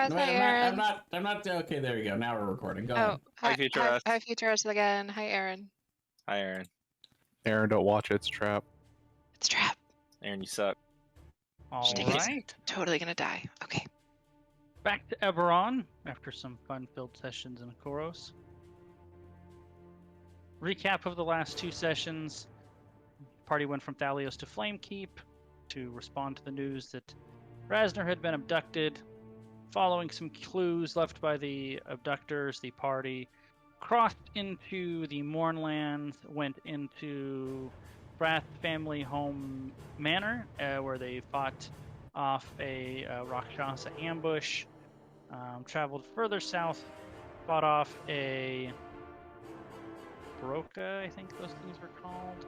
Russ. No, Hi, wait, Aaron. I'm not. Okay, there you go. Now we're recording. Go ahead. Hi, Future Russ. Hi, Future Russ again. Hi, Aaron. Hi, Aaron. Aaron, don't watch it. It's a trap. It's a trap. Aaron, you suck. All Think he's right. totally gonna die. Okay. Back to Eberron after some fun-filled sessions in Koros. Recap of the last two sessions. Party went from Thalios to Flamekeep to respond to the news that Rasner had been abducted. Following some clues left by the abductors, the party crossed into the Mournlands, went into Brath family home manor, where they fought off a Rakshasa ambush, traveled further south, fought off a Broca, I think those things were called.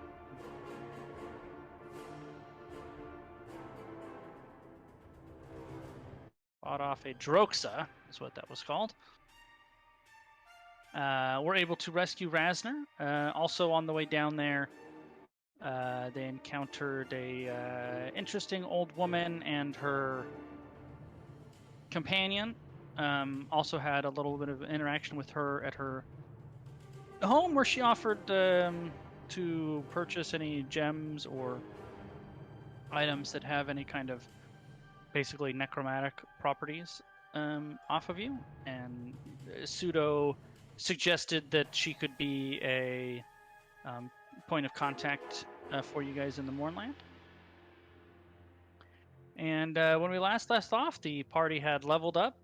Fought off a Droxa, is what that was called. We're able to rescue Rasner. Also on the way down there, they encountered a interesting old woman and her companion. Also had a little bit of interaction with her at her home, where she offered to purchase any gems or items that have any kind of basically necromantic properties off of you, and Pseudo suggested that she could be a point of contact for you guys in the Mournland. And when we last left off, the party had leveled up.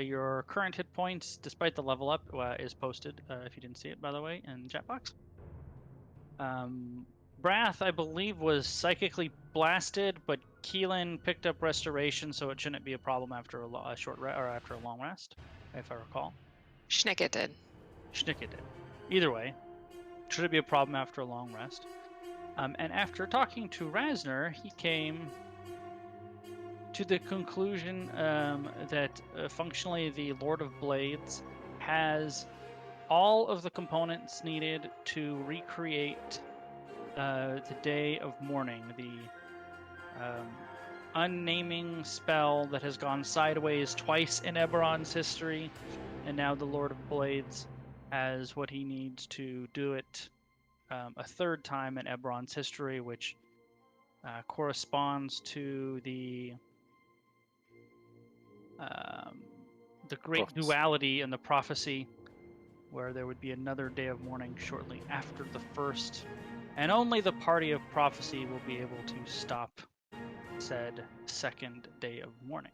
Your current hit points, despite the level up, is posted, if you didn't see it, by the way, in the chat box. Brath, I believe, was psychically blasted, but Keelan picked up restoration, so it shouldn't be a problem after a short or after a long rest, if I recall. Schnicket did. Schnicket did. Either way, should it be a problem after a long rest? And after talking to Rasner, he came to the conclusion that functionally the Lord of Blades has all of the components needed to recreate the Day of Mourning, the unnaming spell that has gone sideways twice in Eberron's history, and now the Lord of Blades has what he needs to do it a third time in Eberron's history, which corresponds to the great duality in the prophecy, where there would be another Day of Mourning shortly after the first, and only the party of prophecy will be able to stop said second Day of Mourning.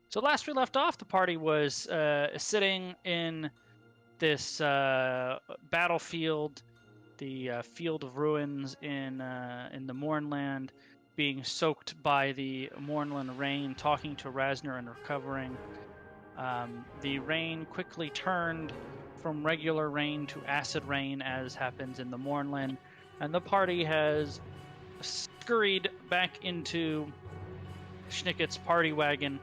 So last we left off, the party was sitting in this battlefield, the Field of Ruins in the Mournland, being soaked by the Mournland rain, talking to Rasner and recovering. The rain quickly turned from regular rain to acid rain, as happens in the Mournland, and the party has scurried back into Schnicket's party wagon,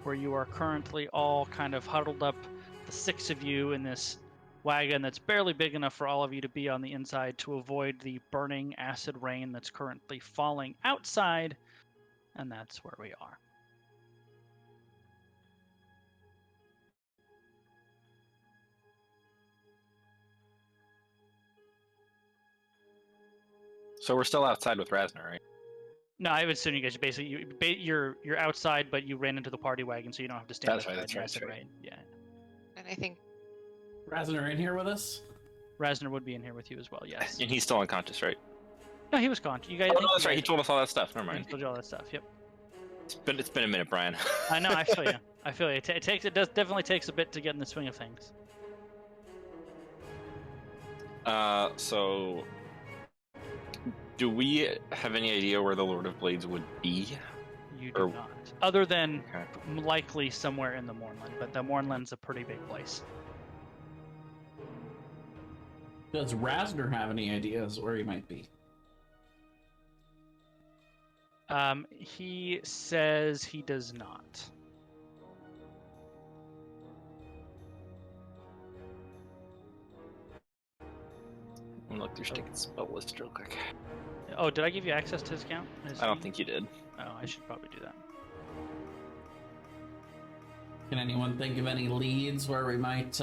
where you are currently all kind of huddled up, the six of you in this wagon that's barely big enough for all of you to be on the inside to avoid the burning acid rain that's currently falling outside, and that's where we are. So we're still outside with Rasner, right? No, I would assume you guys basically you're outside, but you ran into the party wagon, so you don't have to stand outside in acid rain. Yeah. And I think Rasner in here with us? Rasner would be in here with you as well, yes. And he's still unconscious, right? No, he was conscious. You guys. Oh, no, that's right. He told us all that stuff. Never He mind. told you all that stuff. Yep. It's been a minute, Brian. I know. I feel you. I feel you. It definitely takes a bit to get in the swing of things. So do we have any idea where the Lord of Blades would be? You do not. Other than likely somewhere in the Mournland, but the Mournland's a pretty big place. Does Rasner have any ideas where he might be? He says he does not. I'm gonna look through Schnicket's spell list real quick. Oh, did I give you access to his account? I don't think you did. Oh, I should probably do that. Can anyone think of any leads where we might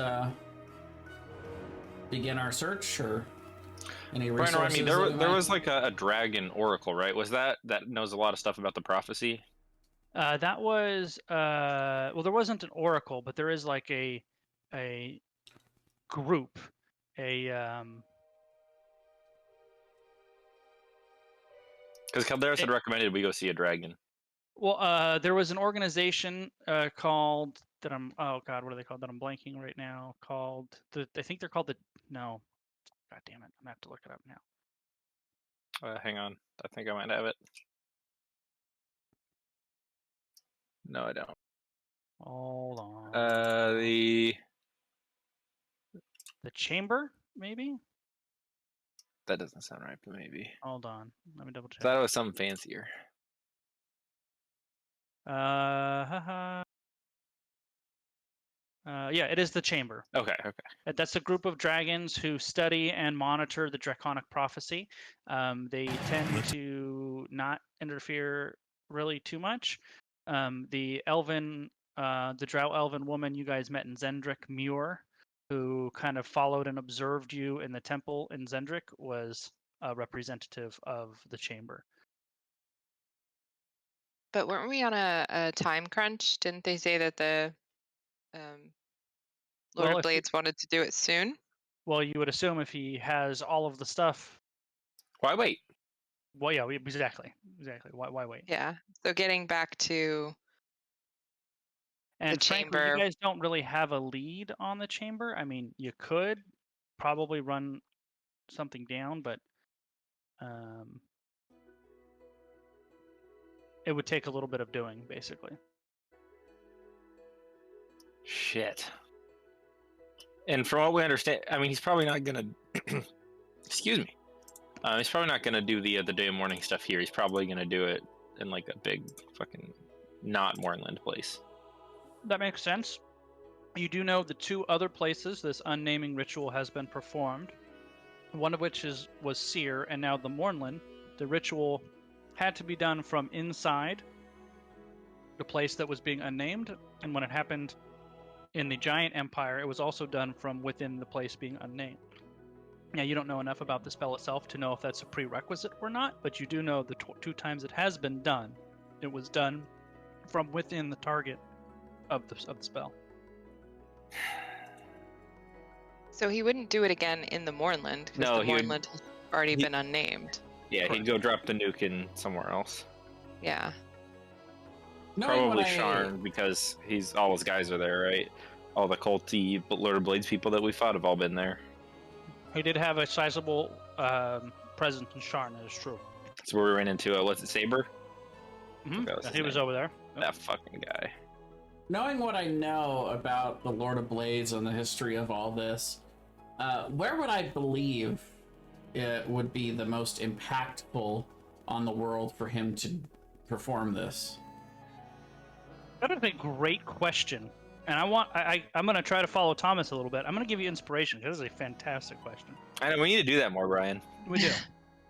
begin our search, or any Brian, resources? remind me, that we there might- was like a dragon oracle, right? Was that knows a lot of stuff about the prophecy? That was well, there wasn't an oracle, but there is like a group, a Because Calderas had recommended we go see a dragon. well, there was an organization called that I'm oh god, what are they called? That I'm blanking right now. Called I think they're called the no, god damn it, I'm gonna have to look it up now. Hang on, I think I might have it. No, I don't. Hold on. The Chamber, maybe. that doesn't sound right, but maybe. Hold on, let me double check. Thought it was something fancier. Yeah, it is the Chamber. Okay. That's a group of dragons who study and monitor the draconic prophecy. They tend to not interfere really too much. The drow elven woman you guys met in Zendrick, Muir, who kind of followed and observed you in the temple in Zendrick, was a representative of the Chamber. But weren't we on a time crunch? Didn't they say that the Lord Well, of Blades wanted to do it soon? Well, you would assume if he has all of the stuff. Why wait? Well, yeah, exactly. Why wait? Yeah. So getting back to And frankly, chamber. you guys don't really have a lead on the Chamber. I mean, you could probably run something down, but it would take a little bit of doing, basically. Shit. And from what we understand, I mean, he's probably not gonna. Excuse me. He's probably not gonna do the day of morning stuff here. He's probably gonna do it in like a big fucking not Mournland place. That makes sense. You do know the two other places this unnaming ritual has been performed. One of which was Seer, and now the Mournland. The ritual had to be done from inside the place that was being unnamed, and when it happened in the Giant Empire, it was also done from within the place being unnamed. Now, you don't know enough about the spell itself to know if that's a prerequisite or not, but you do know the two times it has been done, it was done from within the target of the spell. So he wouldn't do it again in the Mournland, because No, the he would- Mournland has already been unnamed. Yeah, Correct. he'd go drop the nuke in somewhere else. Yeah. Knowing Probably what I- Sharn, because all his guys are there, right? All the culty Lord of Blades people that we fought have all been there. He did have a sizable presence in Sharn, that is true. So we ran into was it Saber? Mm-hmm. That was his He was name. over there. Yep. That fucking guy. Knowing what I know about the Lord of Blades and the history of all this, where would I believe it would be the most impactful on the world for him to perform this? That is a great question. And I'm going to try to follow Thomas a little bit. I'm going to give you inspiration, because this is a fantastic question. I know we need to do that more, Brian. We do.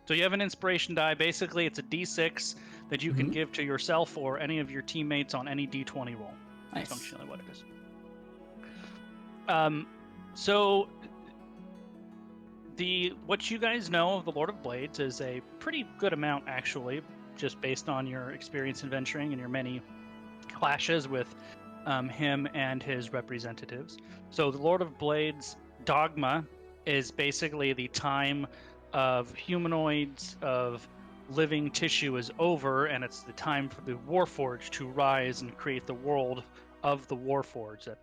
So you have an inspiration die. Basically, it's a d6 that you can give to yourself or any of your teammates on any d20 roll. Nice. That's functionally what it is. So what you guys know of the Lord of Blades is a pretty good amount, actually, just based on your experience in venturing and your many clashes with him and his representatives. So the Lord of Blades dogma is basically the time of humanoids, of living tissue is over, and it's the time for the Warforged to rise and create the world of the Warforged. That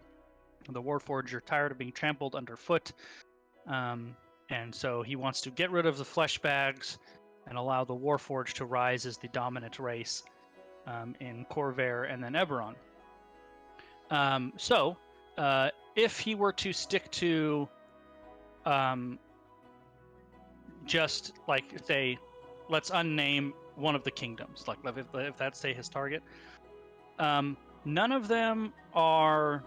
the Warforged are tired of being trampled underfoot, and so he wants to get rid of the flesh bags and allow the Warforged to rise as the dominant race in Corvair and then Eberron. So if he were to stick to just like say, let's unname one of the kingdoms, like if that's say his target, none of them are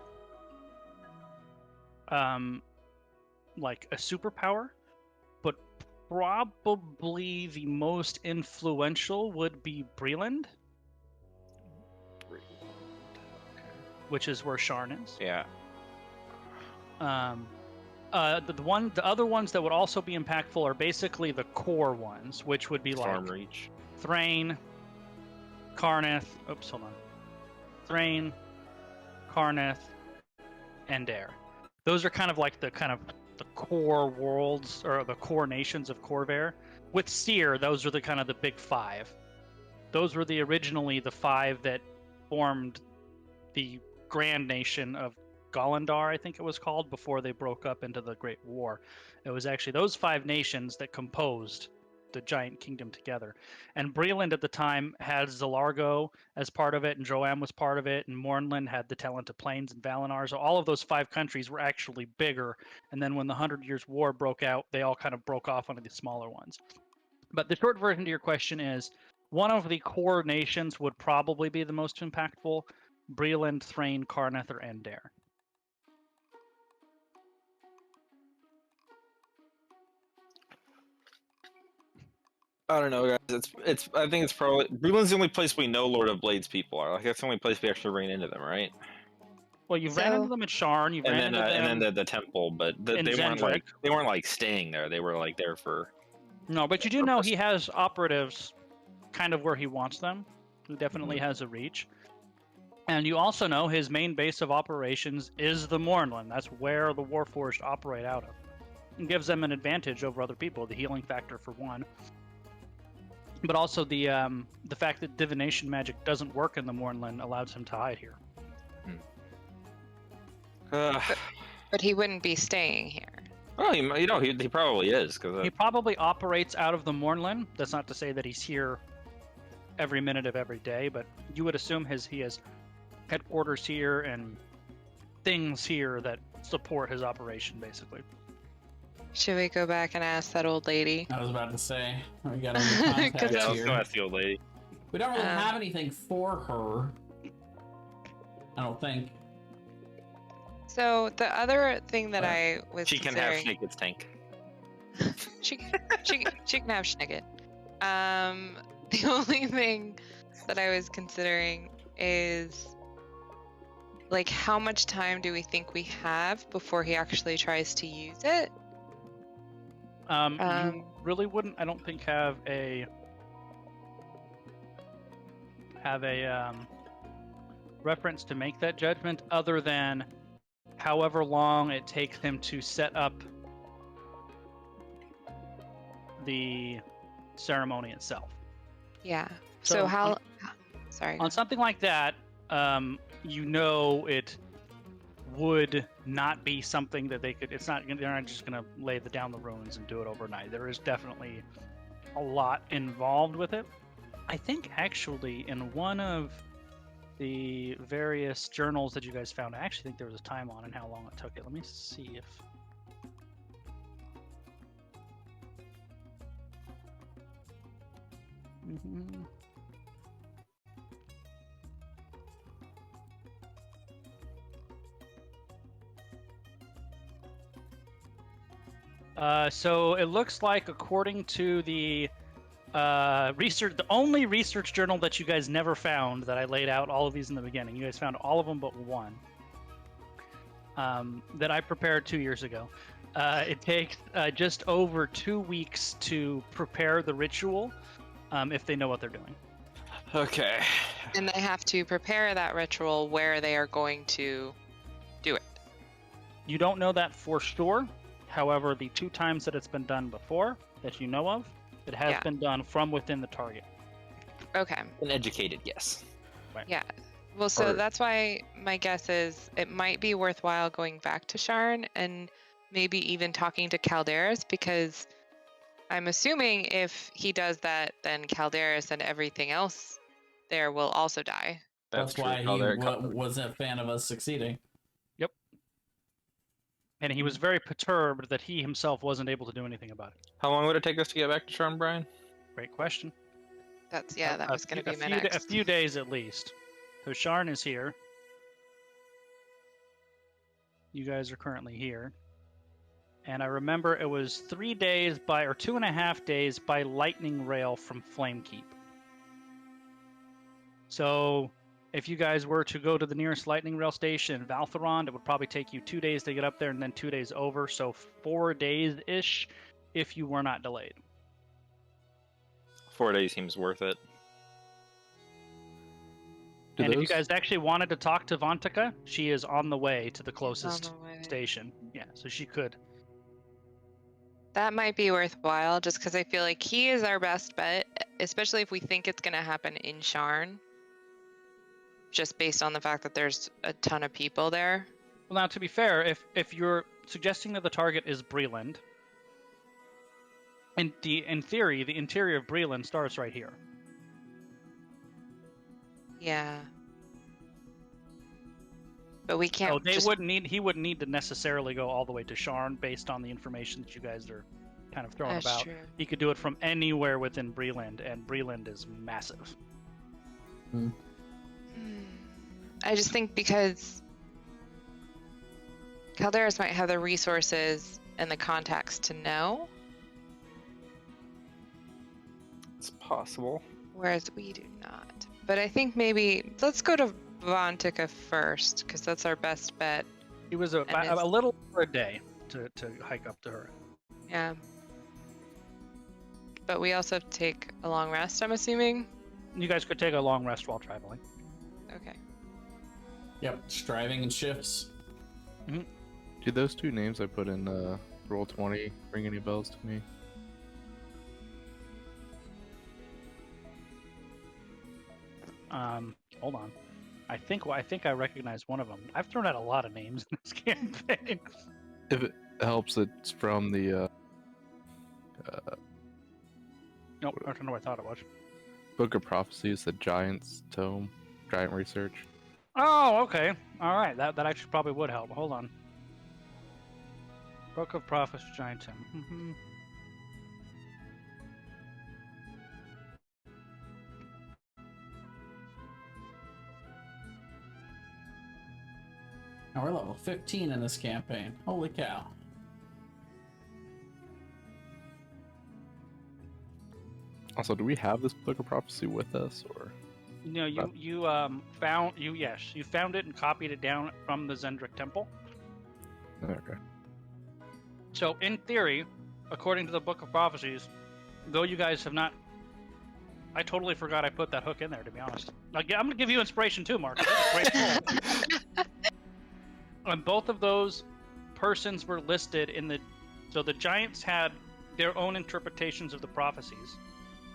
like a superpower, but probably the most influential would be Breland. which is where Sharn is. Yeah. The other ones that would also be impactful are basically the core ones, which would be like Stormreach. Thrain, Karnith. Oops, hold on. Thrain, Karnith, and Dare. Those are kind of like the core worlds or the core nations of Corvair. With Seer, those are the big five. Those were originally the five that formed the Grand Nation of Galandar, I think it was called, before they broke up into the Great War. It was actually those five nations that composed the giant kingdom together. And Breland at the time had Zalargo as part of it, and Joam was part of it, and Mornland had the Talented Plains and Valinor. So all of those five countries were actually bigger. And then when the 100 Years' War broke out, they all kind of broke off onto the smaller ones. But the short version to your question is, one of the core nations would probably be the most impactful: Breland, Thrain, Karnith, or Endare. I don't know, guys. It's. I think it's probably Breland's the only place we know Lord of Blades people are. Like that's the only place we actually ran into them, right? Well, you've ran So- into them at Sharn. You've ran into them. And then the temple, but in they Zendrick. weren't like staying there. They were like there for. No, but you do know he has operatives kind of where he wants them. He definitely has a reach. And you also know his main base of operations is the Mornland. That's where the Warforged operate out of. It gives them an advantage over other people, the healing factor for one. But also the fact that divination magic doesn't work in the Mornland allows him to hide here. But he wouldn't be staying here. Well, he probably is because He probably operates out of the Mornland. That's not to say that he's here every minute of every day, but you would assume he has headquarters here and things here that support his operation, basically. Should we go back and ask that old lady? I was about to say, we got any contacts I was here. gonna ask the old lady. We don't really have anything for her. I don't think. So the other thing that I was She can have considering, Schnicket's tank. she can have Schnigget. The only thing that I was considering is like how much time do we think we have before he actually tries to use it? You really wouldn't, I don't think, have a reference to make that judgment other than however long it takes him to set up the ceremony itself. Yeah. So So how? Sorry. On something like that, you know it would not be something that they could. It's not. They're not just going to lay down the runes and do it overnight. There is definitely a lot involved with it. I think actually in one of the various journals that you guys found, I actually think there was a time on and how long it took it. Let me see if. So it looks like, according to the research, the only research journal that you guys never found, that I laid out all of these in the beginning. You guys found all of them but one that I prepared 2 years ago. It takes just over 2 weeks to prepare the ritual if they know what they're doing. Okay. And they have to prepare that ritual where they are going to do it. You don't know that for sure. However, the 2 times that it's been done before, that you know of, it has been done from within the target. Okay. An educated guess. Yeah. Well, so that's why my guess is it might be worthwhile going back to Sharn and maybe even talking to Calderis, because I'm assuming if he does that, then Calderis and everything else there will also die. That's true. why Oh, he there it comes. wasn't a fan of us succeeding. And he was very perturbed that he himself wasn't able to do anything about it. How long would it take us to get back to Sharn, Brian? Great question. That was going to be my a next. few days at least. So Sharn is here. You guys are currently here. And I remember it was 3 days or 2.5 days by lightning rail from Flamekeep. So If you guys were to go to the nearest lightning rail station in Valtheron, it would probably take you 2 days to get up there and then 2 days over, so 4 days-ish if you were not delayed. 4 days seems worth it. And if you guys actually wanted to talk to Vantika, she is on the way to the closest station. Yeah, so she could. That might be worthwhile, just because I feel like he is our best bet, especially if we think it's going to happen in Sharn. Just based on the fact that there's a ton of people there. Well, now, to be fair, if you're suggesting that the target is Breland, in theory, the interior of Breland starts right here. Yeah. But we can't. So he wouldn't need to necessarily go all the way to Sharn based on the information that you guys are kind of throwing about. True. He could do it from anywhere within Breland, and Breland is massive. I just think because Calderas might have the resources and the contacts to know. It's possible. Whereas we do not. But I think maybe let's go to Vantika first, because that's our best bet. He was a little over a day to hike up to her. Yeah. But we also have to take a long rest, I'm assuming? You guys could take a long rest while traveling. Okay. Yep, striving in shifts. Mm-hmm. Do those two names I put in Roll20 ring any bells to me? Hold on. I think I recognize one of them. I've thrown out a lot of names in this campaign. If it helps, it's from the Nope, I don't know what I thought it was. Book of Prophecies, the Giant's Tome, Giant Research. Oh, okay. All right, that actually probably would help. Hold on. Book of Prophecies, Giant Tome. Mm-hmm. Now we're level 15 in this campaign. Holy cow. Also, do we have this Book of Prophecy with us, or? No, you found it and copied it down from the Zendrick Temple. Okay. So in theory, according to the Book of Prophecies, though you guys have not, I totally forgot I put that hook in there. To be honest, I'm gonna give you inspiration too, Mark. Great pull. And both of those persons were listed in the. So the giants had their own interpretations of the prophecies,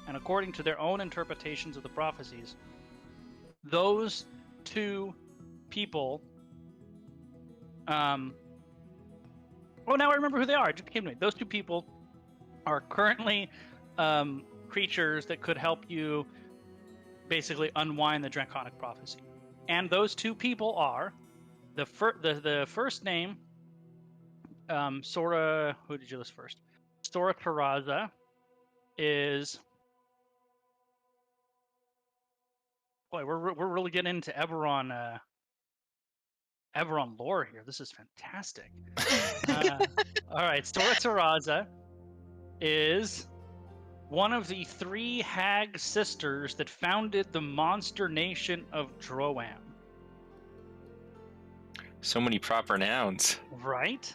and according to their own interpretations of the prophecies, those two people. Oh, now I remember who they are. It just came to me. Those two people are currently creatures that could help you basically unwind the Draconic prophecy. And those two people are the first name, Sora. Who did you list first? Sora Terraza is. Boy, we're really getting into Eberron. Eberron lore here. This is fantastic. All right, Sora Terraza is one of the 3 hag sisters that founded the monster nation of Droam. So many proper nouns. Right?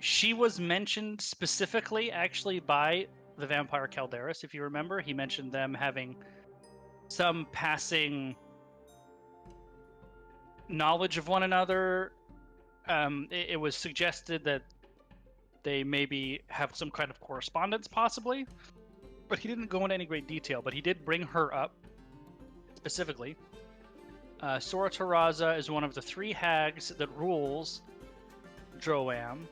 She was mentioned specifically, actually, by the vampire Calderas. If you remember, he mentioned them having some passing knowledge of one another. It was suggested that they maybe have some kind of correspondence, possibly, but he didn't go into any great detail. But he did bring her up specifically. Sora Terraza is one of the 3 hags that rules Droam,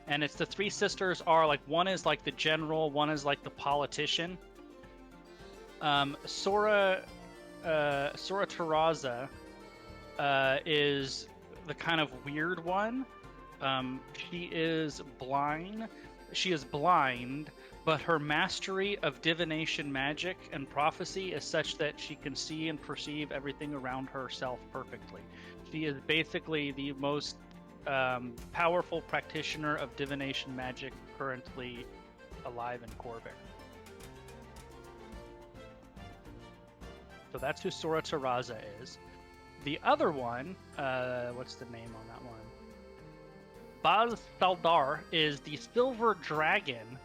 and it's the 3 sisters are like, one is like the general, one is like the politician. Sora Terraza is the kind of weird one. She is blind. She is blind, but her mastery of divination magic and prophecy is such that she can see and perceive everything around herself perfectly. She is basically the most powerful practitioner of divination magic currently alive in Corvair. So that's who Sora Terraza is. The other one, what's the name on that one? Baz Saldar is the silver dragon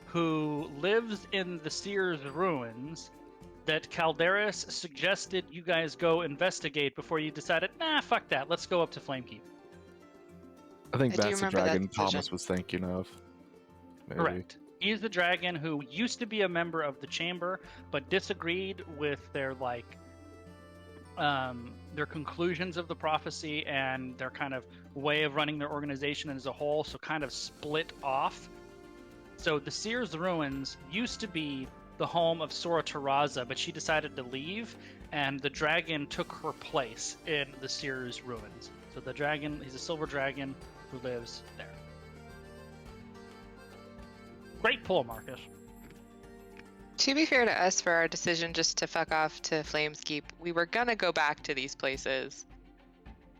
who lives in the Seer's ruins that Calderis suggested you guys go investigate before you decided, nah, fuck that, let's go up to Flamekeep. I think I do that's the remember that dragon decision. Thomas was thinking of. Maybe. Correct. He's the dragon who used to be a member of the Chamber, but disagreed with their their conclusions of the prophecy and their kind of way of running their organization as a whole, so kind of split off. So the Seer's Ruins used to be the home of Sora Terraza, but she decided to leave, and the dragon took her place in the Seer's Ruins. So the dragon, he's a silver dragon who lives there. Great pull, Marcus. To be fair to us for our decision just to fuck off to Flameskeep, we were gonna go back to these places,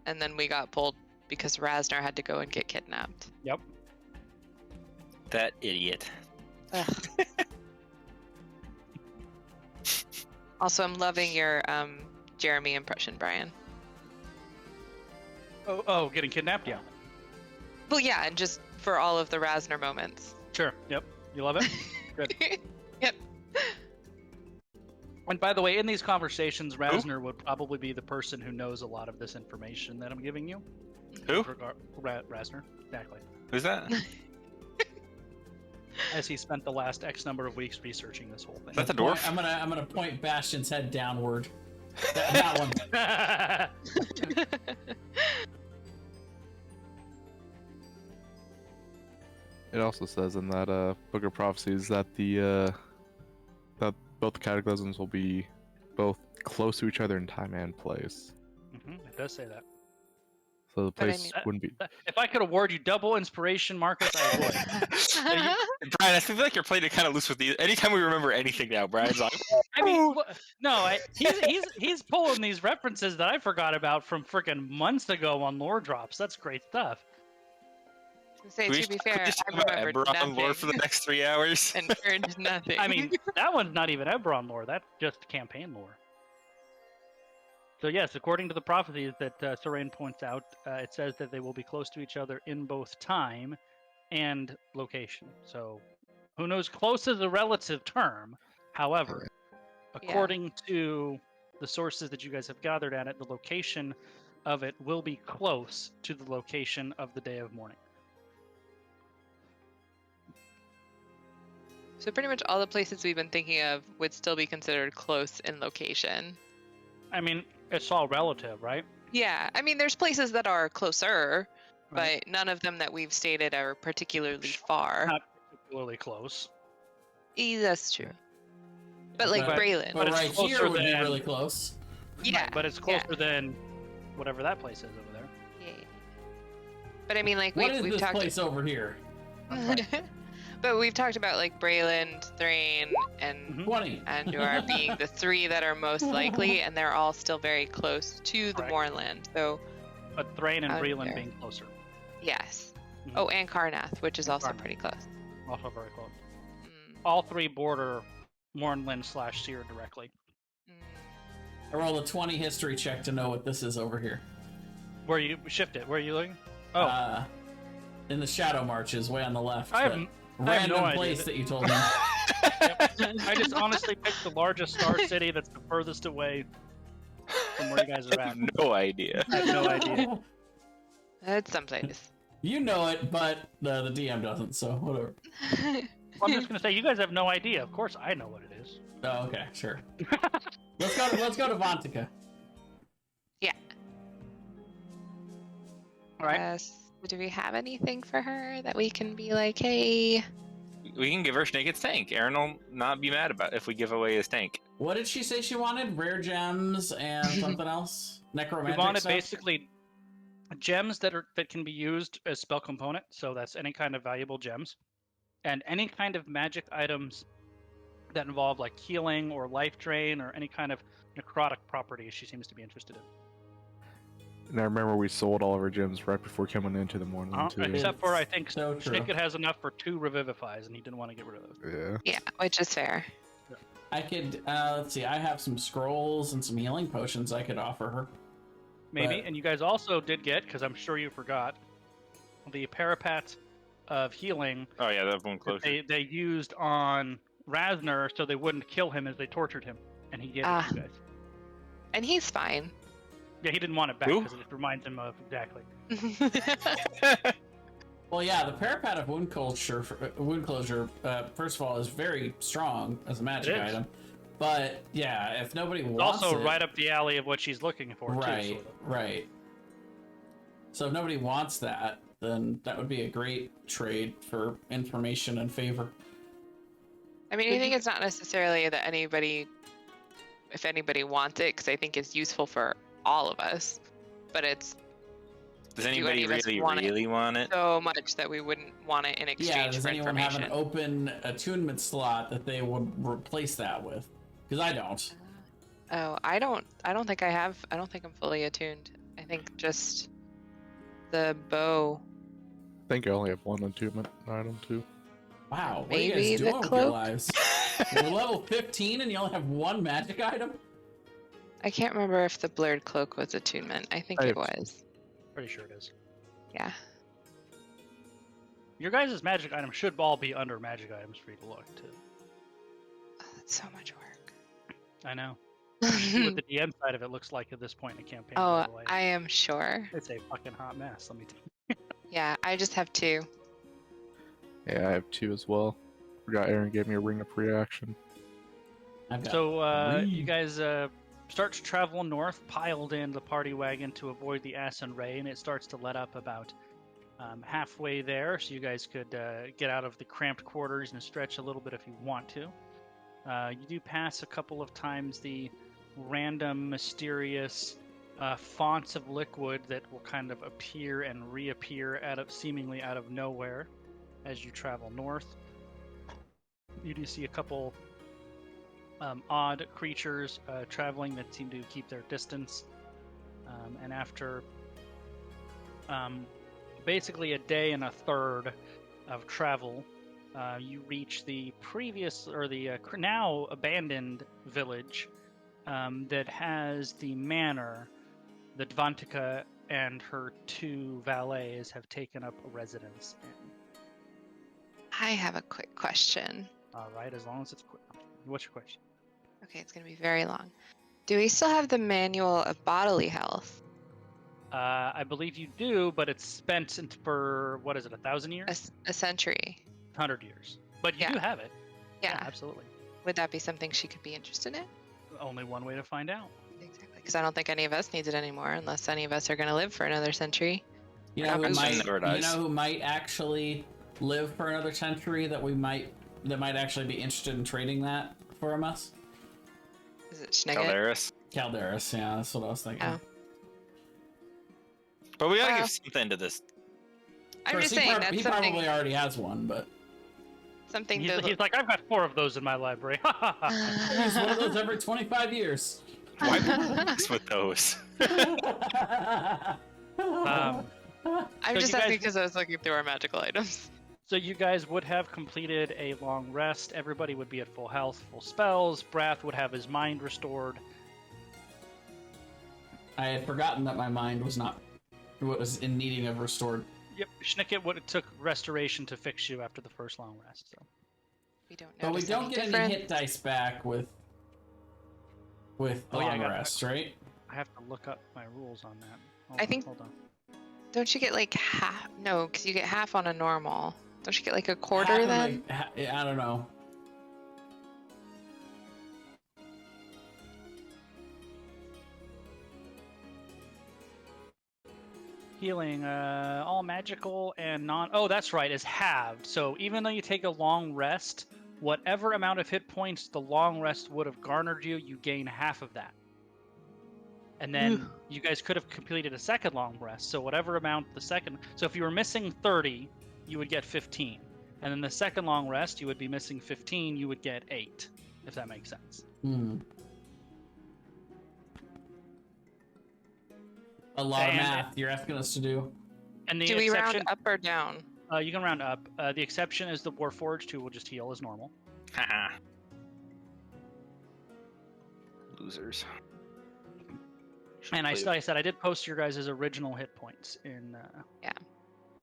and then we got pulled because Rasner had to go and get kidnapped. Yep. That idiot. Ugh. Also, I'm loving your Jeremy impression, Brian. Oh, getting kidnapped? Yeah. Well, yeah, and just for all of the Rasner moments. Sure. Yep. You love it? Good. Yep. And by the way, in these conversations, Rasner would probably be the person who knows a lot of this information that I'm giving you. Who? Rasner. Exactly. Who's that? As he spent the last X number of weeks researching this whole thing. Is that the dwarf? I'm gonna point Bastion's head downward. That one. It also says in that Book of Prophecies that that both cataclysms will be both close to each other in time and place. It does say that. So the But I place mean- wouldn't be. If I could award you double inspiration, Marcus, I would. Brian, I feel like you're playing it kind of loose with these. Anytime we remember anything now, Brian's like, I mean, no, he's pulling these references that I forgot about from freaking months ago on Lore Drops. That's great stuff. Say, to be fair, I remembered Eberron lore nothing for the next 3 hours. and heard nothing. I mean, that one's not even Eberron lore. That's just campaign lore. So yes, according to the prophecies that Sorain points out, it says that they will be close to each other in both time and location. So who knows? Close is a relative term. However, according to the sources that you guys have gathered at it, the location of it will be close to the location of the Day of Mourning. So pretty much all the places we've been thinking of would still be considered close in location. I mean, it's all relative, right? Yeah, I mean, there's places that are closer, Right. but none of them that we've stated are particularly far. Not particularly close. That's true. But like But- Braylon. But it's right closer here would be than- really close. Yeah, Right, but it's yeah. closer than whatever that place is over there. Yeah. But I mean, like What is we've this talked. place over here? But we've talked about like Braylon, Thrain, and Mhm. 20. Andor being the three that are most likely, and they're all still very close to the Correct. Moorland. So But Thrain and Out Breland there. being closer. yes. Mhm. Oh, and Karnath, which is And also Karnath. pretty close. Also very close. Mm, All three border Mornland/Seer directly. mm. I roll a 20 history check to know what this is over here. Where you shift it? Where are you looking? Oh, In the Shadow Marches, way on the left. I have that I have no random idea. place that you told me. I just honestly picked the largest star city that's the furthest away from where you guys are I at. have no idea. I have no idea. It's someplace. You know it, but the DM doesn't, so whatever. Well, I'm just gonna say you guys have no idea. Of course, I know what it is. Oh, okay, sure. Let's go to Vantika. All right. Yes. Do we have anything for her that we can be like, hey? We can give her Snake's tank. Aaron will not be mad about if we give away his tank. What did she say she wanted? Rare gems and something else? We Necromantic wanted stuff? basically gems that can be used as spell component. So that's any kind of valuable gems, and any kind of magic items that involve like healing or life drain or any kind of necrotic property. She seems to be interested in. And I remember we sold all of our gems right before coming into the morning too. Except for I think So true. Snicket has enough for 2 revivifies, and he didn't want to get rid of those. Yeah. Yeah, which is fair. I could, let's see, I have some scrolls and some healing potions I could offer her. Maybe. But- And you guys also did get, because I'm sure you forgot, the parapet of healing Oh yeah, that one that closer. they used on Rasner so they wouldn't kill him as they tortured him. And he gave it to you guys. And he's fine. Yeah, he didn't want it back Who? because it reminds him of exactly. Well, yeah, the parapet of wound closure, first of all, is very strong as a magic It is. item. But yeah, if nobody It's wants also it, right up the alley of what she's looking for, right, too. Sort of. right. So if nobody wants that, then that would be a great trade for information and favor. I mean, I think it's not necessarily that if anybody wants it, because I think it's useful for all of us. But it's Does Do anybody any of us really, want it? really want it? so much that we wouldn't want it in Yeah, exchange does for anyone information. have an open attunement slot that they would replace that with? Because I don't. Oh, I don't think I have. I don't think I'm fully attuned. I think just the bow. I think I only have one attunement item too. Wow, what are you Maybe guys the doing with your cloak? lives? You're level 15 and you only have one magic item? I can't remember if the blurred cloak was attunement. I think I it have- was. Pretty sure it is. Yeah. Your guys' magic items should all be under magic items for you to look, too. Oh, that's so much work. I know. See what the DM side of it looks like at this point in the campaign. by Oh, the way. I am sure. It's a fucking hot mess, let me tell you. Yeah, I just have 2. Yeah, I have 2 as well. Forgot Aaron gave me a ring of reaction. I've got So, three. you guys start to travel north, piled in the party wagon to avoid the acid rain. It starts to let up about halfway there, so you guys could get out of the cramped quarters and stretch a little bit if you want to. You do pass a couple of times the random, mysterious fonts of liquid that will kind of appear and reappear seemingly out of nowhere as you travel north. You do see a couple odd creatures traveling that seem to keep their distance. And after basically a day and a third of travel, you reach the now abandoned village that has the manor that Dvantika and her 2 valets have taken up residence in. I have a quick question. All right, as long as it's quick. What's your question? Okay, it's going to be very long. Do we still have the manual of bodily health? I believe you do, but it's spent for, what is it, 1,000 years? A century. 100 years. But you Yeah. do have it. Yeah. Absolutely. Would that be something she could be interested in? Only one way to find out. Exactly. Because I don't think any of us needs it anymore unless any of us are going to live for another century. You know, who Absolutely might, never you dies. know who might actually live for another century that might actually be interested in trading that from us? Is it Schnigget? Calderas. Calderas, yeah, that's what I was thinking. Oh. But we gotta Well- give something to this. I'm Of course, just saying that's he something, probably already has one, but something He's, to he's like, I've got 4 of those in my library. he's one of those every 25 years. Why mess with those? um, I'm So just you guys- asking because I was looking through our magical items. so you guys would have completed a long rest. Everybody would be at full health, full spells. Brath would have his mind restored. I had forgotten that my mind was in needing of restored. Yep, Schnicket would have took restoration to fix you after the first long rest. So. We don't But we notice don't any get difference. any hit dice back with Oh, yeah, I long got rest, right? I have to look up my rules on that. I think- Hold on. Don't you get like half? No, because you get half on a normal. Don't you get like a quarter Half of then? I don't know. Healing, all magical and non. Oh, that's right, is halved. So even though you take a long rest, whatever amount of hit points the long rest would have garnered you, you gain half of that. And then you guys could have completed a second long rest. So whatever amount the second. So if you were missing 30, you would get 15. And then the second long rest, you would be missing 15, you would get 8. If that makes sense. A lot of And- math you're asking us to do. And the Do we round exception, up or down? you can round up. The exception is the Warforged, who will just heal as normal. Haha. losers. And like I said, I did post your guys' original hit points in Yeah.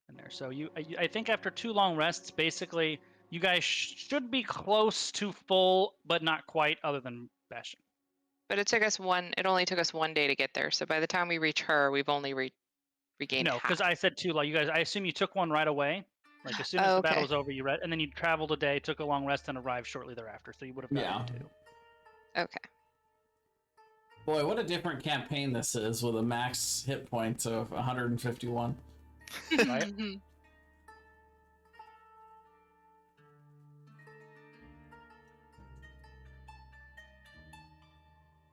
in there. So I think after 2 long rests, basically, you guys should be close to full, but not quite, other than Bastion. But it only took us 1 day to get there. So by the time we reach her, we've only regained No, half. because I said 2 long. You guys, I assume you took one right away. Like as soon as the battle was over, you read, and then you traveled a day, took a long rest, and arrived shortly thereafter. So you would have gotten 2. Okay. Boy, what a different campaign this is with a max hit points of 151. Right?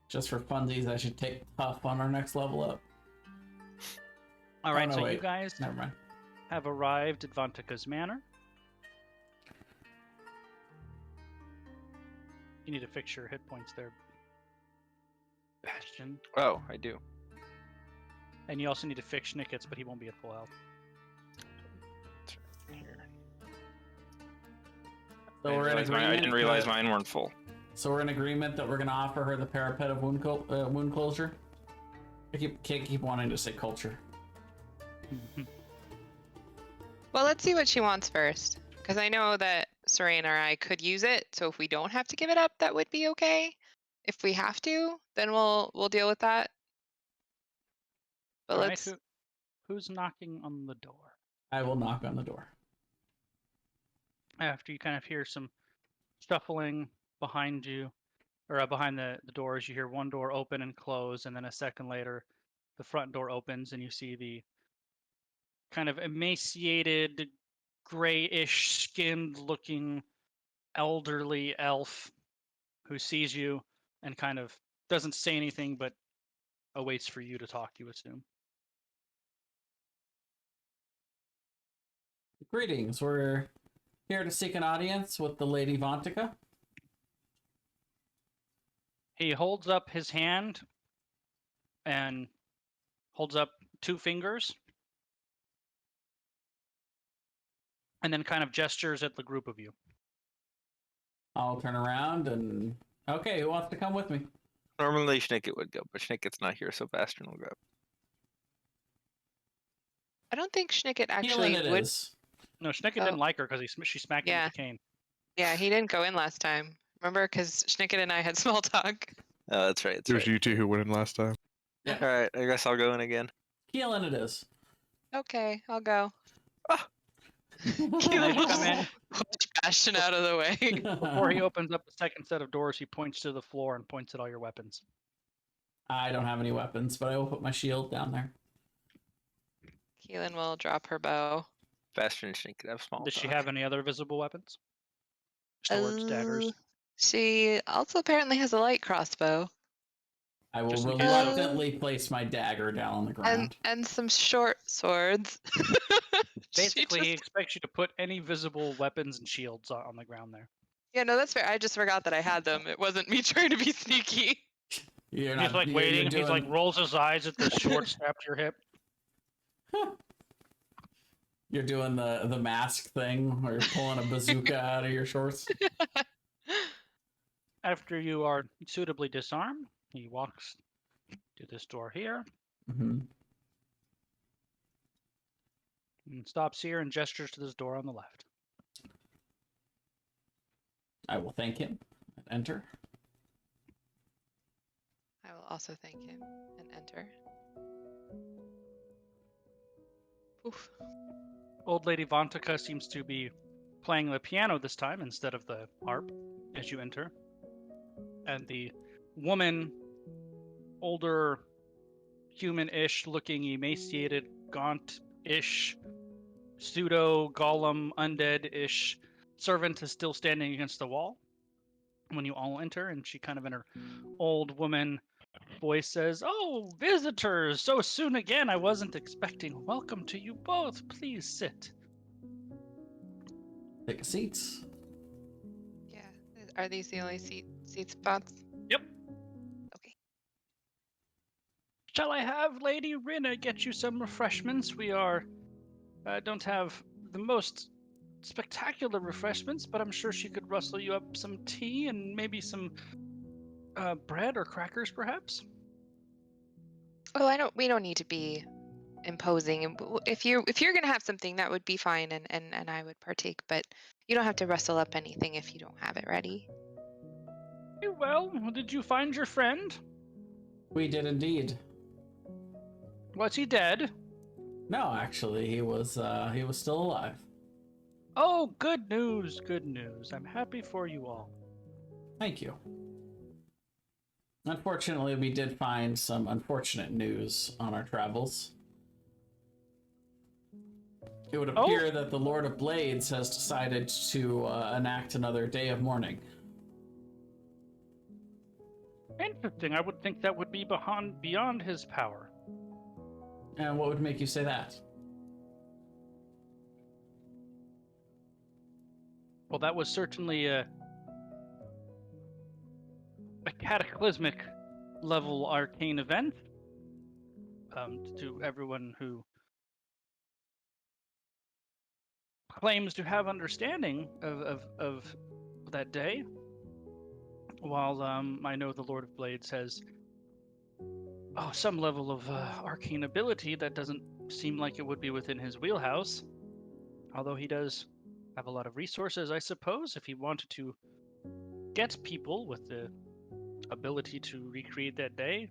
Just for funsies, I should take Puff on our next level up. All right, no, so wait. you guys Never mind. have arrived at Vantika's Manor. You need to fix your hit points there, Bastion. Oh, I do. And you also need to fix Schnicket's, but he won't be at full health. Here. So we're in agreement. I didn't realize mine weren't full. So we're in agreement that we're going to offer her the parapet of wound closure. I can't keep wanting to say culture. Well, let's see what she wants first. Because I know that Serena or I could use it. So if we don't have to give it up, that would be okay. If we have to, then we'll deal with that. But All let's. right, who's knocking on the door? I will knock on the door. After you kind of hear some shuffling behind you, or behind the doors, you hear one door open and close, and then a second later, the front door opens, and you see the kind of emaciated, grayish skinned looking elderly elf who sees you and kind of doesn't say anything but awaits for you to talk, you assume. Greetings. We're here to seek an audience with the Lady Vantika. He holds up his hand and holds up 2 fingers and then kind of gestures at the group of you. I'll turn around and... Okay, who wants to come with me? Normally Schnicket would go, but Schnicket's not here, so Bastion will go. I don't think Schnicket actually Healing it would. is. No, Schnicket didn't like her because she smacked him with a cane. Yeah, he didn't go in last time. Remember? Because Schnicket and I had small talk. Oh, that's right. It was you two who went in last time. Yeah. All right, I guess I'll go in again. Healing it is. Okay, I'll go. As you come in, Push Bastion out of the way. before he opens up the second set of doors, he points to the floor and points at all your weapons. I don't have any weapons, but I will put my shield down there. Keelan will drop her bow. Bastion and Schnicket have small Does she talk. have any other visible weapons? Swords, daggers. She also apparently has a light crossbow. I will Just in case. reluctantly place my dagger down on the ground. And some short swords. Basically, he Just... expects you to put any visible weapons and shields on the ground there. Yeah, no, that's fair. I just forgot that I had them. It wasn't me trying to be sneaky. You're He's like waiting. He's like rolls his eyes at the sword strapped to your hip. You're doing the mask thing where you're pulling a bazooka out of your shorts. After you are suitably disarmed, he walks to this door here Mm-hmm. and stops here and gestures to this door on the left. I will thank him and enter. I will also thank him and enter. Oof. Old Lady Vantika seems to be playing the piano this time instead of the harp as you enter. And the woman, older, human-ish looking, emaciated, gaunt-ish, pseudo-golem, undead-ish servant is still standing against the wall when you all enter, and she kind of in her old woman voice says, "Oh, visitors, so soon again, I wasn't expecting. Welcome to you both. Please sit." Take a seat. Yeah. Are these the only seat spots? Yep. Okay. Shall I have Lady Rinna get you some refreshments? We don't have the most spectacular refreshments, but I'm sure she could rustle you up some tea and maybe some Bread or crackers, perhaps? Oh, we don't need to be imposing. If you're gonna have something, that would be fine, and I would partake. But you don't have to rustle up anything if you don't have it ready. Well, did you find your friend? We did indeed. Was he dead? No, actually, he was still alive. Oh, good news, good news. I'm happy for you all. Thank you. Unfortunately, we did find some unfortunate news on our travels. It would appear that the Lord of Blades has decided to enact another day of mourning. Interesting. I would think that would be beyond his power. And what would make you say that? Well, that was certainly a cataclysmic level arcane event. To everyone who claims to have understanding of that day, while I know the Lord of Blades has some level of arcane ability, that doesn't seem like it would be within his wheelhouse. Although he does have a lot of resources, I suppose, if he wanted to get people with the ability to recreate that day.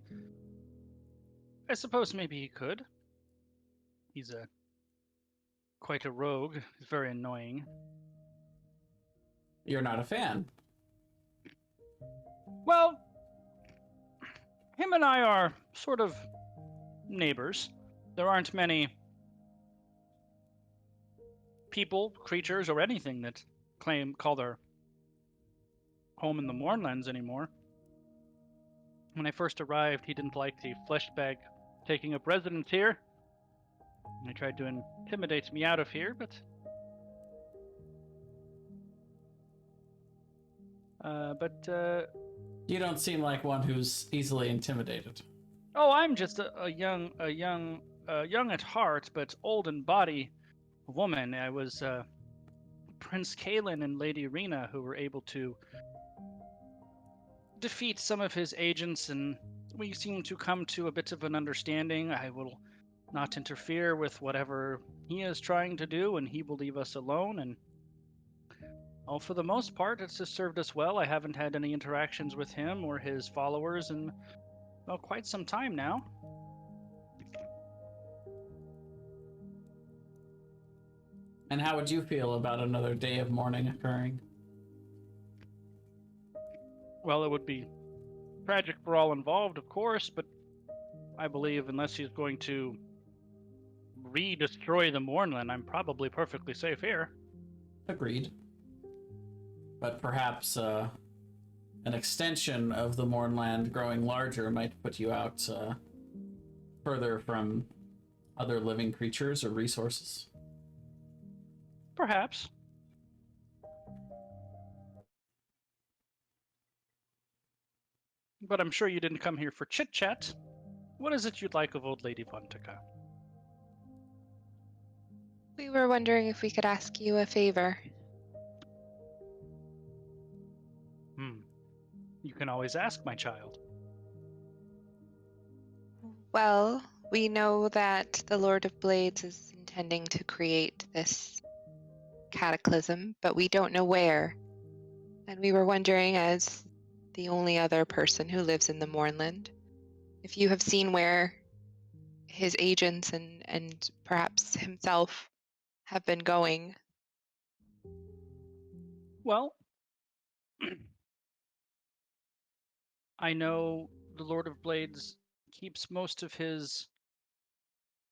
I suppose maybe he could. He's quite a rogue. He's very annoying. You're not a fan. Well, him and I are sort of neighbors. There aren't many people, creatures, or anything that call their home in the Mournlands anymore. When I first arrived, he didn't like the flesh bag taking up residence here. He tried to intimidate me out of here, but You don't seem like one who's easily intimidated. oh, I'm just a young at heart but old in body woman. I was Prince Kalen and Lady Rena who were able to defeat some of his agents, and we seem to come to a bit of an understanding. I will not interfere with whatever he is trying to do, and he will leave us alone. And for the most part, it's just served us well. I haven't had any interactions with him or his followers in quite some time now. And how would you feel about another day of mourning occurring? Well, it would be tragic for all involved, of course, but I believe unless he's going to re-destroy the Mournland, I'm probably perfectly safe here. Agreed. But perhaps an extension of the Mournland growing larger might put you out further from other living creatures or resources. Perhaps. But I'm sure you didn't come here for chit-chat. What is it you'd like of old Lady Vontica? We were wondering if we could ask you a favor. You can always ask, my child. Well, we know that the Lord of Blades is intending to create this cataclysm, but we don't know where. And we were wondering, as the only other person who lives in the Mournland, if you have seen where his agents and perhaps himself have been going. Well, I know the Lord of Blades keeps most of his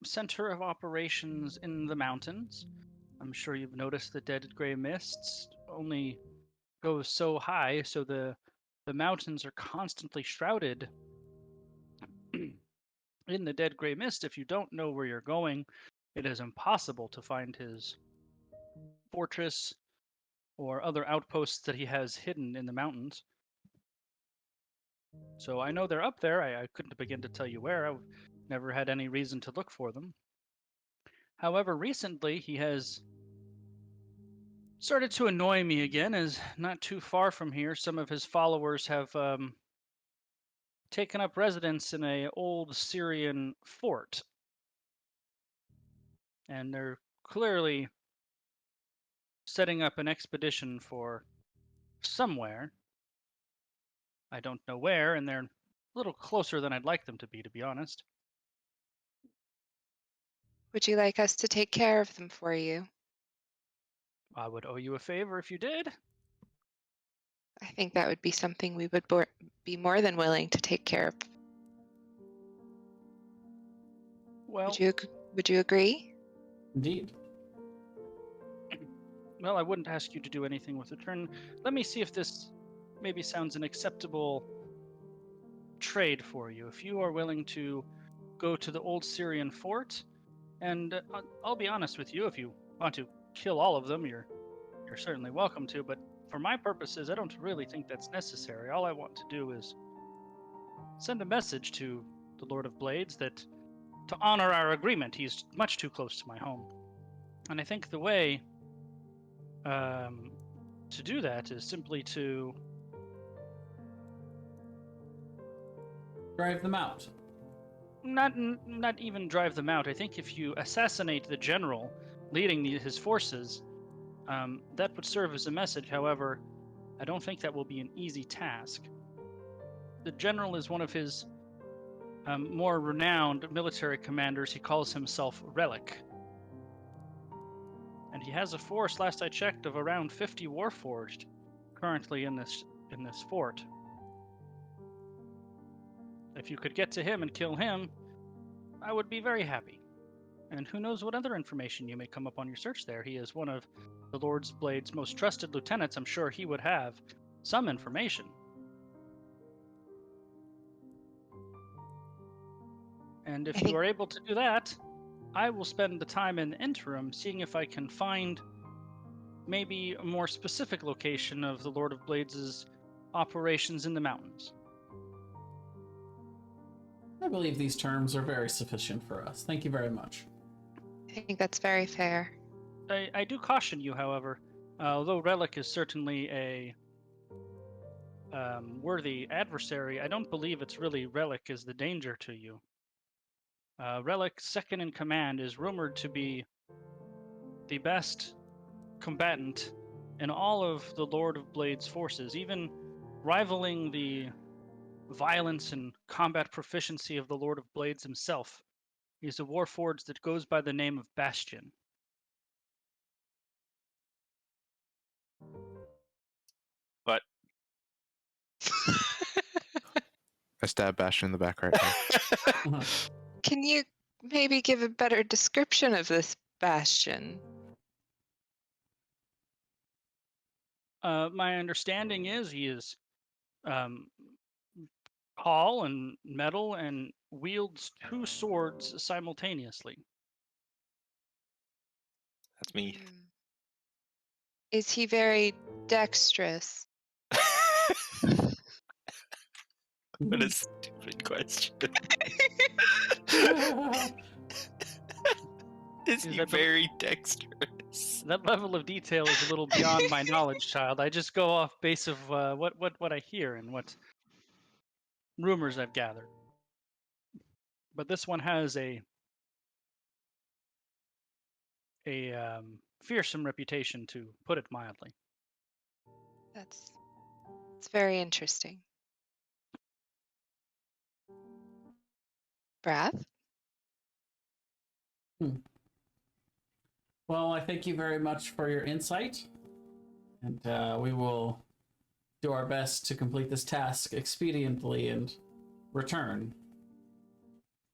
center of operations in the mountains. I'm sure you've noticed the dead gray mists only go so high, so the mountains are constantly shrouded in the dead gray mist. If you don't know where you're going, it is impossible to find his fortress or other outposts that he has hidden in the mountains. So I know they're up there. I couldn't begin to tell you where. I've never had any reason to look for them. However, recently he has started to annoy me again, as not too far from here, some of his followers have taken up residence in a old Syrian fort. And they're clearly setting up an expedition for somewhere. I don't know where, and they're a little closer than I'd like them to be honest. Would you like us to take care of them for you? I would owe you a favor if you did. I think that would be something we would be more than willing to take care of. Well, Would you agree? Indeed. well, I wouldn't ask you to do anything with return. Let me see if this maybe sounds an acceptable trade for you. If you are willing to go to the old Syrian fort, and I'll be honest with you, if you want to kill all of them, you're certainly welcome to, but for my purposes, I don't really think that's necessary. All I want to do is send a message to the Lord of Blades that to honor our agreement. He's much too close to my home. And I think the way to do that is simply to Drive them out. not even drive them out. I think if you assassinate the general leading his forces, that would serve as a message. However, I don't think that will be an easy task. The general is one of his more renowned military commanders. He calls himself Relic. And he has a force, last I checked, of around 50 Warforged currently in this fort. If you could get to him and kill him, I would be very happy. And who knows what other information you may come up on your search there. He is one of the Lord's Blade's most trusted lieutenants. I'm sure he would have some information. And if you are able to do that, I will spend the time in the interim seeing if I can find maybe a more specific location of the Lord of Blades' operations in the mountains. I believe these terms are very sufficient for us. Thank you very much. I think that's very fair. I do caution you, however, although Relic is certainly a worthy adversary, I don't believe it's really Relic is the danger to you. Relic, second in command, is rumored to be the best combatant in all of the Lord of Blades forces, even rivaling the violence and combat proficiency of the Lord of Blades himself. He's a warforged that goes by the name of Bastion. But I stab Bastion in the back right now. Can you maybe give a better description of this Bastion? My understanding is he is tall and metal and wields two swords simultaneously. that's me. Is he very dexterous? What a stupid question. Is he very dexterous? That level of detail is a little beyond my knowledge, child. I just go off base of what I hear and what rumors I've gathered. But this one has a fearsome reputation, to put it mildly. It's very interesting. Brath? Well, I thank you very much for your insight, and we will do our best to complete this task expediently and return.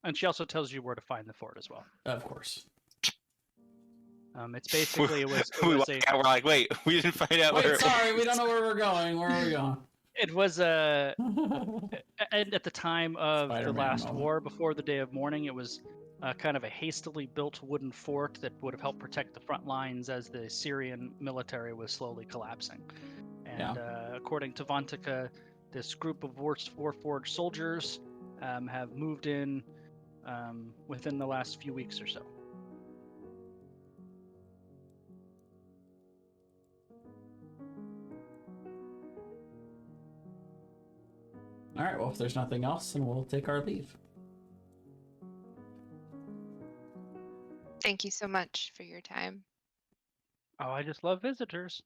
And she also tells you where to find the fort as well. Of course. It's basically we walk out, we're like, wait, we didn't find out where. Wait, sorry, we don't know where we're going. Where are we going? It was and at the time of Spider-Man the last moment. war, before the Day of Mourning, it was kind of a hastily built wooden fort that would have helped protect the front lines as the Syrian military was slowly collapsing. And according to Vantika, this group of Warforged soldiers have moved in within the last few weeks or so. All right. Well, if there's nothing else, then we'll take our leave. Thank you so much for your time. Oh, I just love visitors.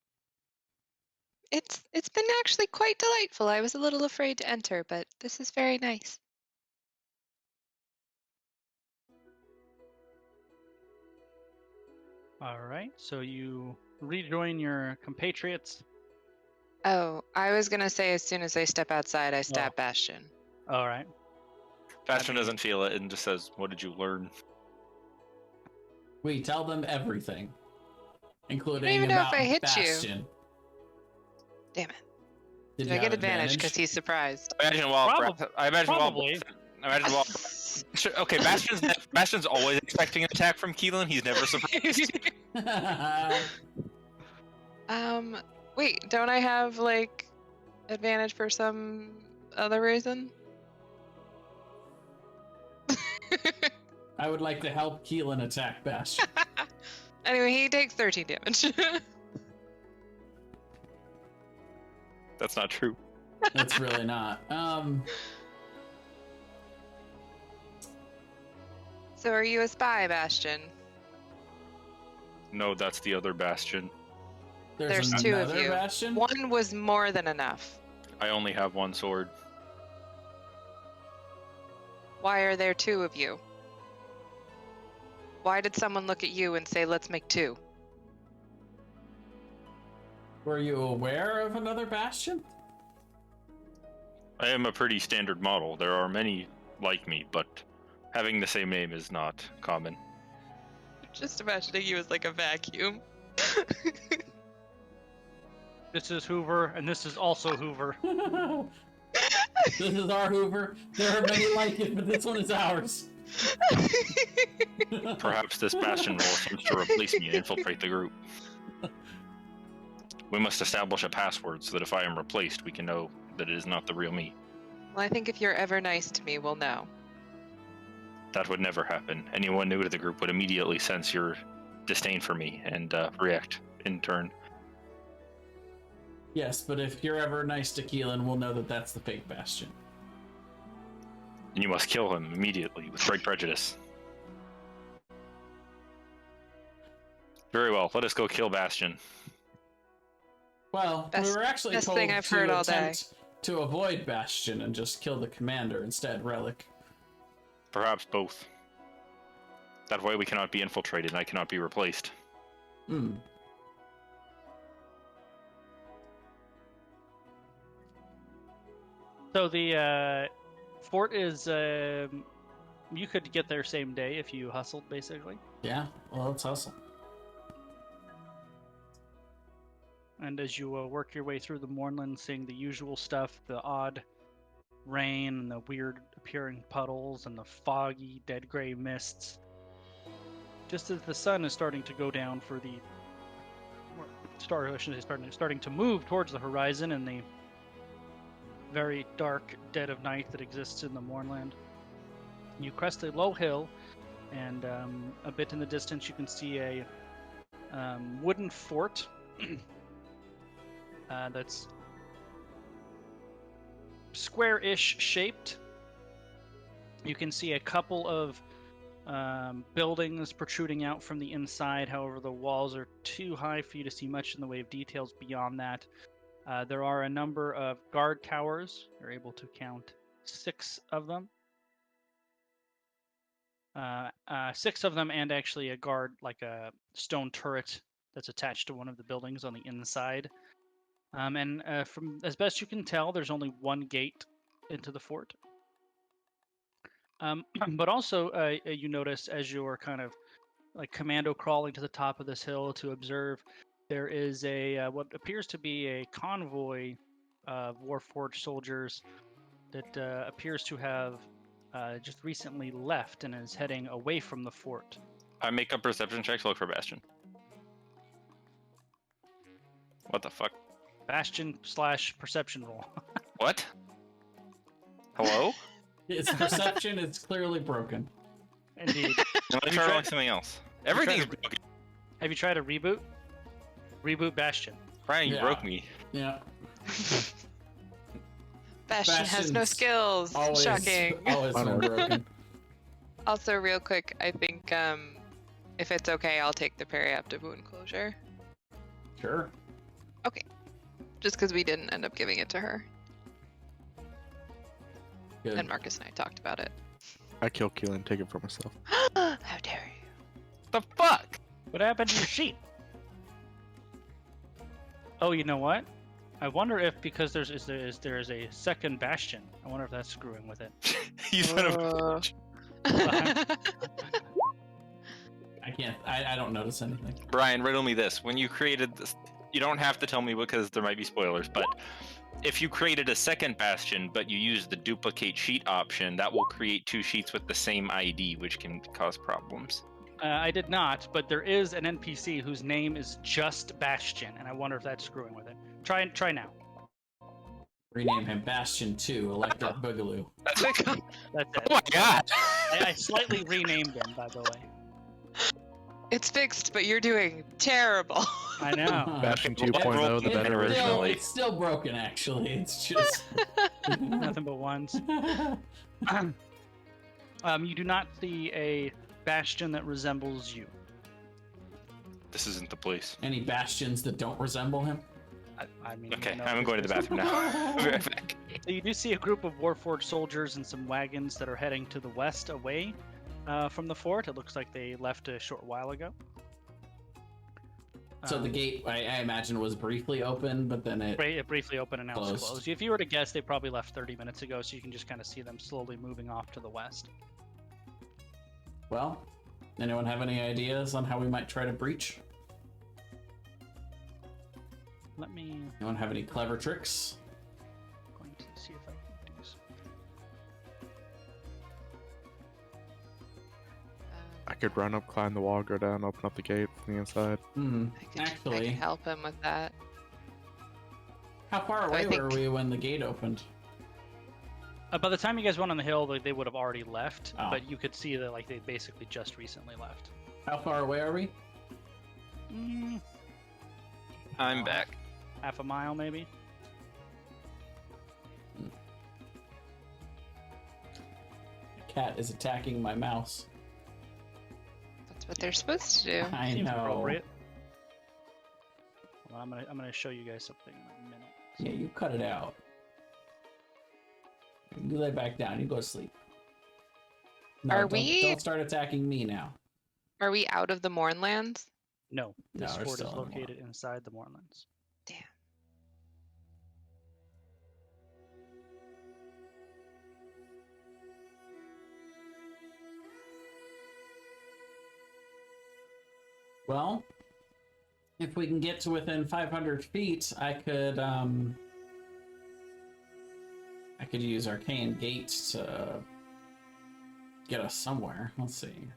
It's been actually quite delightful. I was a little afraid to enter, but this is very nice. All right, so you rejoin your compatriots. Oh, I was gonna say as soon as I step outside, I stab Bastion. All right. Bastion doesn't feel it and just says, "What did you learn?" We tell them everything, including I don't even know about if I hit Bastion. you. Damn it. Did Do you I get have advantage because he's surprised? I imagine while Probably. Okay, Bastion's always expecting an attack from Keelan. He's never surprised. Wait, don't I have like advantage for some other reason? I would like to help Keelan attack Bastion. Anyway, he takes 13 damage. That's not true. That's really not. So are you a spy, Bastion? No, that's the other Bastion. There's two of another you. Bastion? One was more than enough. I only have one sword. Why are there two of you? Why did someone look at you and say, let's make two? Were you aware of another Bastion? I am a pretty standard model. There are many like me, but having the same name is not common. Just imagining you as like a vacuum. This is Hoover, and this is also Hoover. This is our Hoover. There are many like it, but this one is ours. Perhaps this Bastion role seems to replace me and infiltrate the group. We must establish a password so that if I am replaced, we can know that it is not the real me. Well, I think if you're ever nice to me, we'll know. That would never happen. Anyone new to the group would immediately sense your disdain for me and react in turn. Yes, but if you're ever nice to Keelan, we'll know that that's the fake Bastion. And you must kill him immediately with great prejudice. Very well, let us go kill Bastion. Well, we were actually best told thing I've heard to all day. attempt to avoid Bastion and just kill the commander instead, Relic. Perhaps both. That way we cannot be infiltrated and I cannot be replaced. Hmm. So the fort is, you could get there same day if you hustled, basically. Yeah, well, let's hustle. And as you work your way through the moorland, seeing the usual stuff, the odd rain and the weird appearing puddles and the foggy, dead gray mists, just as the sun is starting to go down for the starting to move towards the horizon in the very dark dead of night that exists in the moorland, you crest a low hill, and a bit in the distance you can see a wooden fort that's square-ish shaped. You can see a couple of buildings protruding out from the inside. However, the walls are too high for you to see much in the way of details beyond that. There are a number of guard towers. You're able to count 6 of them. 6 of them, and actually a guard, like a stone turret that's attached to one of the buildings on the inside. And from as best you can tell, there's only one gate into the fort. But also, you notice as you're kind of like commando crawling to the top of this hill to observe, there is a what appears to be a convoy of Warforged soldiers that appears to have just recently left and is heading away from the fort. I make a perception check to look for Bastion. What the fuck? Bastion / perception roll. What? Hello? Its perception is clearly broken. Indeed. Let me try rolling something else. Everything's broken. Have you tried a reboot? Reboot Bastion. Ryan, you Yeah. broke me. Yeah. Bastion has no Bastion's skills. Always, Shocking. always been broken. Also, real quick, I think if it's okay, I'll take the periaptive wound closure. Sure. Just because we didn't end up giving it to her. Good. And Marcus and I talked about it. I kill Keelan and take it for myself. How dare you? The fuck? What happened to your sheep? Oh, you know what? I wonder if because there is a second bastion. I wonder if that's screwing with it. You son of a bitch. I can't. I don't notice anything. Brian, riddle me this. When you created this, you don't have to tell me because there might be spoilers, but if you created a second bastion, but you use the duplicate sheet option, that will create 2 sheets with the same ID, which can cause problems. I did not, but there is an NPC whose name is just Bastion, and I wonder if that's screwing with it. Try now. Rename him Bastion 2, Electric Boogaloo. That's it. That's it. Oh my god! I slightly renamed him, by the way. It's fixed, but you're doing terrible. I know. Bastion Well, 2.0, the it- better it- version. originally. It's still broken, actually. It's just. Nothing but ones. You do not see a Bastion that resembles you. This isn't the place. Any bastions that don't resemble him? I mean, Okay, no, I'm going to the bathroom now. I'll be right back. So you do see a group of Warforged soldiers and some wagons that are heading to the west away from the fort. It looks like they left a short while ago. So the gate, I imagine, was briefly open, but then It briefly opened and now it's Closed. closed. If you were to guess, they probably left 30 minutes ago, so you can just kind of see them slowly moving off to the west. Well, anyone have any ideas on how we might try to breach? Let me... Anyone have any clever tricks? I'm going to see if I can do something. I could run up, climb the wall, go down, open up the gate from the inside. I Actually, can help him with that. how far away think- were we when the gate opened? By the time you guys went on the hill, they would have already left, Oh. but you could see that like they basically just recently left. How far away are we? I'm back. Half a mile, maybe. The cat is attacking my mouse. That's what they're supposed to do. I Seems know. appropriate. Well, I'm gonna show you guys something in a minute. Yeah, you cut it out. You lay back down. You go to sleep. No, Are don't- we- Don't start attacking me now. Are we out of the Mournlands? No, No, this we're fort still is in the located inside the Moorlands. Damn. Well, if we can get to within 500 feet, I could use Arcane Gate to get us somewhere. Let's see.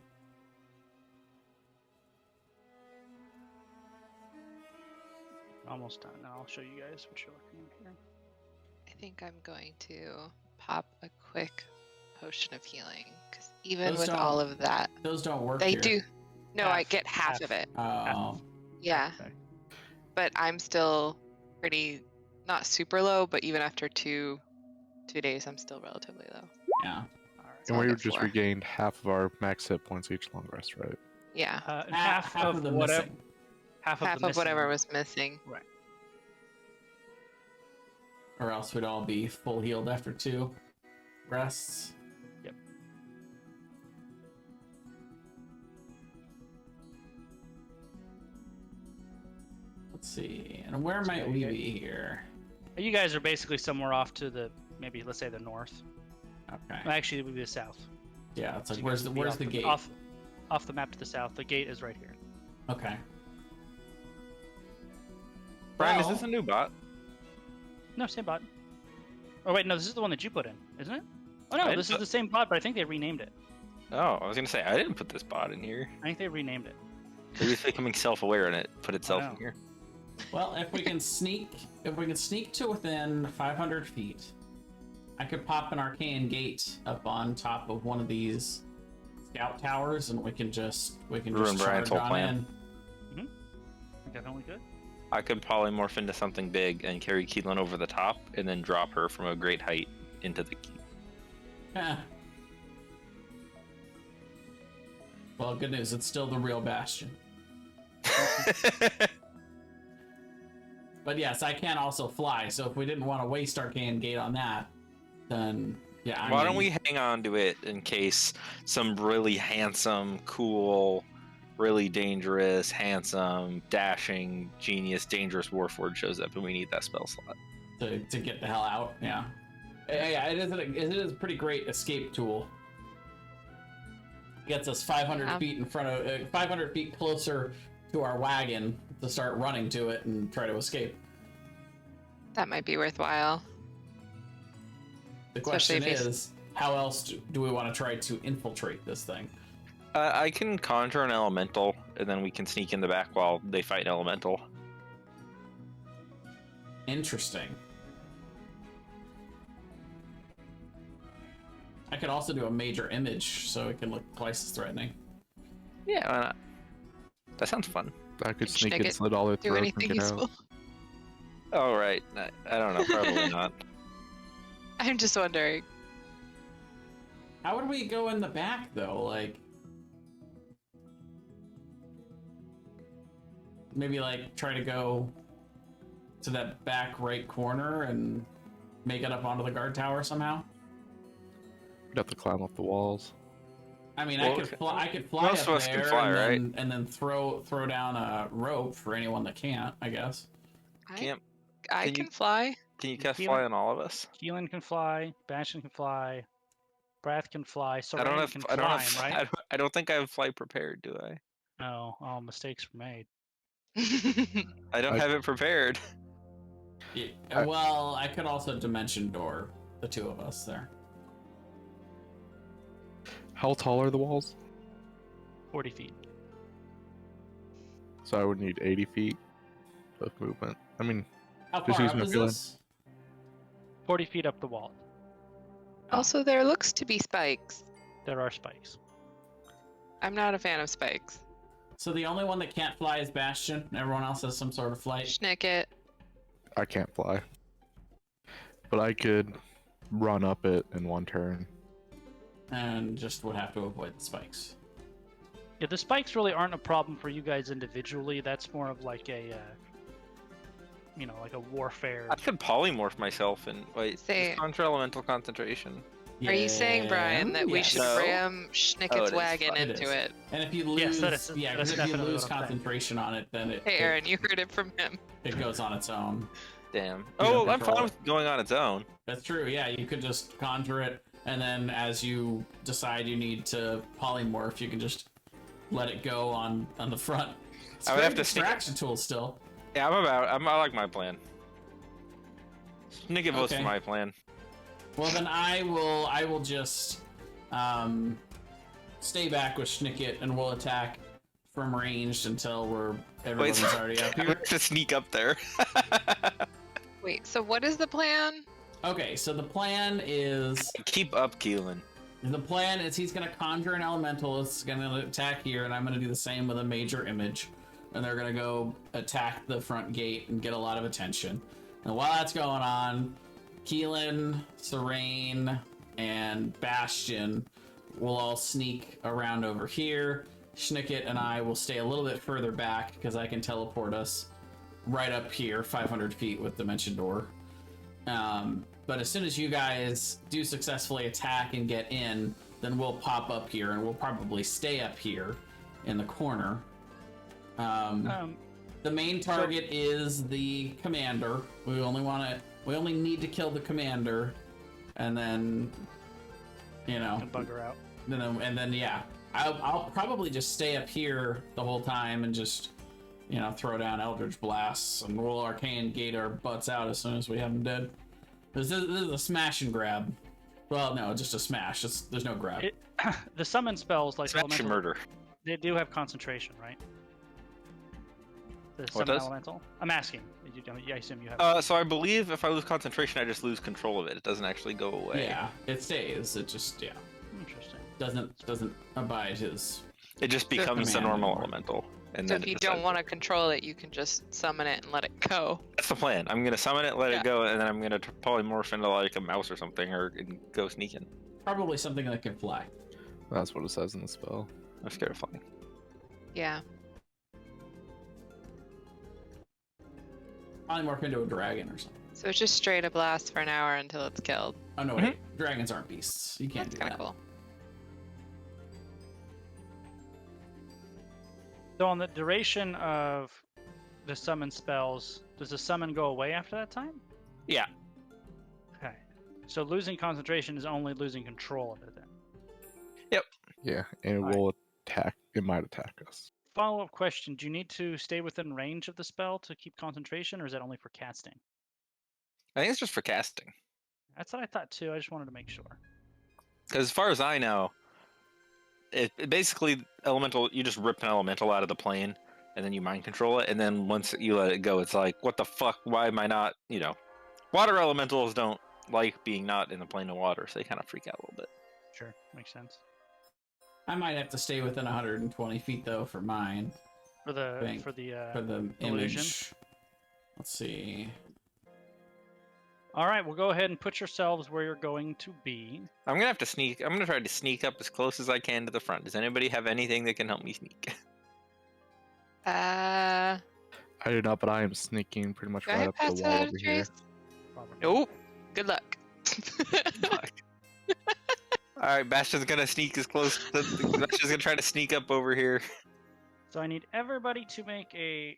Almost done. Now I'll show you guys what you're looking at here. I think I'm going to pop a quick potion of healing because even Those with don't- all of that, Those don't work they here. do. No, I Half. get half of it. Oh, Yeah, Okay. but I'm still pretty not super low. But even after two days, I'm still relatively low. yeah. All right. So And I'll we get just 4. regained half of our max hit points each long rest, right? Yeah, And Half of the whatever. missing. Half of half the of whatever missing- was missing. Right. Or else we'd all be full healed after 2 rests. Yep. Let's see. And where might go, we you be here? You guys are basically somewhere off to the maybe let's say the north. Okay. Well, actually, it would be the south. Yeah, it's So like you where's guys the would be where's off the gate? Off the map to the south. The gate is right here. Okay. Brian, is Well- this a new bot? No, same bot. Oh wait, no, this is the one that you put in, isn't it? Oh no, I this is put- the same bot, but I think they renamed it. Oh, I was gonna say I didn't put this bot in here. I think they renamed it. Maybe it's becoming self-aware and it put itself know. in here. Well, if we can sneak to within 500 feet, I could pop an arcane gate up on top of one of these scout towers, and we can just Ruin Brian's charge whole on plan. in. Definitely good. I could polymorph into something big and carry Keelan over the top, and then drop her from a great height into the keep. Well, good news. It's still the real Bastion. But yes, I can also fly. So if we didn't want to waste Arcane Gate on that, then yeah. Why don't we hang on to it in case some really handsome, cool, really dangerous, handsome, dashing, genius, dangerous Warforged shows up and we need that spell slot. To get the hell out? Yeah. Yeah, it is a pretty great escape tool. Gets us 500 feet in front of 500 feet closer to our wagon to start running to it and try to escape. That might be worthwhile. The question is, how else do we want to try to infiltrate this thing? I can conjure an elemental, and then we can sneak in the back while they fight an elemental. Interesting. I could also do a major image, so it can look twice as threatening. Yeah, why not? That sounds fun. I could sneak Snicket, and slit all their Do throats and anything get useful? out. Oh, right. I don't know. Probably not. I'm just wondering. How would we go in the back, though? Like, maybe, like, try to go to that back right corner and make it up onto the guard tower somehow? We'd have to climb up the walls. I mean, Well, I could fly most up of us can there fly, and then throw down a rope for anyone that can't, I guess. Can't. I Can can you- fly. Can you cast Keelan- fly on all of us? Keelan can fly. Bastion can fly. Brath can fly. I Soren don't have. can I don't climb, have. right? I don't think I have fly prepared, do I? No. Oh, mistakes were made. I don't have it prepared. Yeah, well, I could also dimension door the two of us there. How tall are the walls? 40 feet. So I would need 80 feet of movement. I mean, How Just far use up my is feeling. this? 40 feet up the wall. Also, there looks to be spikes. There are spikes. I'm not a fan of spikes. So the only one that can't fly is Bastion. Everyone else has some sort of flight. Schnicket. I can't fly. But I could run up it in one turn. And just would have to avoid the spikes. Yeah, the spikes really aren't a problem for you guys individually. That's more of like a, like a warfare. I could polymorph myself and wait. Say- Just conjure elemental concentration. Are you saying, Brian, that we Yes. should No. ram Oh, Schnicket's it is. waggin It into is. it? And if you lose, Yes, that is yeah, that's because if you definitely lose what I'm saying. concentration on it, then Hey, Aaron, you heard it from him. it goes on its own. Damn. don't Oh, I'm control fine it. with going on its own. That's true. Yeah, you could just conjure it, and then as you decide you need to polymorph, you can just let it go on the front. It's I would a have great to sneak- distraction tool still. Yeah, I like my plan. Snicket votes Okay. for my plan. Well, then I will just stay back with Schnicket, and we'll attack from ranged until everyone's already up I here. have to sneak up there. Wait, so what is the plan? Okay, so the plan is Keep up, Keelan. he's gonna conjure an elemental. It's gonna attack here, and I'm gonna do the same with a major image, and they're gonna go attack the front gate and get a lot of attention. And while that's going on, Keelan, Serene, and Bastion will all sneak around over here. Schnicket and I will stay a little bit further back because I can teleport us right up here, 500 feet with Dimension Door. But as soon as you guys do successfully attack and get in, then we'll pop up here, and we'll probably stay up here in the corner. The main target is the commander. We only need to kill the commander, and then, Can bugger out. I'll probably just stay up here the whole time and just, throw down Eldritch Blasts, and we'll Arcane Gate our butts out as soon as we have them dead. This is a smash and grab. Well, no, just a smash. There's no grab. The summon spells, like Smash and elemental, murder. they do have concentration, right? The What summon does? elemental. I'm asking. I assume you have. So I believe if I lose concentration, I just lose control of it. It doesn't actually go away. Yeah, it stays. It just Interesting. doesn't abide his It just becomes the command normal anymore. elemental. And So then if it you decides don't want to control it, you can just summon it and let it go. That's the plan. I'm gonna summon it, let Yeah. it go, and then I'm gonna polymorph into like a mouse or something, or go sneaking. Probably something that can fly. That's what it says in the spell. I'm scared of flying. Yeah. Probably morph into a dragon or something. So it's just straight up lasts for an hour until it's killed. Oh no, wait. Dragons aren't beasts. You can't That's do kind that. of cool. So on the duration of the summon spells, does the summon go away after that time? Yeah. Okay. So losing concentration is only losing control of it then. Yeah, and it Alright. will attack. It might attack us. Follow-up question, do you need to stay within range of the spell to keep concentration, or is that only for casting? I think it's just for casting. That's what I thought too, I just wanted to make sure. Because as far as I know, it basically elemental. You just rip an elemental out of the plane, and then you mind control it, and then once you let it go, it's like, what the fuck? Why am I not? Water elementals don't like being not in the plane of water, so they kind of freak out a little bit. Sure, makes sense. I might have to stay within 120 feet though for mine. For the Thank- for the For the illusion? image. Let's see. All right, well go ahead and put yourselves where you're going to be. I'm gonna have to sneak. I'm gonna try to sneak up as close as I can to the front. Does anybody have anything that can help me sneak? I do not, but I am sneaking pretty much Do I right up pass to the that wall out over of here. Trace? Probably. Nope. Good luck. All right, Bastion's gonna sneak as close. Bastion's gonna try to sneak up over here. So I need everybody to make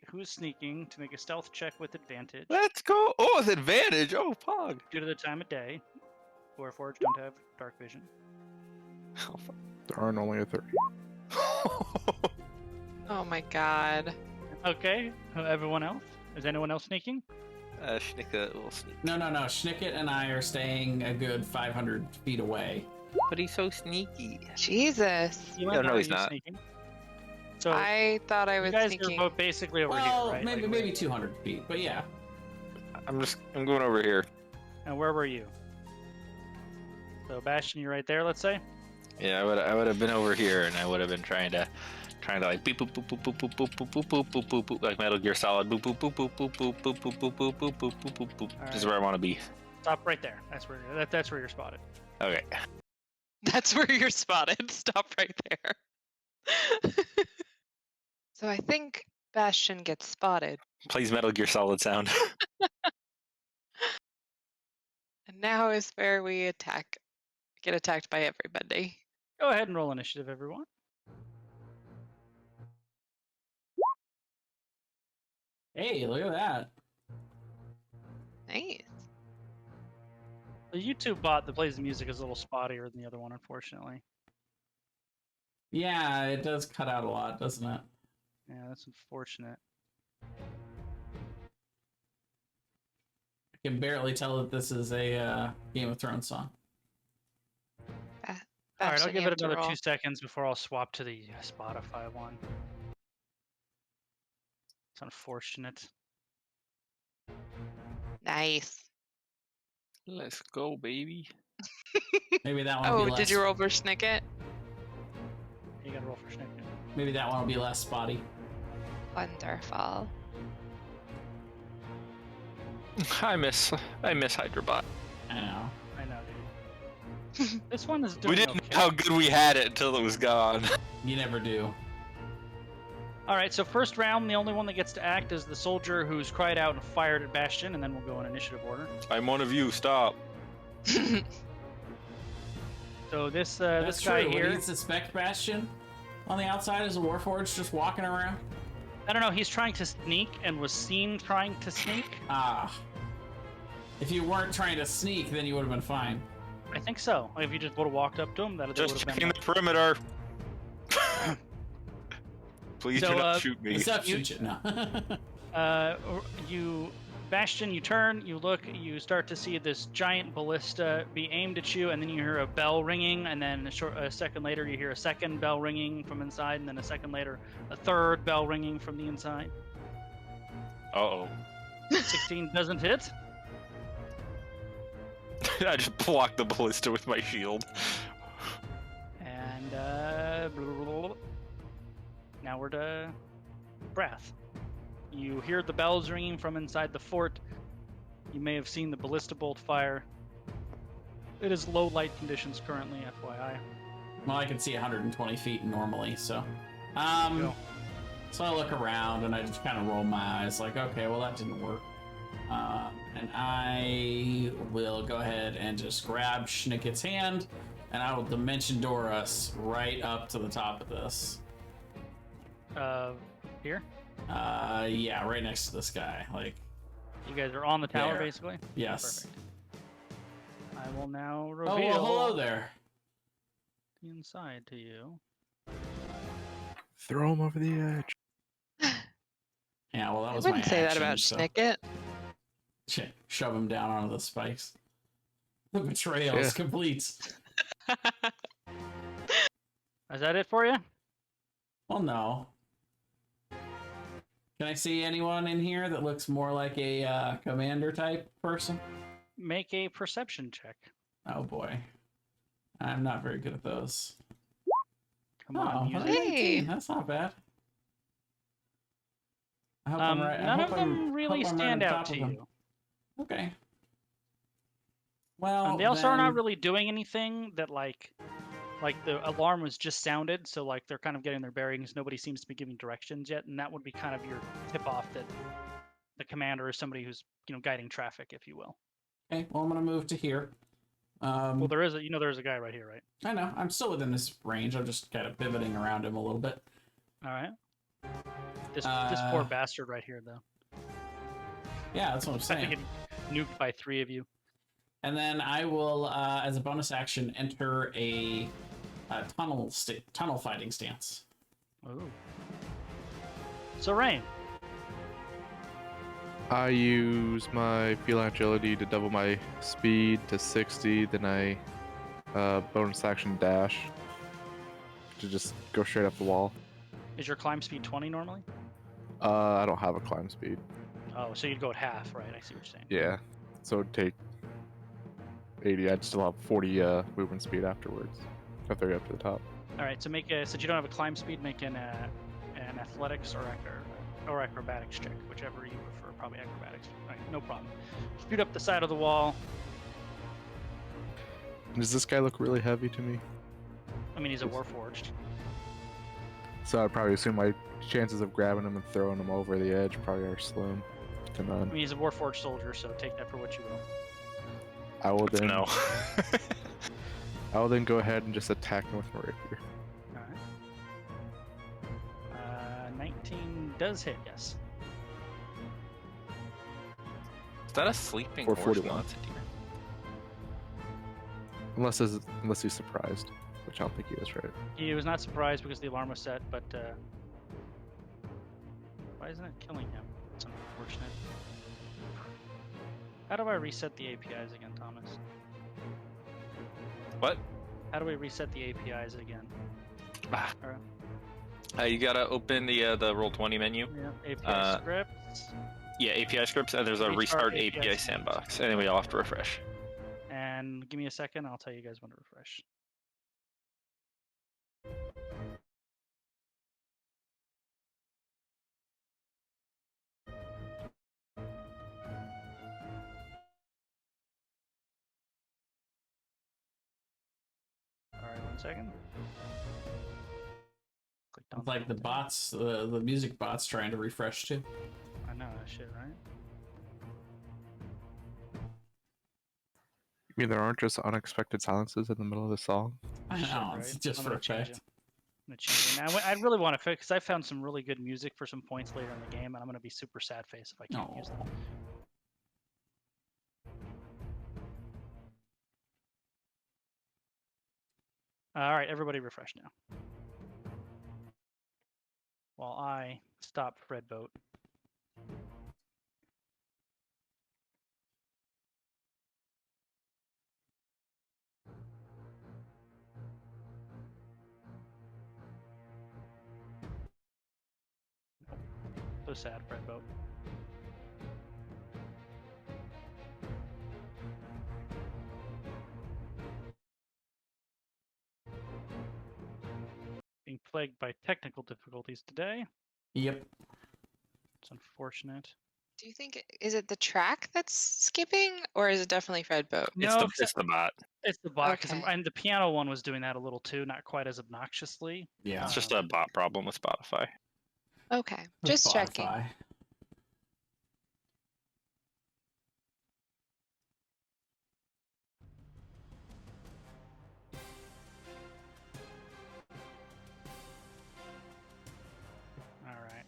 who's sneaking to make a stealth check with advantage Let's go. Oh, it's advantage. Oh, pog. due to the time of day. Warforged don't have dark vision. Oh, fuck. There are only a 30. Oh my god. Okay, everyone else? Is anyone else sneaking? Schnicka will sneak. No. Schnicket and I are staying a good 500 feet away. But he's so sneaky. Jesus. You No, are he's you not. Sneaking? So I thought I you was guys sneaking. are both basically over Well, here, right? maybe Like, maybe 200 feet, but yeah. I'm going over here. And where were you? So Bastion, you're right there. Let's say. Yeah, I would have been over here, and I would have been trying to like beep boop boop boop boop boop boop boop boop boop boop boop boop like Metal Gear Solid boop boop boop boop boop boop boop boop boop boop boop boop boop boop boop. This is where I want to be. Stop right there. That's where you're spotted. Okay. That's where you're spotted. Stop right there. So I think Bastion gets spotted. Plays Metal Gear Solid sound. And now is where we get attacked by everybody. Go ahead and roll initiative, everyone. Hey, look at that. Nice. The YouTube bot that plays the music is a little spottier than the other one, unfortunately. Yeah, it does cut out a lot, doesn't it? Yeah, that's unfortunate. I can barely tell that this is a Game of Thrones song. All right, I'll Bastion, give you it have to another roll. 2 seconds before I'll swap to the Spotify one. It's unfortunate. Nice. Let's go, baby. Maybe that one will Oh, be less. did you roll for Snicket? You gotta roll for Schnick. Maybe that one will be less spotty. Wonderful. I miss Hydrobot. I know. I know, dude. This one is doing We didn't okay. know how good we had it until it was gone. You never do. All right, so first round, the only one that gets to act is the soldier who's cried out and fired at Bastion, and then we'll go in initiative order. I'm one of you. Stop. So this That's this guy true. Would here, he suspect Bastion on the outside as a Warforged just walking around? I don't know, he's trying to sneak and was seen trying to sneak. Ah. If you weren't trying to sneak, then you would have been fine. I think so. Like, if you just would have walked up to him, that would Just have checking been. the perimeter. Please So, do not shoot me. Deception shit, no. You, Bastion, you turn, you look, you start to see this giant ballista be aimed at you, and then you hear a bell ringing, and then a second later you hear a second bell ringing from inside, and then a second later a third bell ringing from the inside. Uh-oh. 16 doesn't hit. I just blocked the ballista with my shield. And now we're to Brath. You hear the bells ringing from inside the fort. You may have seen the ballista bolt fire. It is low light conditions currently, FYI. Well, I can see 120 feet normally, so. So I look around and I just kind of roll my eyes like, okay, well, that didn't work. And I will go ahead and just grab Schnicket's hand and I will dimension door us right up to the top of this. Here? Yeah, right next to this guy. Like, you guys are on the tower, there. basically? Yes. Perfect. I will now reveal Oh, well, hello there. the inside to you. Throw him over the edge. Yeah, well, that I was my wouldn't say that action, about so- Schnicket. Shove him down onto the spikes. The betrayal is complete. Is that it for you? Well, no. Can I see anyone in here that looks more like a commander type person? Make a perception check. Oh boy. I'm not very good at those. Come on, use it. Hey. That's not bad. I hope I'm right. None of them really stand out to you. Okay. Well, They also are then- not really doing anything that like the alarm was just sounded, so like they're kind of getting their bearings. Nobody seems to be giving directions yet, and that would be kind of your tip off that the commander is somebody who's guiding traffic, if you will. Okay. Well, I'm gonna move to here. Well, there is a guy right here, right? I know. I'm still within this range. I'm just kind of pivoting around him a little bit. All right. This poor bastard right here, though. Yeah, that's what I'm I saying. think it nuked by 3 of you. And then I will, as a bonus action, enter a tunnel fighting stance. Ooh. So Rain. I use my feline agility to double my speed to 60. Then I bonus action dash to just go straight up the wall. Is your climb speed 20 normally? I don't have a climb speed. Oh, so you'd go at half, right? I see what you're saying. Yeah, so it'd take 80. I'd still have 40 movement speed afterwards after I get up to the top. All right, so since you don't have a climb speed, make an athletics or acrobatics check, whichever you prefer. Probably acrobatics. All right, no problem. Shoot up the side of the wall. Does this guy look really heavy to me? I mean, he's a warforged. So I'd probably assume my chances of grabbing him and throwing him over the edge probably are slim to I none. mean, he's a warforged soldier, so take that for what you will. I will then. No. I will then go ahead and just attack him with my rapier. All right. 19 does hit, yes. Is that a sleeping Or horse? 41. No, it's a deer. Unless he's surprised, which I don't think he is, right? He was not surprised because the alarm was set, but why isn't it killing him? It's unfortunate. How do I reset the APIs again, Thomas? What? How do we reset the APIs again? Ah. Alright. You gotta open the Roll20 menu. Yeah, API scripts. Yeah, API scripts, and there's a restart API API sandbox. And then we all have to refresh. And give me a second, I'll tell you guys when to refresh. Alright, 1 second. Clicked on It's like the bots, the music bots trying to refresh too. I know that shit, right? You mean there aren't just unexpected silences in the middle of the song? I Shit, know, right? it's just I'm for gonna change effect. it. I'm gonna change it. Now, I really want to fix because I found some really good music for some points later in the game, and I'm gonna be super sad face if I can't use them. All right, everybody refresh now. While I stop Fred Boat. So sad, Fred Boat. Being plagued by technical difficulties today. Yep. It's unfortunate. Do you think is it the track that's skipping, or is it definitely Fred Boat? No, It's the bot. it's the bot. 'Cause Okay. and the piano one was doing that a little too, not quite as obnoxiously. Yeah. It's just a bot problem with Spotify. Okay, just checking. Spotify. All right.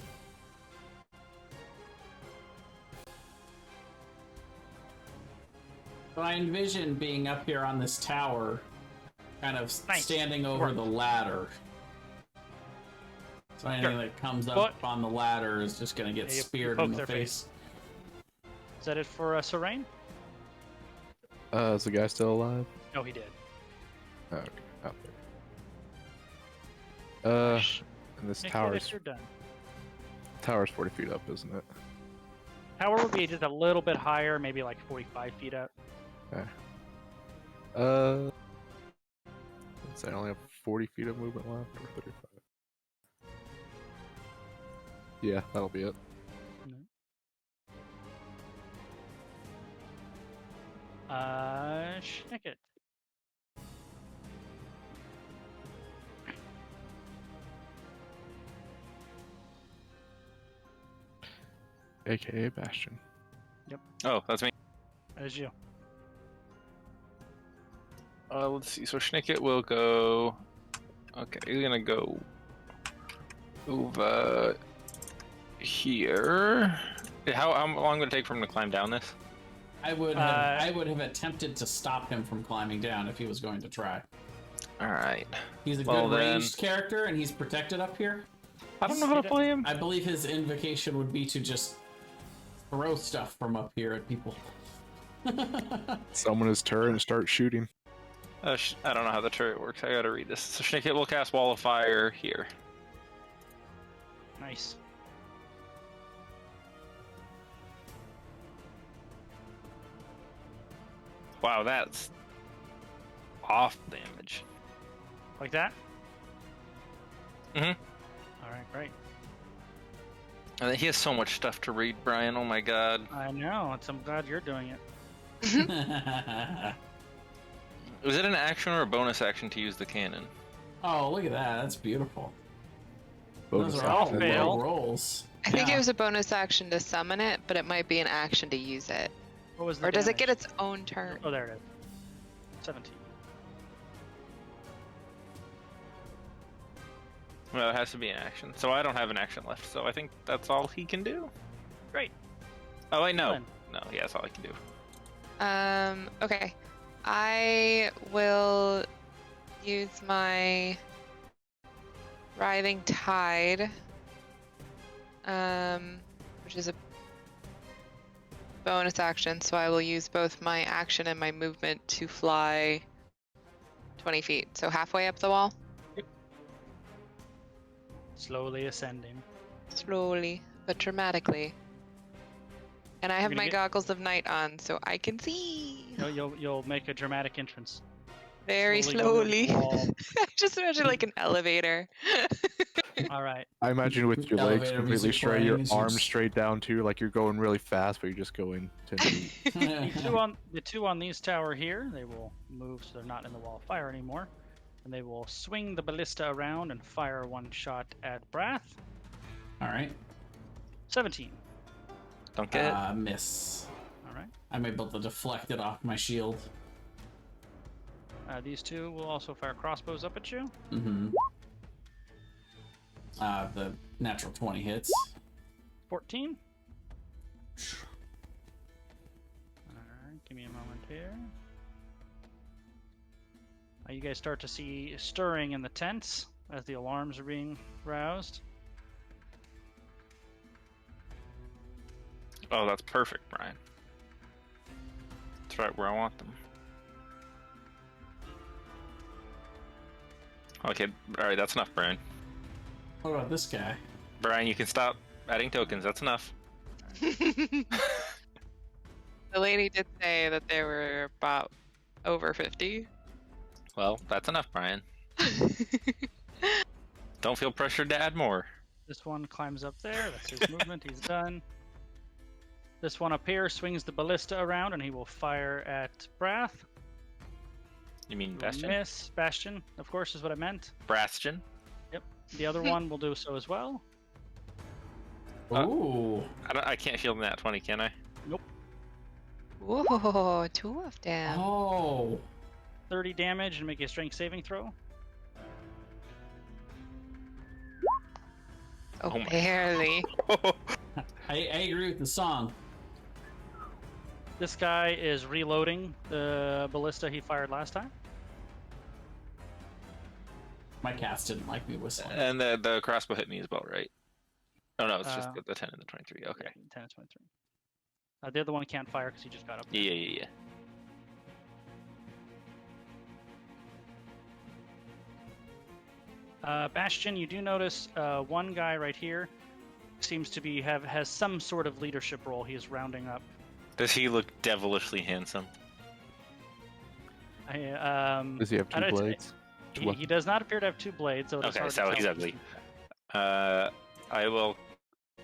So I envision being up here on this tower, kind of Nice. standing over Work. the ladder. So anything Sure. that comes up But- on the ladder is just gonna get Yeah, you speared poke in the their face. Is that it for Serain? Is the guy still alive? No, he did. Oh, okay, out there. And this Nick, tower's you're done. 40 feet up, isn't it? Tower would be just a little bit higher, maybe like 45 feet up. Okay. Let's say I only have 40 feet of movement left, or 35. Yeah, that'll be it. Schnicket. AKA Bastion. Oh, that's me. That is you. Let's see. So Schnicket will go. Okay, he's gonna go over here. How long would it take for him to climb down this? I would have attempted to stop him from climbing down if he was going to try. All right. He's a Well, good then- ranged character, and he's protected up here. I don't know how to play him. I believe his invocation would be to just throw stuff from up here at people. Summon his turret and start shooting. I don't know how the turret works. I gotta read this. So Schnicket will cast Wall of Fire here. Nice. Wow, that's off damage. Like that? Mhm. All right, great. And he has so much stuff to read, Brian. Oh my god. I know. I'm glad you're doing it. Was it an action or a bonus action to use the cannon? Oh, look at that. That's beautiful. Bonus Those are all action. fail. low rolls. I think Yeah. it was a bonus action to summon it, but it might be an action to use it. What was the Or does it damage? get its own turn? Oh, there it is. 17. Well, it has to be an action. So I don't have an action left, so I think that's all he can do. Great. Oh, wait, no. Then. No, yeah, that's all I can do. Okay. I will use my Writhing Tide, which is a bonus action, so I will use both my action and my movement to fly 20 feet, so halfway up the wall. Slowly ascending. Slowly, but dramatically. And I have gonna my get- goggles of night on, so I can see You'll make a dramatic entrance. very Slowly slowly. going up the I just imagine like an elevator. All right. I imagine with your legs Elevator completely music straight, playing your as arms you- straight down too, like you're going really fast, but you're just going 10 feet. The two on these tower here, they will move so they're not in the wall of fire anymore. And they will swing the ballista around and fire one shot at Brath. All right. 17. Don't get it. Miss. All right. I'm able to deflect it off my shield. These two will also fire crossbows up at you. Mm-hmm. The natural 20 hits. 14. Alright, give me a moment here. You guys start to see stirring in the tents as the alarms are being roused. Oh, that's perfect, Brian. That's right where I want them. Okay, alright, that's enough, Brian. What about this guy? Brian, you can stop adding tokens. That's enough. The lady did say that there were about over 50. Well, that's enough, Brian. Don't feel pressured to add more. This one climbs up there. That's his movement. He's done. This one up here swings the ballista around, and he will fire at Brath. You mean Bastion? Miss. Bastion, of course, is what I meant. Bastion? Yep. The other one will do so as well. Ooh. I can't shield in that 20, can I? Nope. Whoa, 2 of them. Oh. 30 damage and make a strength saving throw. Oh, Oh my- barely. I agree with the song. This guy is reloading the ballista he fired last time. My cats didn't like me whistling. And the crossbow hit me as well, right? Oh no, it's just Uh, the 10 and the 23. Okay. 10 and 23. The other one can't fire because he just got up. Yeah. Bastion, you do notice one guy right here seems to be has some sort of leadership role. He is rounding up. Does he look devilishly handsome? Does he have 2 blades? He does not appear to have 2 blades. So it's Okay, hard to so tell. he's ugly. I will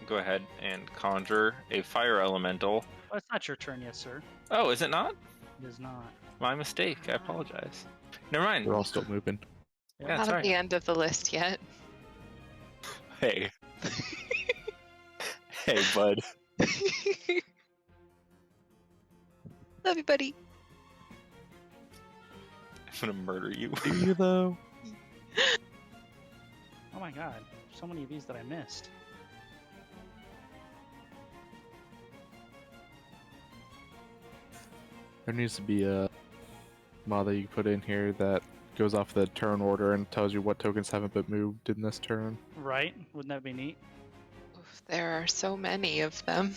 go ahead and conjure a fire elemental. Oh, it's not your turn yet, sir. Oh, is it not? It is not. My mistake. I apologize. Never mind. They're all still moving. Yeah, Yeah, Not sorry. at the end of the list yet. Hey. Hey, bud. Love you, buddy. I'm gonna murder you. Do you though? Oh my god, so many of these that I missed. There needs to be a mod that you put in here that goes off the turn order and tells you what tokens haven't been moved in this turn. Right? Wouldn't that be neat? Oof, there are so many of them.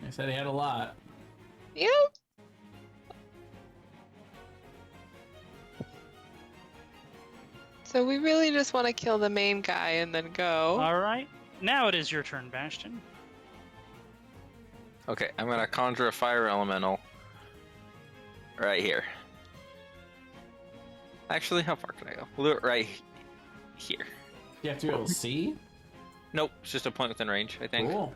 I said he had a lot. Yep. So we really just want to kill the main guy and then go. All right. Now it is your turn, Bastion. Okay, I'm gonna conjure a fire elemental right here. Actually, how far can I go? We'll do it right here. You have to be able to see? Nope, it's just a point within range, I think. Cool.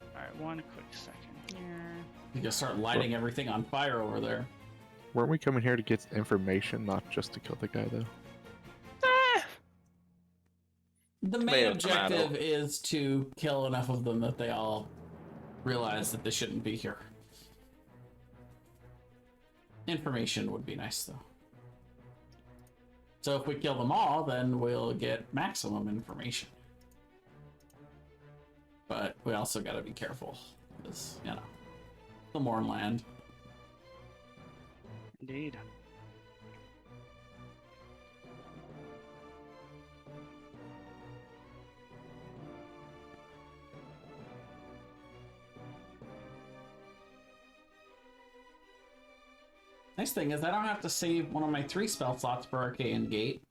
All right, one quick second here. You can start lighting everything on fire over there. Weren't we coming here to get information, not just to kill the guy though? The main Tomato, objective tomato. is to kill enough of them that they all realize that they shouldn't be here. Information would be nice, though. So if we kill them all, then we'll get maximum information. But we also gotta be careful, because, you know, the Mornland. Indeed. Nice thing is I don't have to save one of my 3 spell slots for Arcane Gate,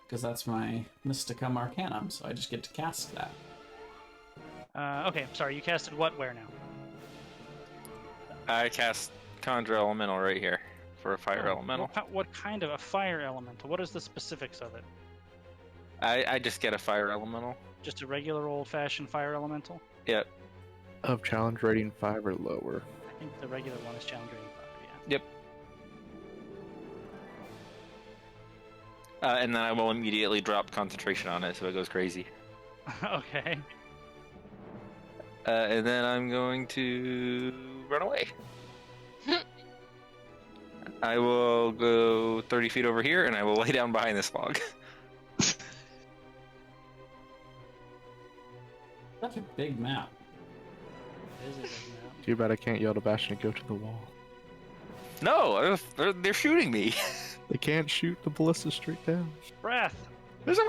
because that's my Mysticum Arcanum, so I just get to cast that. Okay, sorry, you casted what where now? I cast Conjure Elemental right here for a fire Oh, elemental. What kind of a fire elemental? What is the specifics of it? I just get a fire elemental. Just a regular old-fashioned fire elemental? Yep. Of challenge rating 5 or lower. I think the regular one is challenge rating 5, yeah. Yep. And then I will immediately drop concentration on it so it goes crazy. Okay. And then I'm going to run away. I will go 30 feet over here and I will lay down behind this log. Such a big map. It is a big map. Too bad I can't yell to Bastion to go to the wall. No, they're shooting me. They can't shoot the ballista straight down. Wrath! There's a...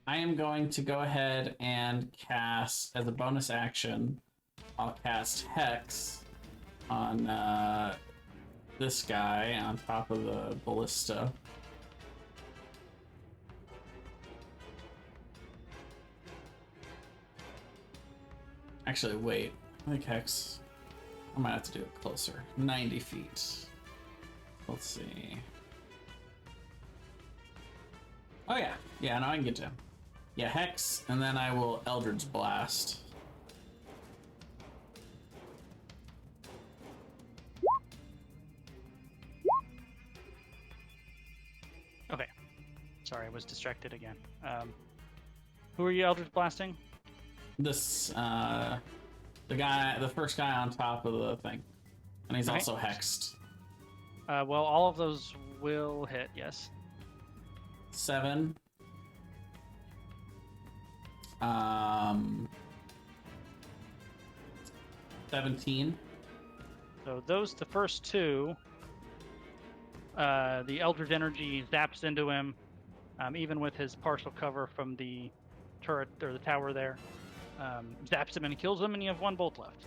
I am going to go ahead and cast, as a bonus action, I'll cast Hex on this guy on top of the ballista. Actually, wait. I think Hex... I might have to do it closer. 90 feet. Let's see. Oh yeah, yeah. No, I can get to him. Yeah, Hex, and then I will Eldritch Blast. Okay. Sorry, I was distracted again. Who are you Eldritch blasting? This, the first guy on top of the thing. And he's Okay. also hexed. Well, all of those will hit, yes. 7. 17. So the first two, the Eldritch Energy zaps into him, even with his partial cover from the turret or the tower there. Zaps him and kills him, and you have 1 bolt left.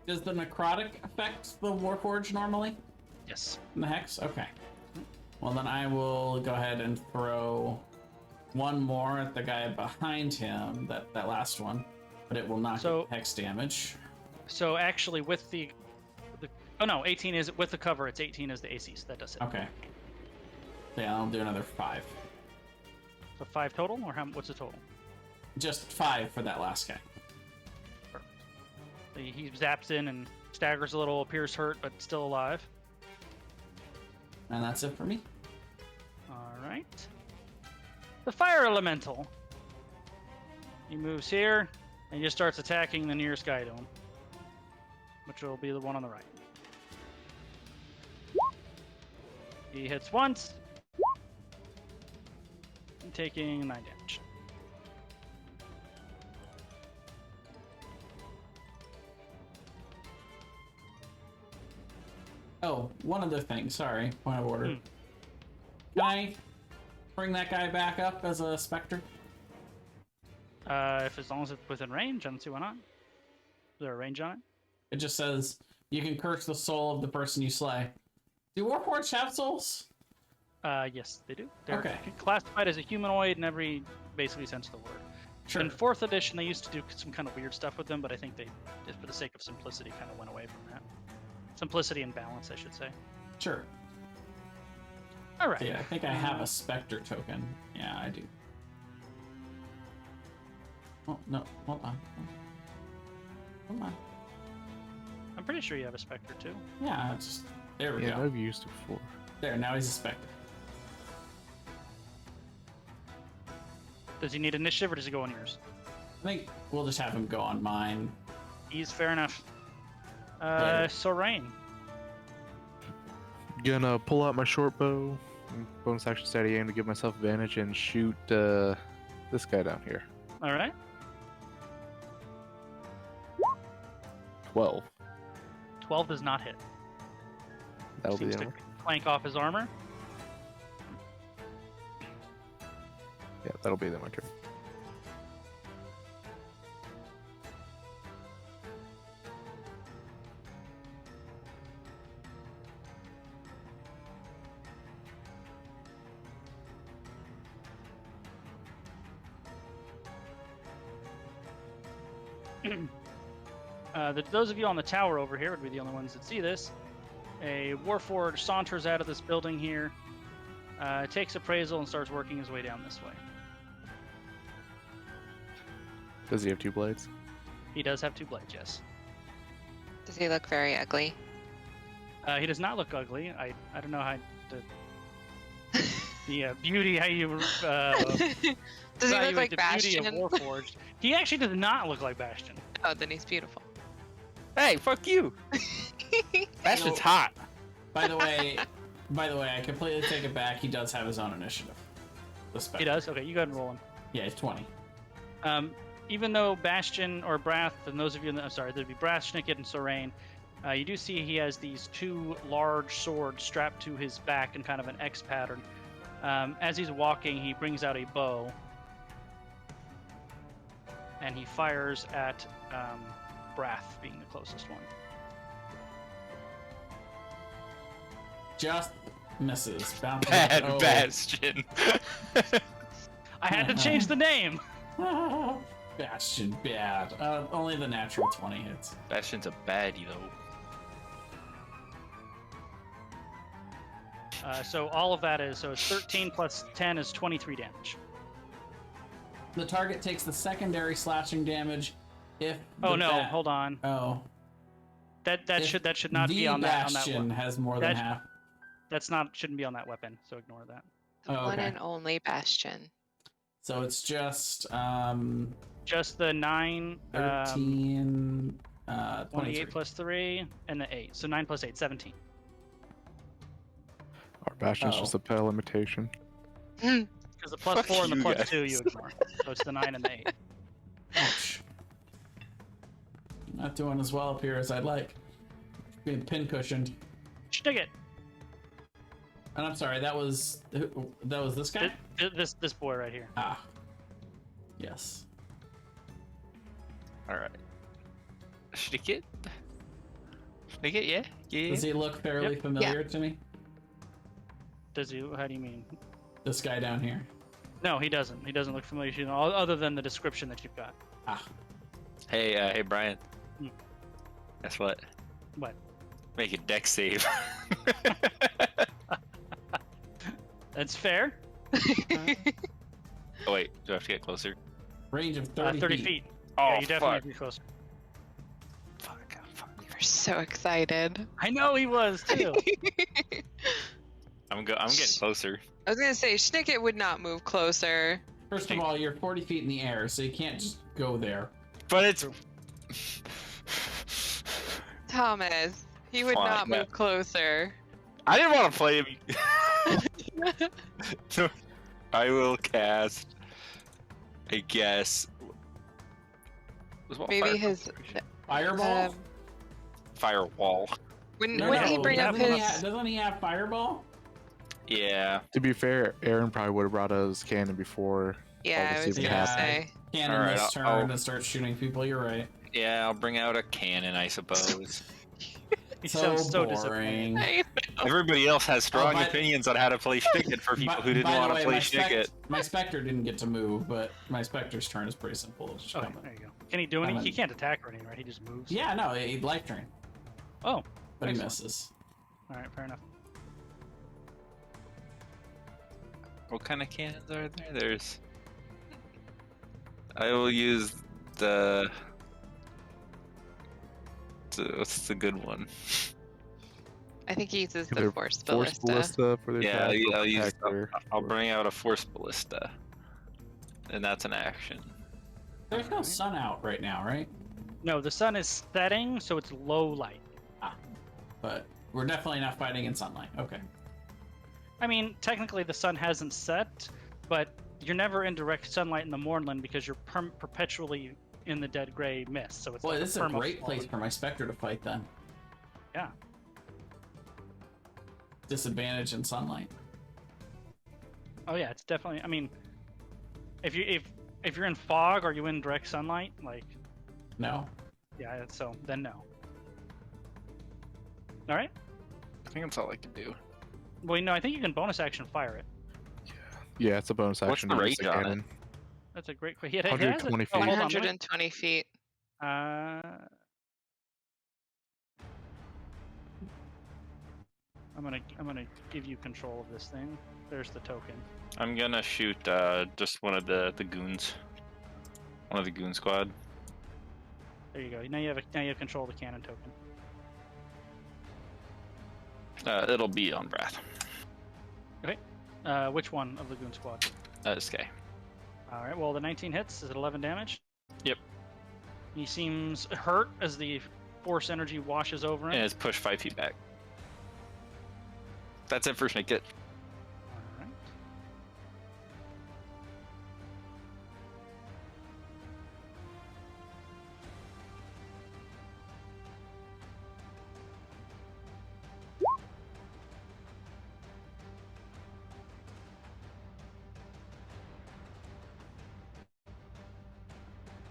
Does the necrotic affect the Warforged normally? Yes. In the Hex? Okay. Well, then I will go ahead and throw 1 more at the guy behind him, that last one, but it will not get Hex damage. So actually, with the oh no, 18 is with the cover. It's 18 is the AC, so that does it. Okay. Yeah, I'll do another 5. So 5 total, or what's the total? Just 5 for that last guy. Perfect. So he zaps in and staggers a little, appears hurt, but still alive. And that's it for me. All right. The Fire Elemental. He moves here and just starts attacking the nearest guy to him, which will be the one on the right. He hits once, taking 9 damage. Oh, one other thing. Sorry, point of order. Can I bring that guy back up as a specter? If as long as it's within range, I don't see why not. Is there a range on it? It just says you can curse the soul of the person you slay. Do Warforged have souls? Yes, they do. They're Okay. classified as a humanoid in every basically sense of the word. Sure. In 4th edition, they used to do some kind of weird stuff with them, but I think they, just for the sake of simplicity, kind of went away from that. Simplicity and balance, I should say. Sure. All right. Yeah, I think I have a specter token. Yeah, I do. Oh, no, hold on. Hold on. I'm pretty sure you have a Spectre, too. Yeah, it's just... There we Yeah, go. I've used it before. There, now he's a specter. Does he need initiative, or does he go on yours? I think we'll just have him go on mine. He's fair enough. Later. Sorain. Gonna pull out my short bow, bonus action steady aim to give myself advantage, and shoot this guy down here. All right. 12. 12 does not hit. That'll be Seems the to end. clank off his armor. Yeah, that'll be the my turn. Those of you on the tower over here would be the only ones that see this. A Warforged saunters out of this building here, takes appraisal, and starts working his way down this way. Does he have 2 blades? He does have 2 blades, yes. Does he look very ugly? He does not look ugly. I don't know how to... the beauty, how you... Does he look evaluate like the Bastion? beauty of Warforged. He actually does not look like Bastion. Oh, then he's beautiful. Hey, fuck you. That's No. just hot. By the way, I completely take it back. He does have his own initiative. The specter. He does? Okay, you go ahead and roll him. Yeah, he's 20. Even though Bastion or Brath, and those of you in the, I'm sorry, there'd be Brath, Schnicket, and Sorain, you do see he has these 2 large swords strapped to his back in kind of an X pattern. As he's walking, he brings out a bow, and he fires at Brath, being the closest one. Just misses. Bounces. Bad Oh. Bastion. I had to change the name! Bastion, bad. Only the natural 20 hits. Bastion's a baddie, though. So all of that is, so it's 13 plus 10 is 23 damage. The target takes the secondary slashing damage if. Oh no, hold on. Oh. That should not be on that Bastion has more than half. Shouldn't be on that weapon, so ignore that. The one and only Bastion. So it's just just the 9 13 28 plus 3 and the 8. So 9 plus 8, 17. Our Bastion's just a pale imitation. Because the plus 4 and the plus 2 you ignore. So it's the 9 and the 8. Ouch. Not doing as well up here as I'd like. Being pincushioned. Stick it. And I'm sorry, that was this guy? This boy right here. Ah. Yes. Alright. Stick it? Stick it, yeah? Yeah. Does he look fairly familiar to me? Does he? How do you mean? This guy down here. No, he doesn't. He doesn't look familiar to you, other than the description that you've got. Ah. Hey, Brian. Hmm. Guess what? What? Make a deck save. That's fair. Oh wait, do I have to get closer? Range of 30 feet. Oh, yeah, you definitely fuck. be closer. Fuck. You're so excited. I know he was too. I'm getting closer. I was gonna say Schnicket would not move closer. First of all, you're 40 feet in the air, so you can't just go there. But it's Thomas, he would Fine, not yeah. move closer. I didn't want to play him. So I will cast, I guess. Maybe his Fireball? Firewall. Wouldn't he bring up his? Doesn't he have Fireball? Yeah. To be fair, Aaron probably would have brought out his cannon before. Yeah, all I this was even gonna happened. say. Cannon Alright, this turn I'll- and start shooting people. You're right. Yeah, I'll bring out a cannon, I suppose. He So sounds so boring. disappointed. Everybody else has strong by- opinions on how to play Stick-It for people who didn't By the want way, to play my Stick-It. My Spectre didn't get to move, but my Spectre's turn is pretty simple. It's just Okay, coming. there you go. Can he do anything? He can't attack or anything, right? He just moves. Yeah, no, he life drain, Oh, but he excellent. misses. All right, fair enough. What kind of cannons are there? There's. I will use the. What's the good one? I think he uses the Either Force Force Ballista. Ballista for the Yeah, attack, or I'll use. Protector. I'll bring out a Force Ballista, and that's an action. There's no sun out right now, right? No, the sun is setting, so it's low light. But we're definitely not fighting in sunlight. Okay. I mean, technically the sun hasn't set, but you're never in direct sunlight in the Mournland because you're perpetually in the dead gray mist. So it's Boy, like this is a great place for my Spectre to fight then. Yeah. Disadvantage in sunlight. Oh yeah, it's definitely. I mean, if you're in fog, are you in direct sunlight? Like, No. yeah. So then no. All right. I think that's all I can do. Well, no, I think you can bonus action fire it. Yeah, it's a bonus What's action. the to use range on it? cannon. That's a great question. 120 feet. Oh, hold on, 120 feet. I'm gonna give you control of this thing. There's the token. I'm gonna shoot just one of the goons. One of the goon squad. There you go. Now you have control of the cannon token. It'll be on Brath. Which one of the goon squad? This guy. All right. Well, the 19 hits. Is it 11 damage? Yep. He seems hurt as the force energy washes over him. And it's pushed 5 feet back. That's it for Snake It. All right.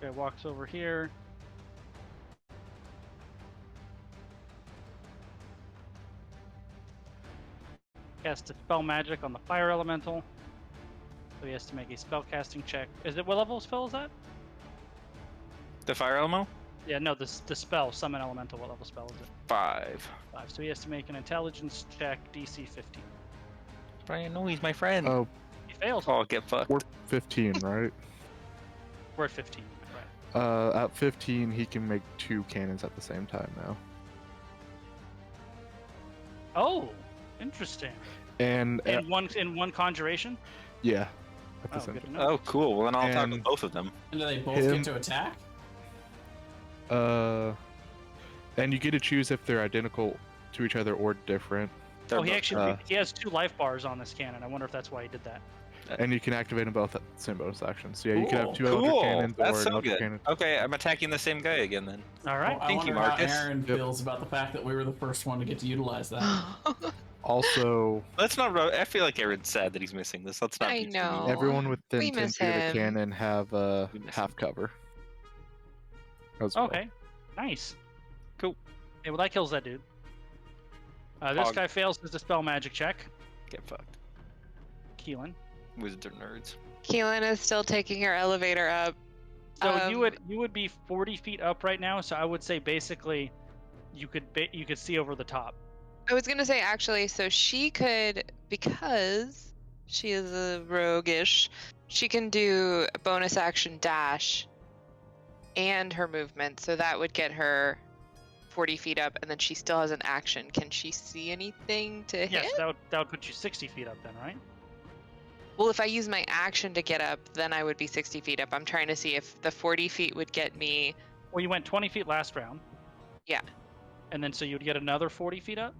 Okay, walks over here. Cast a spell magic on the fire elemental. So he has to make a spell casting check. Is it what level spell is that? The fire elemental? Yeah, no, the spell, summon elemental. What level spell is it? 5. 5. So he has to make an intelligence check, DC 15. Brian, no, he's my friend. Oh, He failed. Oh, get fucked. we're 15, right? We're at 15. Right. At 15, he can make 2 cannons at the same time now. Oh, interesting. And In one conjuration. yeah, at the Oh, same good to time. know. Oh, cool. Well, then I'll talk And- with both of them. And do they both Him- get to attack? And you get to choose if they're identical to each other or different. They're Oh, he both- actually he has 2 life bars on this cannon. I wonder if that's why he did that. And you can activate them both at the same bonus action. So yeah, you can have Cool. 2 electric Cool. cannons That's or so an electric good. cannon. Okay, I'm attacking the same guy again then. All right. I Thank wonder you, how Marcus. Aaron Yep. feels about the fact that we were the first one to get to utilize that. Also, Let's not. I feel like Aaron's sad that he's missing this. Let's not. I be too know. mean. everyone within we 10 miss feet of the him. cannon have We miss half cover. As well. Okay. Nice. Cool. Okay, well that kills that dude. This Pog. guy fails his dispel magic check. Get fucked. Keelan. Wizards are nerds. Keelan is still taking her elevator up. So you would be 40 feet up right now. So I would say basically, you could see over the top. I was gonna say actually, so she could, because she is a roguish, she can do a bonus action dash and her movement, so that would get her 40 feet up, and then she still has an action. Can she see anything to hit? Yes, that would put you 60 feet up then, right? Well, if I use my action to get up, then I would be 60 feet up. I'm trying to see if the 40 feet would get me. Well, you went 20 feet last round. Yeah. And then so you'd get another 40 feet up,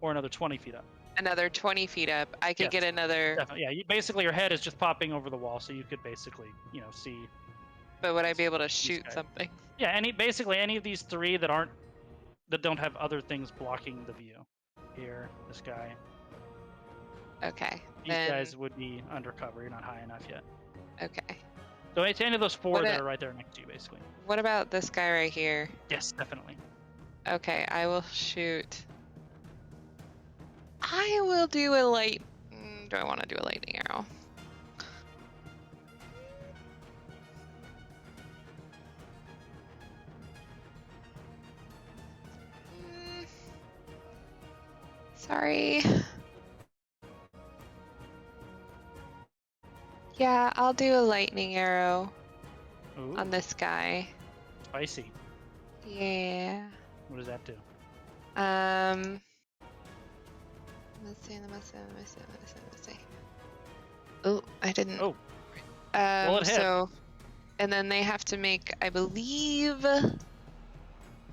or another 20 feet up. Another 20 feet up. I could Yes. get another. Definitely. Yeah. Basically, your head is just popping over the wall, so you could basically, see. But would I be able to shoot guys. something? Yeah. Basically any of these 3 that don't have other things blocking the view. Here, this guy. Okay. These then, guys would be undercover. You're not high enough yet. Okay. So it's any of those 4 What that a- are right there next to you, basically. What about this guy right here? Yes, definitely. Okay, I will shoot. I will do a light. Do I want to do a lightning arrow? Mm, Sorry. Yeah, I'll do a lightning arrow Ooh, on this guy. spicy. Yeah. What does that do? Let's see. Oh, I didn't. Oh. Well, it hit. So, and then they have to make, I believe,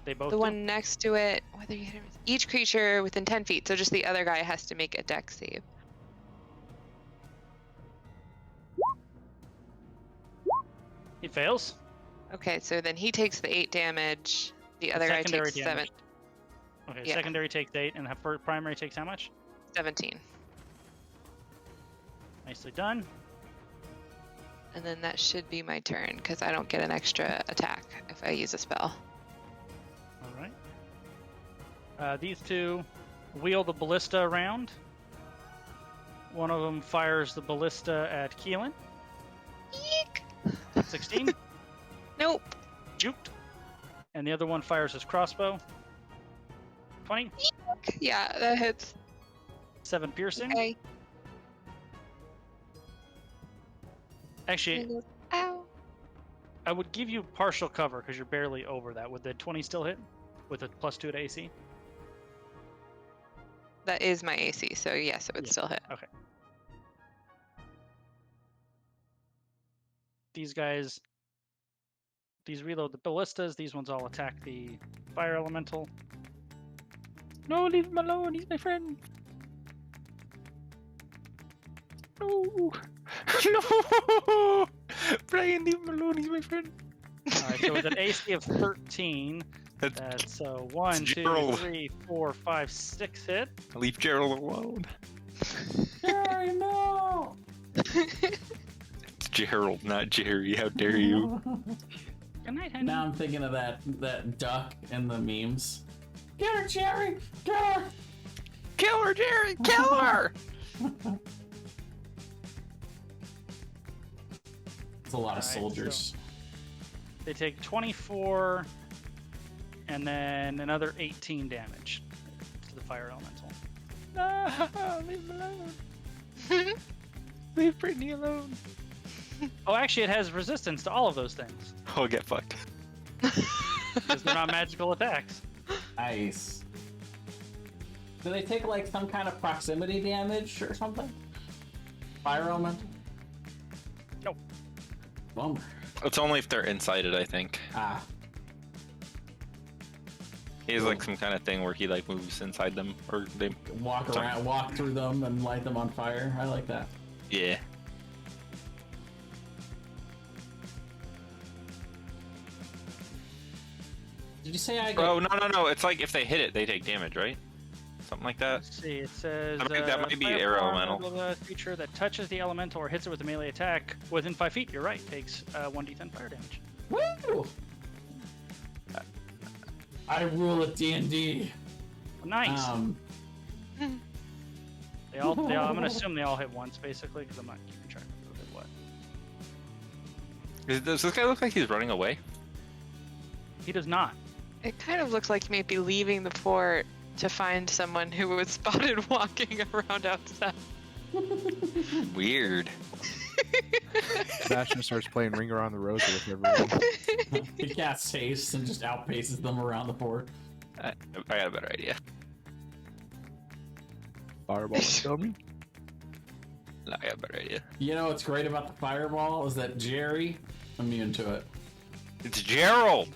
They both the do? one next to it. Whether you hit him, each creature within 10 feet. So just the other guy has to make a dex save. He fails. Okay, so then he takes the 8 damage. The other guy Secondary takes damage. Okay, Yeah. secondary takes 8, and primary takes how much? 17. Nicely done. And then that should be my turn because I don't get an extra attack if I use a spell. All right. These 2 wheel the ballista around. One of them fires the ballista at Keelan. Eek! 16. Nope. Juked. And the other one fires his crossbow. 20. Yeah, that hits. 7 piercing. Okay. Actually, Ow. I would give you partial cover because you're barely over that. Would the 20 still hit? With a +2 to AC? That is my AC, so yes, it would Yeah. still hit. Okay. These guys, these reload the ballistas. These ones all attack the fire elemental. No, leave him alone. He's my friend. No. No. Brian, leave him alone. He's my friend. All right, so with an AC of 13, That's that's 1, 2, Gerald. 3, 4, 5, 6 hit. Leave Gerald alone. Jerry, no! It's Gerald, not Jerry. How dare you? Good night, honey. Now I'm thinking of that duck in the memes. Get her, Jerry! Get her! Kill her, Jerry! Kill her! It's a lot of Alright, soldiers. They take 24, and then another 18 damage to the fire elemental. No, leave him alone. Leave Brittany alone. Oh, actually, it has resistance to all of those things Oh, get fucked. because they're not magical attacks. Nice. Do they take like some kind of proximity damage or something? Fire element? Nope. Bummer. It's only if they're inside it, I think. Ah. He has like some kind of thing where he like moves inside them, or they. Walk around, walk through them, and light them on fire. I like that. Yeah. Did you say I get... Oh no! It's like if they hit it, they take damage, right? Something like that. Let's see. It says That might be fire air form elemental. of a creature that touches the elemental or hits it with a melee attack within 5 feet. You're right. Takes 1d10 fire damage. Woo! I rule at D&D. Nice. They all. I'm gonna assume they all hit once, basically, because I'm not keeping track of who did what. Does this guy look like he's running away? He does not. It kind of looks like he may be leaving the fort to find someone who was spotted walking around outside. Weird. Sebastian starts playing Ring Around the Rosie with everyone. He casts haste and just outpaces them around the fort. I got a better idea. Fireball coming. No, I got a better idea. You know what's great about the fireball is that Jerry immune to it. It's Gerald.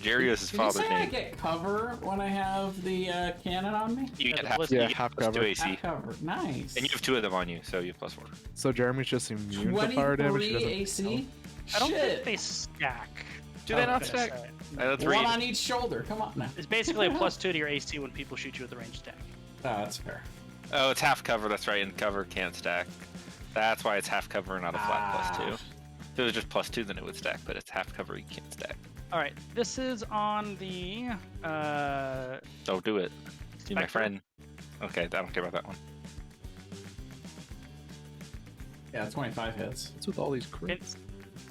Jerry is his Did you father's say I name. get cover when I have the cannon on me? You get the half. blitz- You Yeah, get half plus cover. 2 AC, Half cover. Nice. and you have 2 of them on you, so you have +4. So Jeremy's just immune to fire damage. He 23 doesn't. AC? I don't think Shit. they stack. Do they I not was gonna stack? say. That's One read. on each shoulder. Come on now. It's basically a +2 to your AC when people shoot you with the ranged attack. Oh, that's fair. Oh, it's half cover. That's right, and cover can't stack. That's why it's half cover, not a flat +2. If it was just +2, then it would stack, but it's half cover. You can't stack. All right, this is on the. Don't do it. Be my Spectre. friend. Okay, I don't care about that one. Yeah, 25 hits. What's with all these crits?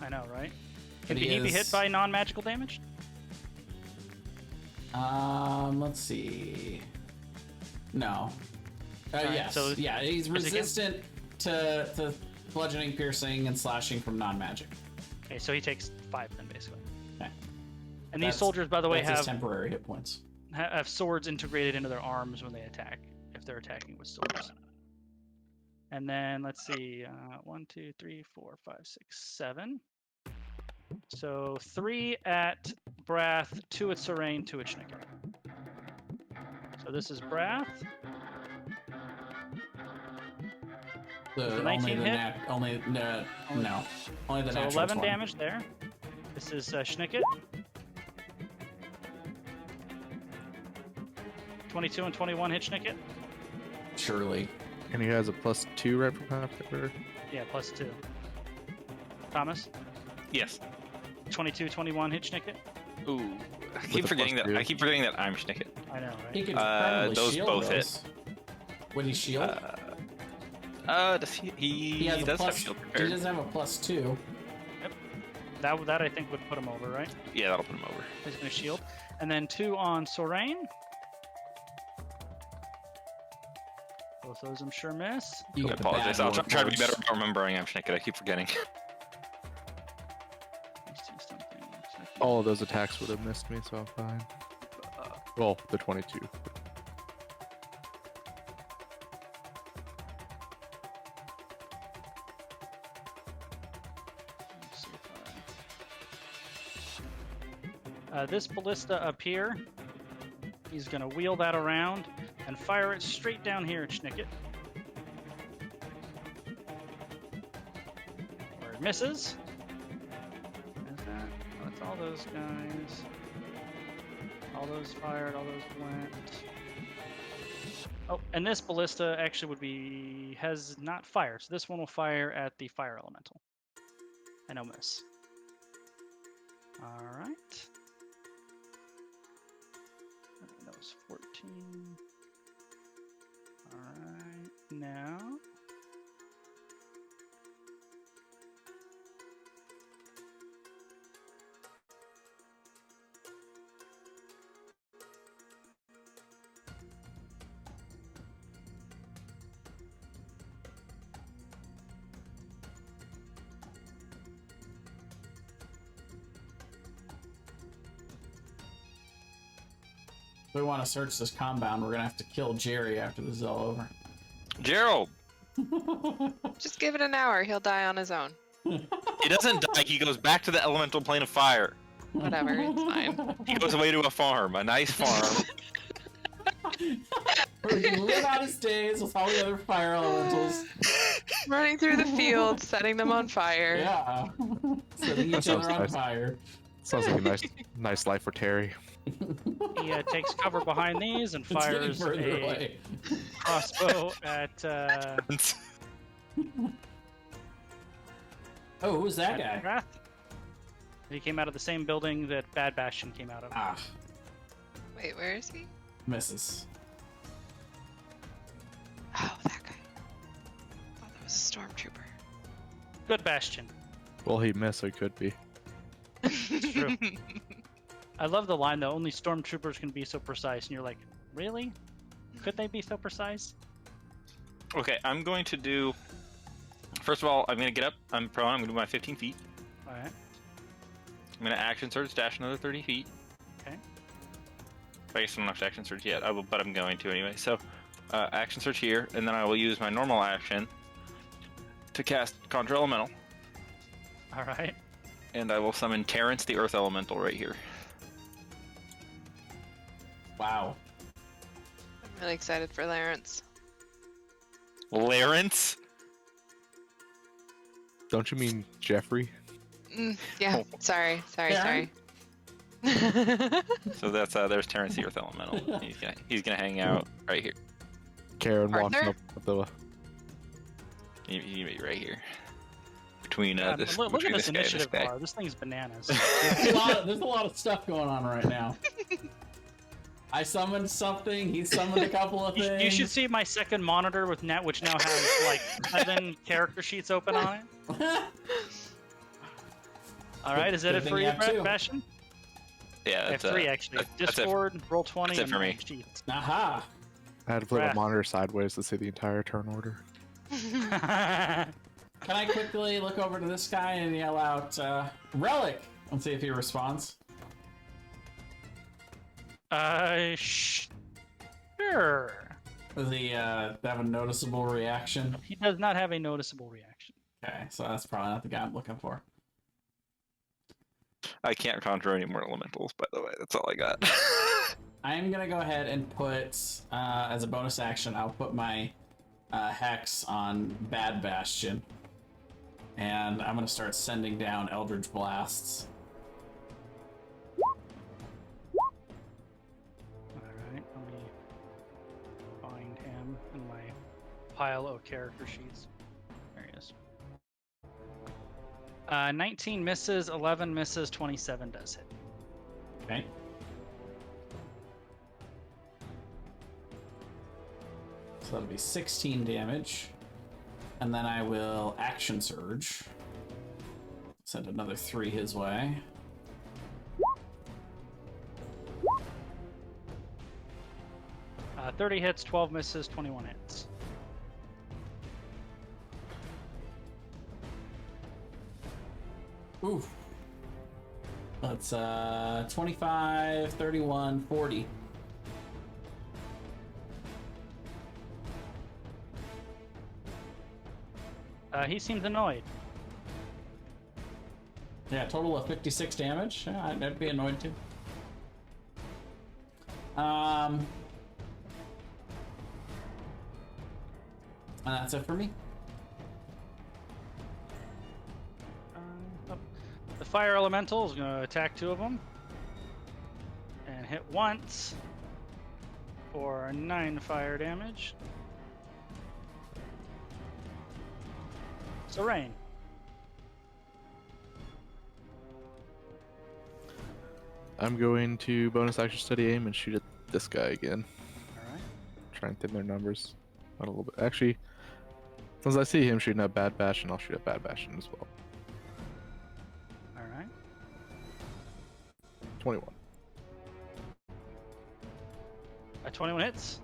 I know, right? But Can he be hit is- by non-magical damage? Let's see. No. Alright, Yes. so yeah, he's is it resistant to bludgeoning, piercing, and slashing from non-magic. Okay, so he takes 5 then, basically. Okay. And these That's- soldiers, by the way, That's his have temporary hit points. have swords integrated into their arms when they attack, if they're attacking with swords. And then let's see, 1, 2, 3, 4, 5, 6, 7. So 3 at Brath, 2 at Serene, 2 at Schnicker. So this is Brath. The, 19 hit? Only the Only- no. Only the So natural 11 one. damage there. This is Schnicket. 22 and 21 hit Schnicket. Surely. And he has a +2 right from half cover. Yeah, +2. Thomas, Yes. 22, 21 hit Schnicket. Ooh. I With keep a forgetting that. +2. I keep forgetting that I'm Schnicket. I know, He right? could permanently those shield both hit. those. Would he shield? Does he he has a does plus. have shield He prepared. does have a +2. That I think would put him over, right? Yeah, that'll put him over. He's gonna shield. And then 2 on Sorain. Both those I'm sure miss. You I get the apologize. bad I'll try to be warforged. better about remembering I'm Schnicket. I keep forgetting. Let's see something. All of those attacks would have missed me, so I'm fine. Well, the 22. Let's see if this ballista up here, he's going to wheel that around and fire it straight down here at Schnicket. Where it misses. Is that? That's all those guys. All those fired, all those went. Oh, and this ballista actually has not fired, so this one will fire at the fire elemental. And no miss. Alright. That was 14. Alright, now. we want to search this compound, we're gonna have to kill Jerry after this is all over. Gerald! Just give it an hour. He'll die on his own. He doesn't die, he goes back to the elemental plane of fire. Whatever, it's fine. He goes away to a farm, a nice farm. Where he can live out his days with all the other fire elementals. Running through the fields, setting them on fire. Yeah. Setting each other on nice. fire. Sounds like a nice life for Terry. He takes cover behind these and It's getting fires further a away. crossbow at Oh, who's that guy? Wrath. He came out of the same building that Bad Bastion came out of. Ah, Wait, where is he? misses. Oh, that guy. I thought that was a stormtrooper. Good Bastion. Well, he missed, so he could be. It's true. I love the line though. Only stormtroopers can be so precise, and you're like, really? Could they be so precise? Okay, I'm going to do... First of all, I'm going to get up. I'm prone. I'm going to do my 15 feet. All right. I'm going to action surge dash another 30 feet. Okay. I guess I don't have to action surge yet, but I'm going to anyway. So, action surge here, and then I will use my normal action to cast Conjure Elemental, All right. and I will summon Terrence, the Earth Elemental, right here. Wow. I'm really excited for Lawrence. Lawrence? Don't you mean Jeffrey? Yeah, sorry. Karen? So that's there's Terrence, the Earth Elemental. He's gonna hang out right here. Karen walks Arthur? up with the... He may be right here. Between God, this, look at between this this guy and this initiative guy. bar. This thing's bananas. There's a lot of stuff going on right now. I summoned something, he summoned a couple of things. You should see my second monitor with net, which now has like 7 character sheets open on it. All right, is that Good it thing for you you, have two. Bastion? Yeah, I have that's 3 actually. that's it. Discord, roll 20, That's it and for me. 9 sheets. Aha! I had to flip Wrath. the monitor sideways to see the entire turn order. Can I quickly look over to this guy and yell out, Relic? Let's see if he responds. Sure. Does he have a noticeable reaction? He does not have a noticeable reaction. Okay, so that's probably not the guy I'm looking for. I can't conjure any more elementals, by the way. That's all I got. I'm gonna go ahead and put, as a bonus action, I'll put my hex on Bad Bastion. And I'm gonna start sending down Eldritch Blasts. Alright, let me find him in my pile of character sheets. There he is. 19 misses, 11 misses, 27 does hit. Okay. So that'll be 16 damage. And then I will Action Surge. Send another 3 his way. Uh, 30 hits, 12 misses, 21 hits. Oof. That's 25, 31, 40. He seems annoyed. Yeah, total of 56 damage. Yeah, I'd be annoyed too. And that's it for me. The fire elemental is going to attack 2 of them. And hit once for 9 fire damage. So rain. I'm going to bonus action study aim and shoot at this guy again. Alright. Try and thin their numbers out a little bit. Actually, since I see him shooting at Bad Bastion, I'll shoot at Bad Bastion as well. Alright. 21. 21 hits.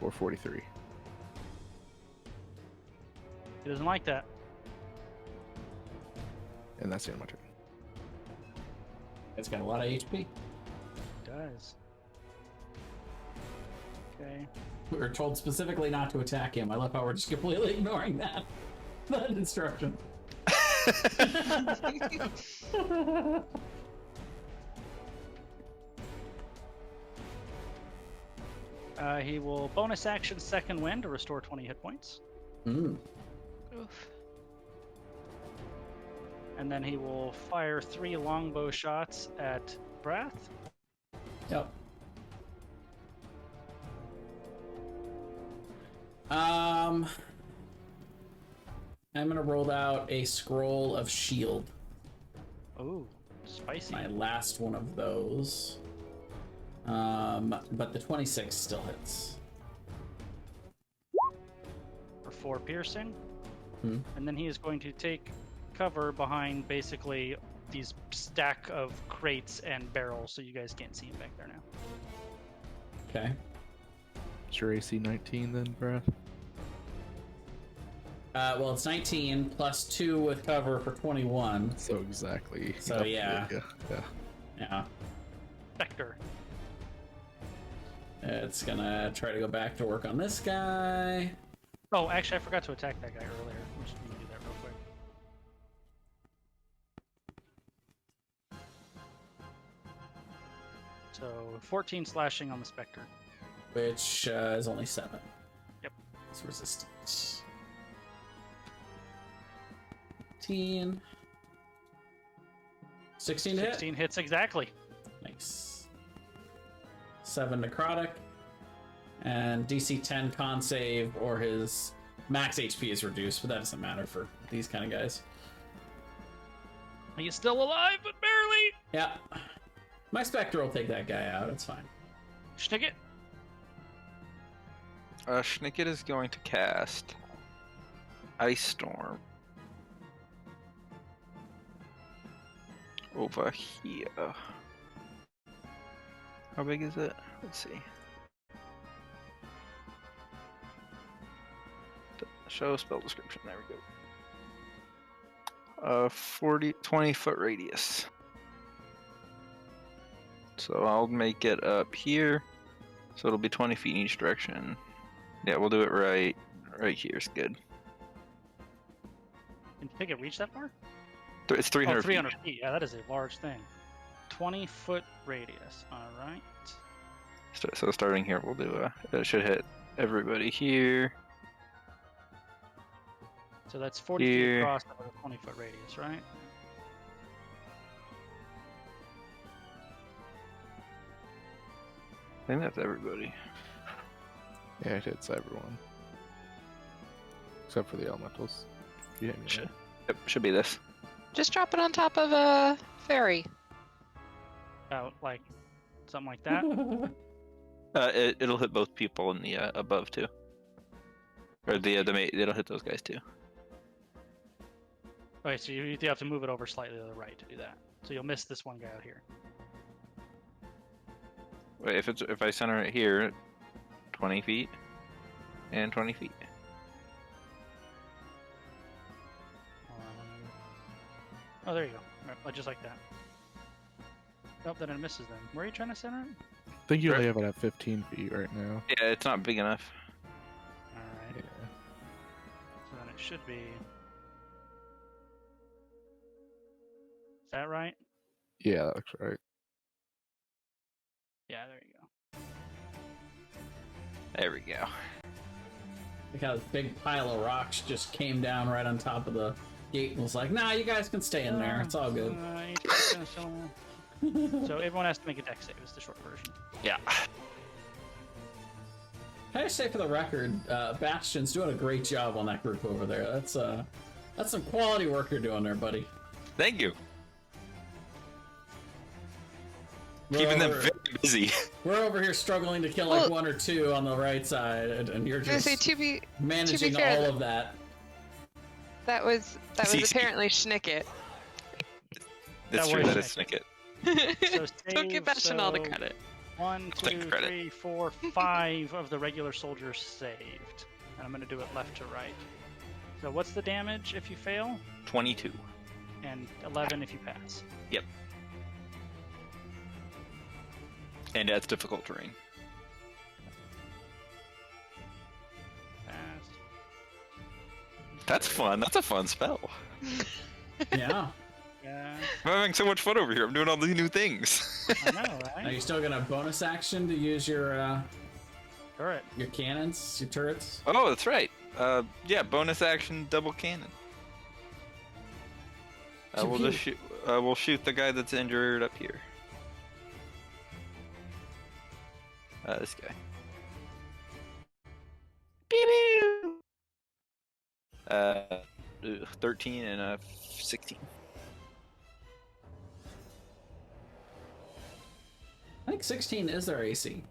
Or 43. He doesn't like that. And that's the end of my turn. It's got a lot of HP. does. Okay. We were told specifically not to attack him. I love how we're just completely ignoring that instruction. He will bonus action second wind to restore 20 hit points. Mm. Oof. And then he will fire 3 longbow shots at Brath. Yep. I'm gonna roll out a scroll of shield. Oh, spicy. My last one of those. But the 26 still hits. For 4 piercing. Hmm. And then he is going to take cover behind basically these stack of crates and barrels, so you guys can't see him back there now. Okay. It's your AC 19 then, Brad? Well, it's 19 plus 2 with cover for 21. So exactly. So, yeah. Yeah. Yeah. Spectre. It's gonna try to go back to work on this guy. Oh, actually, I forgot to attack that guy earlier. I'm just gonna do that real quick. So 14 slashing on the Spectre. Which is only 7. Yep. It's resistance. 16. 16 to hit? 16 hits exactly. Nice. 7 necrotic. And DC 10 con save, or his max HP is reduced, but that doesn't matter for these kind of guys. He's still alive, but barely. Yeah. My Spectre will take that guy out, it's fine. Schnick it. Schnicket is going to cast Ice Storm over here. How big is it? Let's see. Show spell description. There we go. 20 foot radius. So I'll make it up here. So it'll be 20 feet in each direction. Yeah, we'll do it right here is good. Can you think it reach that far? It's 300 Oh, 300 feet. feet. Yeah, that is a large thing. 20-foot radius. All right. So starting here, we'll do it should hit everybody here. So that's 40 feet across over a 20-foot radius, right? I think that's everybody. Yeah, it hits everyone. Except for the elementals. You hit me, right? Yep, should be this. Just drop it on top of a ferry. About like something like that. It'll hit both people in the above too. Or it'll hit those guys too. Okay, so you have to move it over slightly to the right to do that. So you'll miss this one guy out here. Wait, if I center it here, 20 feet and 20 feet. Oh, there you go. Right, just like that. Nope, then it misses them. Where are you trying to center it? I think you only have it at 15 feet right now. Yeah, it's not big enough. Alright. Yeah. So then it should be... Is that right? Yeah, that looks right. Yeah, there you go. There we go. Look how this big pile of rocks just came down right on top of the gate and was like, nah, you guys can stay in there. It's all good. So everyone has to make a dex save, is the short version. Yeah. Can I just say for the record, Bastion's doing a great job on that group over there. That's some quality work you're doing there, buddy. Thank you. We're Keeping them over- very busy. We're over here struggling to kill like 1 or 2 on the right side, and you're I was gonna just say, to be managing fair, all of that. that was See- apparently Schnicket. That's That true. was That is Snicket. So Don't give Bastion all the so credit. 1, take 2, credit. 3, 4, 5 of the regular soldiers saved. And I'm going to do it left to right. So what's the damage if you fail? 22. And 11 if you pass. Yep. And that's difficult terrain. Fast. That's fun. That's a fun spell. Yeah. Yeah. I'm having so much fun over here. I'm doing all these new things. I know, Are right? you still gonna bonus action to use your Turret. cannons, your turrets? Oh, that's right. Yeah, bonus action, double cannon. We'll just shoot. We'll shoot the guy that's injured up here. This guy. Pew pew. 13 and a 16. I think 16 is their AC.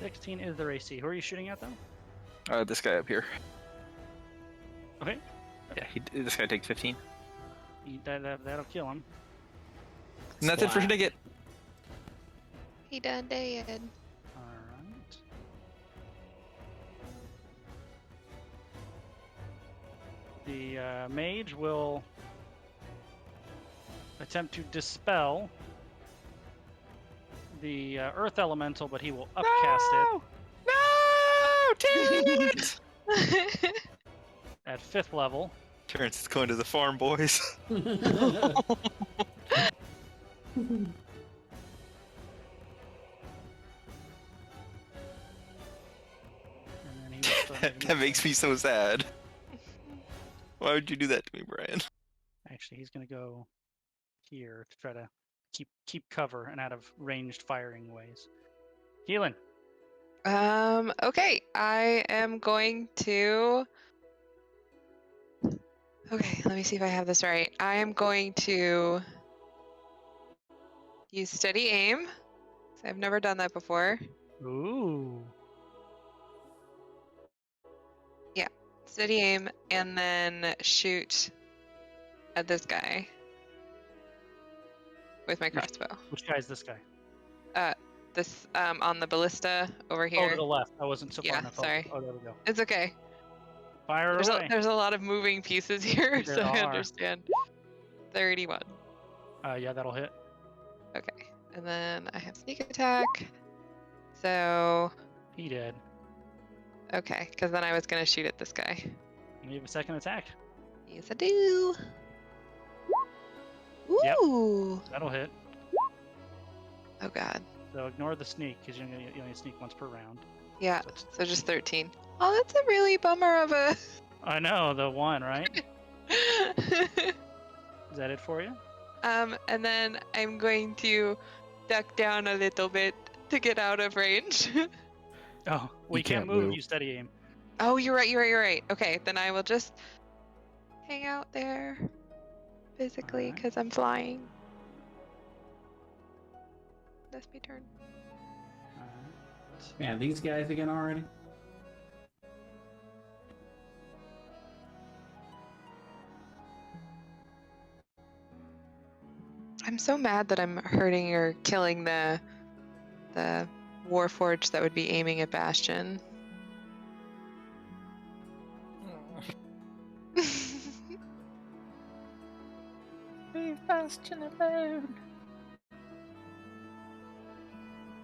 16 is their AC. Who are you shooting at, though? This guy up here. Okay. Yeah, this guy takes 15. That'll kill him. And that's it for Splat. Snicket. He done dead. Alright. The mage will attempt to dispel the earth elemental, but he will upcast it No! Terrence! at 5th level. Terrence is going to the farm, boys. And then he will start moving That makes me so sad. Why would you do that to me, Brian? Actually, he's going to go here to try to keep cover and out of ranged firing ways. Keelan. Okay, I am going to. Okay, let me see if I have this right. I am going to use steady aim. I've never done that before. Ooh. Steady aim, and then shoot at this guy with my crossbow. Which guy is this guy? This on the ballista over Oh, here. to the left. I wasn't so far Yeah, enough. sorry. Oh, there we go. It's okay. Fire away. There's a lot of moving pieces here, There so I are. understand. 31. Yeah, that'll hit. Okay, and then I have sneak attack. So He did. okay, because then I was gonna shoot at this guy. You have a second attack. Yes, I do. Yep. Ooh. That'll hit. Oh god. So ignore the sneak because you only sneak once per round. Yeah. So just 13. Oh, that's a really bummer of a. I know, the one, right? Is that it for you? And then I'm going to duck down a little bit to get out of range. Oh, we can't can't move. move. You steady aim. Oh, you're right. Okay, then I will just hang out there physically Alright. because I'm flying. That's my turn. Alright. Man, these guys again already? I'm so mad that I'm hurting or killing the Warforged that would be aiming at Bastion. Leave Bastion alone.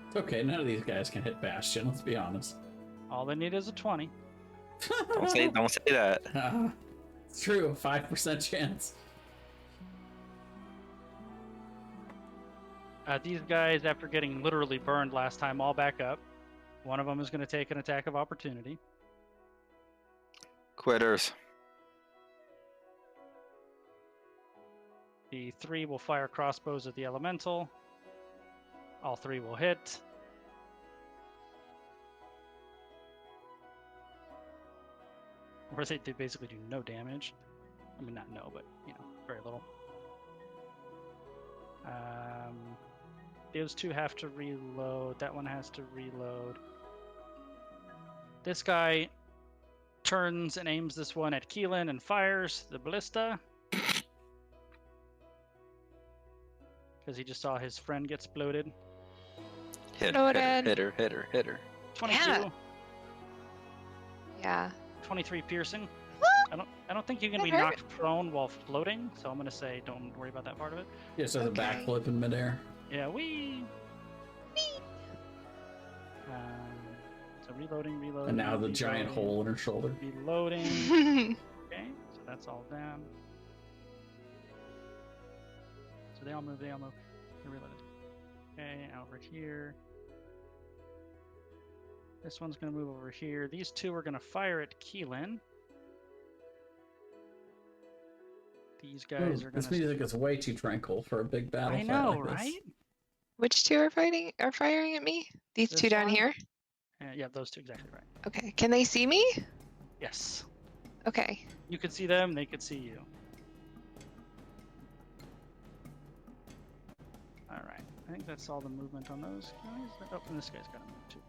It's okay, none of these guys can hit Bastion, let's be honest. All they need is a 20. Don't say that. It's true, 5% chance. These guys, after getting literally burned last time, all back up. One of them is going to take an attack of opportunity. Quitters. The 3 will fire crossbows at the elemental. All 3 will hit. Or they basically do no damage. I mean, not no, but, very little. Those 2 have to reload. That one has to reload. This guy turns and aims this one at Keelan and fires the ballista. Because he just saw his friend get exploded. Hit Loaded. her. 22. Yeah. 23 piercing. I don't think you can That be hurt. knocked prone while floating, so I'm gonna say don't worry about that part of it. Just as a Okay. backflip in midair. Yeah, we. So reloading. And now the giant hole in her shoulder. Reloading. Okay, so that's all down. So they all move. They're reloaded. Okay, over here. This one's going to move over here. These two are going to fire at Keelan. These guys are going to... This music is way too tranquil for a big battle. I know, like right? this. Which two are firing at me? These This two down one? here? Yeah, those two, exactly right. Okay. Can they see me? Yes. Okay. You could see them, they could see you. Alright, I think that's all the movement on those guys. Oh, and this guy's got to move too.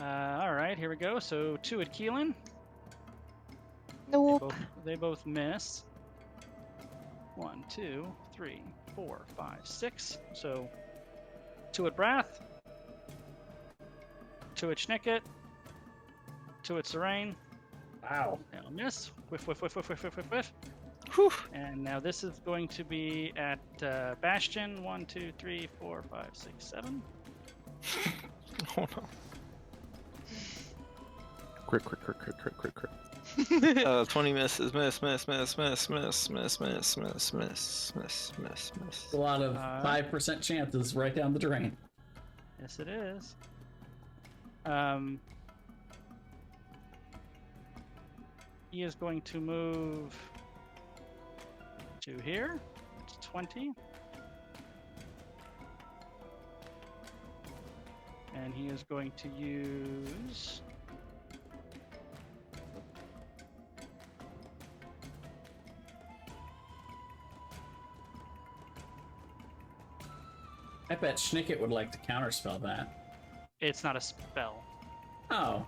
Alright, here we go. So 2 at Keelan. Nope. They both miss. 1, 2, 3, 4, 5, 6. So 2 at Brath. 2 at Schnicket. 2 at Serene. Wow. Now miss. Whiff, whiff, whiff, whiff, whiff, whiff, whiff, whiff. Whew. And now this is going to be at Bastion. 1, 2, 3, 4, 5, 6, 7. Oh no. Crit. 20 misses. Miss. A lot of 5% chances right down the drain. Yes, it is. He is going to move to here. It's 20. And he is going to use... I bet Schnicket would like to counterspell that. It's not a spell. Oh,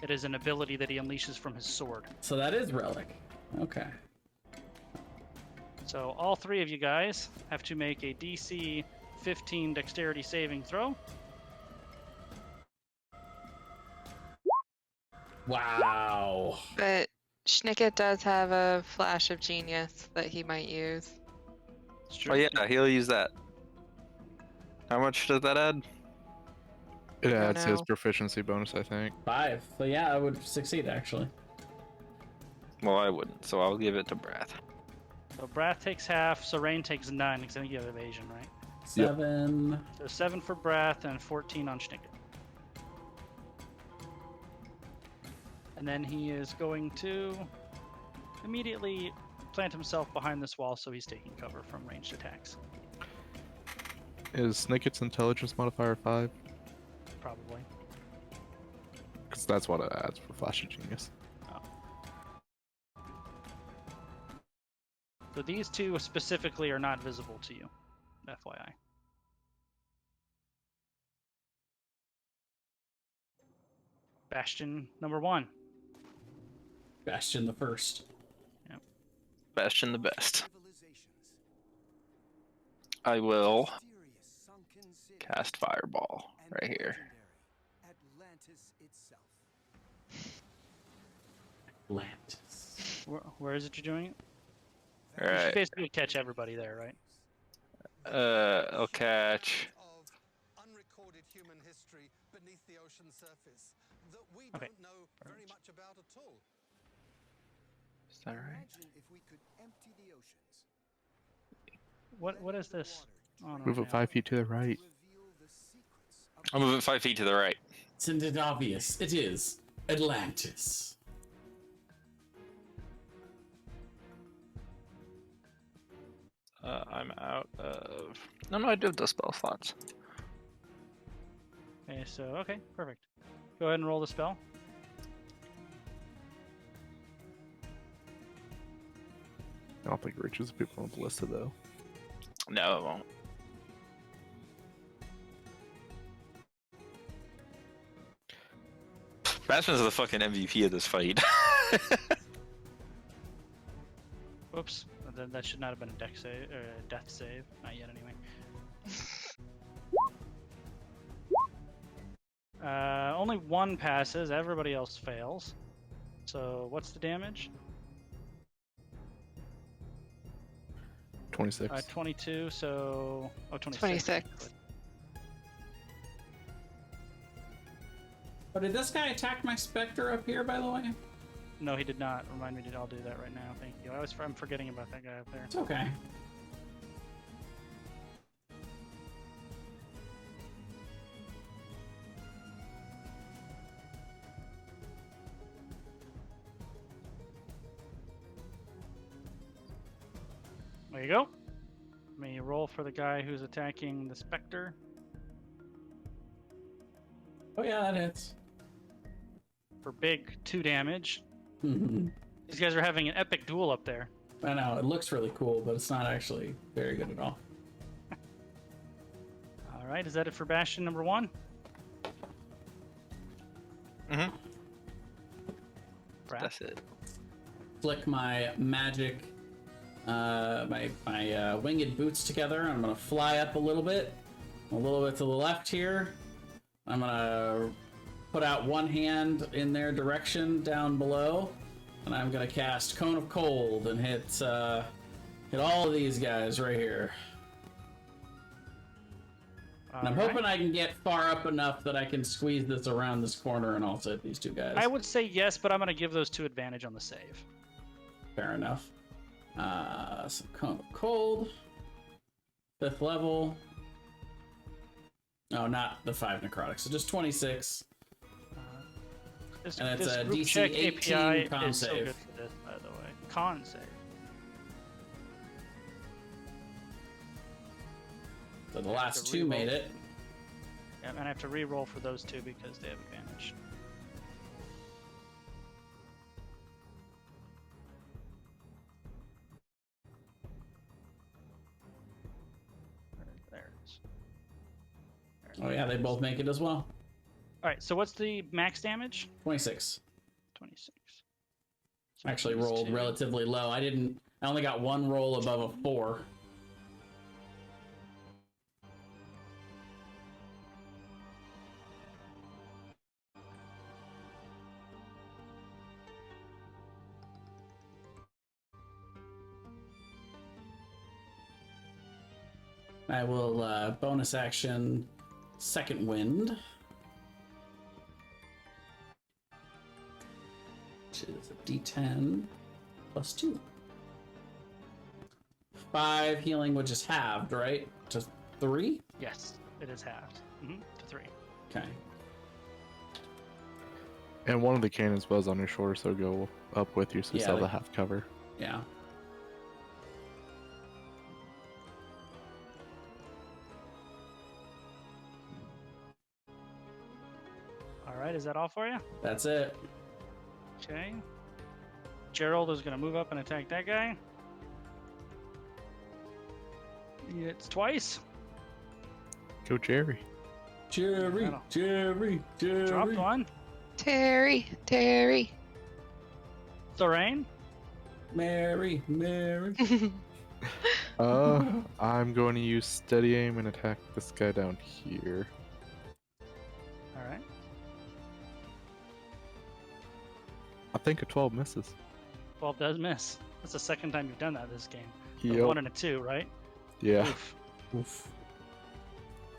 It is an ability that he unleashes from his sword. so that is Relic. Okay. So all 3 of you guys have to make a DC 15 dexterity saving throw. Wow. But Schnicket does have a flash of genius that he might use. Oh yeah, he'll use that. How much does that add? It don't adds his know. proficiency bonus, I think. 5. So yeah, I would succeed actually. Well, I wouldn't, so I'll give it to Brath. So Brath takes half, Serene takes none, because I think you have evasion, right? 7. So 7 for Brath and 14 on Schnicket. And then he is going to immediately plant himself behind this wall so he's taking cover from ranged attacks. Is Snicket's intelligence modifier 5? Probably. Because that's what it adds for Flash of Genius. So these two specifically are not visible to you, FYI. Bastion number 1. Bastion the first. Bastion the best. I will cast Fireball right here. Atlantis. Where is it you're doing it? All You should right. basically catch everybody there, right? I'll catch. Of unrecorded human history beneath the ocean surface that we Okay. don't know very much about at all. Is that right? Imagine if we could empty the oceans. What is this? Oh, no, Move it yeah. 5 feet to the right. Reveal the secrets of I'm moving 5 feet to the right. Isn't it obvious? It is Atlantis. I'm out of. No, I do have the spell slots. Okay, so, okay, perfect. Go ahead and roll the spell. I don't think it reaches the people on the list though. No, it won't. Bastion's the fucking MVP of this fight. Whoops. That should not have been a deck save or a death save. Not yet, anyway. Only 1 passes. Everybody else fails. So what's the damage? 26. 22, so... Oh, 26. 26. Oh, did this guy attack my Spectre up here, by the way? No, he did not. Remind me to I'll do that right now. Thank you. I'm forgetting about that guy up there. It's okay. There you go. Let me roll for the guy who's attacking the Spectre. Oh yeah, that hits. For big 2 damage. I These guys are having an epic duel up there. know, it looks really cool, but it's not actually very good at all. All right, is that it for Bastion number 1? Mm-hmm. Brad? That's it. Flick my magic, my winged boots together. I'm gonna fly up a little bit to the left here. I'm gonna put out one hand in their direction down below, and I'm gonna cast Cone of Cold and hit all of these guys right here. And I'm hoping I can get far up enough that I can squeeze this around this corner and also hit these 2 guys. I would say yes, but I'm going to give those 2 advantage on the save. Fair enough. So Cone of Cold. 5th level. No, not the 5 necrotic, so just 26. And it's a group DC check 18 API con is so save. good for this, by the way. Con save. So the last 2 made it. Yeah, and I have to re-roll for those 2 because they have advantage. There it is. Oh yeah, they both make it as well. Alright, so what's the max damage? 26. 26. So Actually these rolled 2. relatively low. I only got 1 roll above a 4. I will bonus action Second Wind. Which is a D10 plus 2. 5 healing, which is halved, right? Just 3? Yes, it is halved. To 3. Okay. And one of the cannons was on your shoulder, so go up with you, so you Yeah, still have like- the half cover. Yeah. Alright, is that all for you? That's it. Okay. Gerald is going to move up and attack that guy. He hits twice. Go Jerry. Jerry, That'll- Jerry, Jerry. Dropped one. Terry. Lorraine. Mary, Mary. I'm going to use steady aim and attack this guy down here. Alright. I think a 12 misses. 12 does miss. That's the second time you've done that this game. A Yep. 1 and a 2, right? Yeah. Oof. Oof.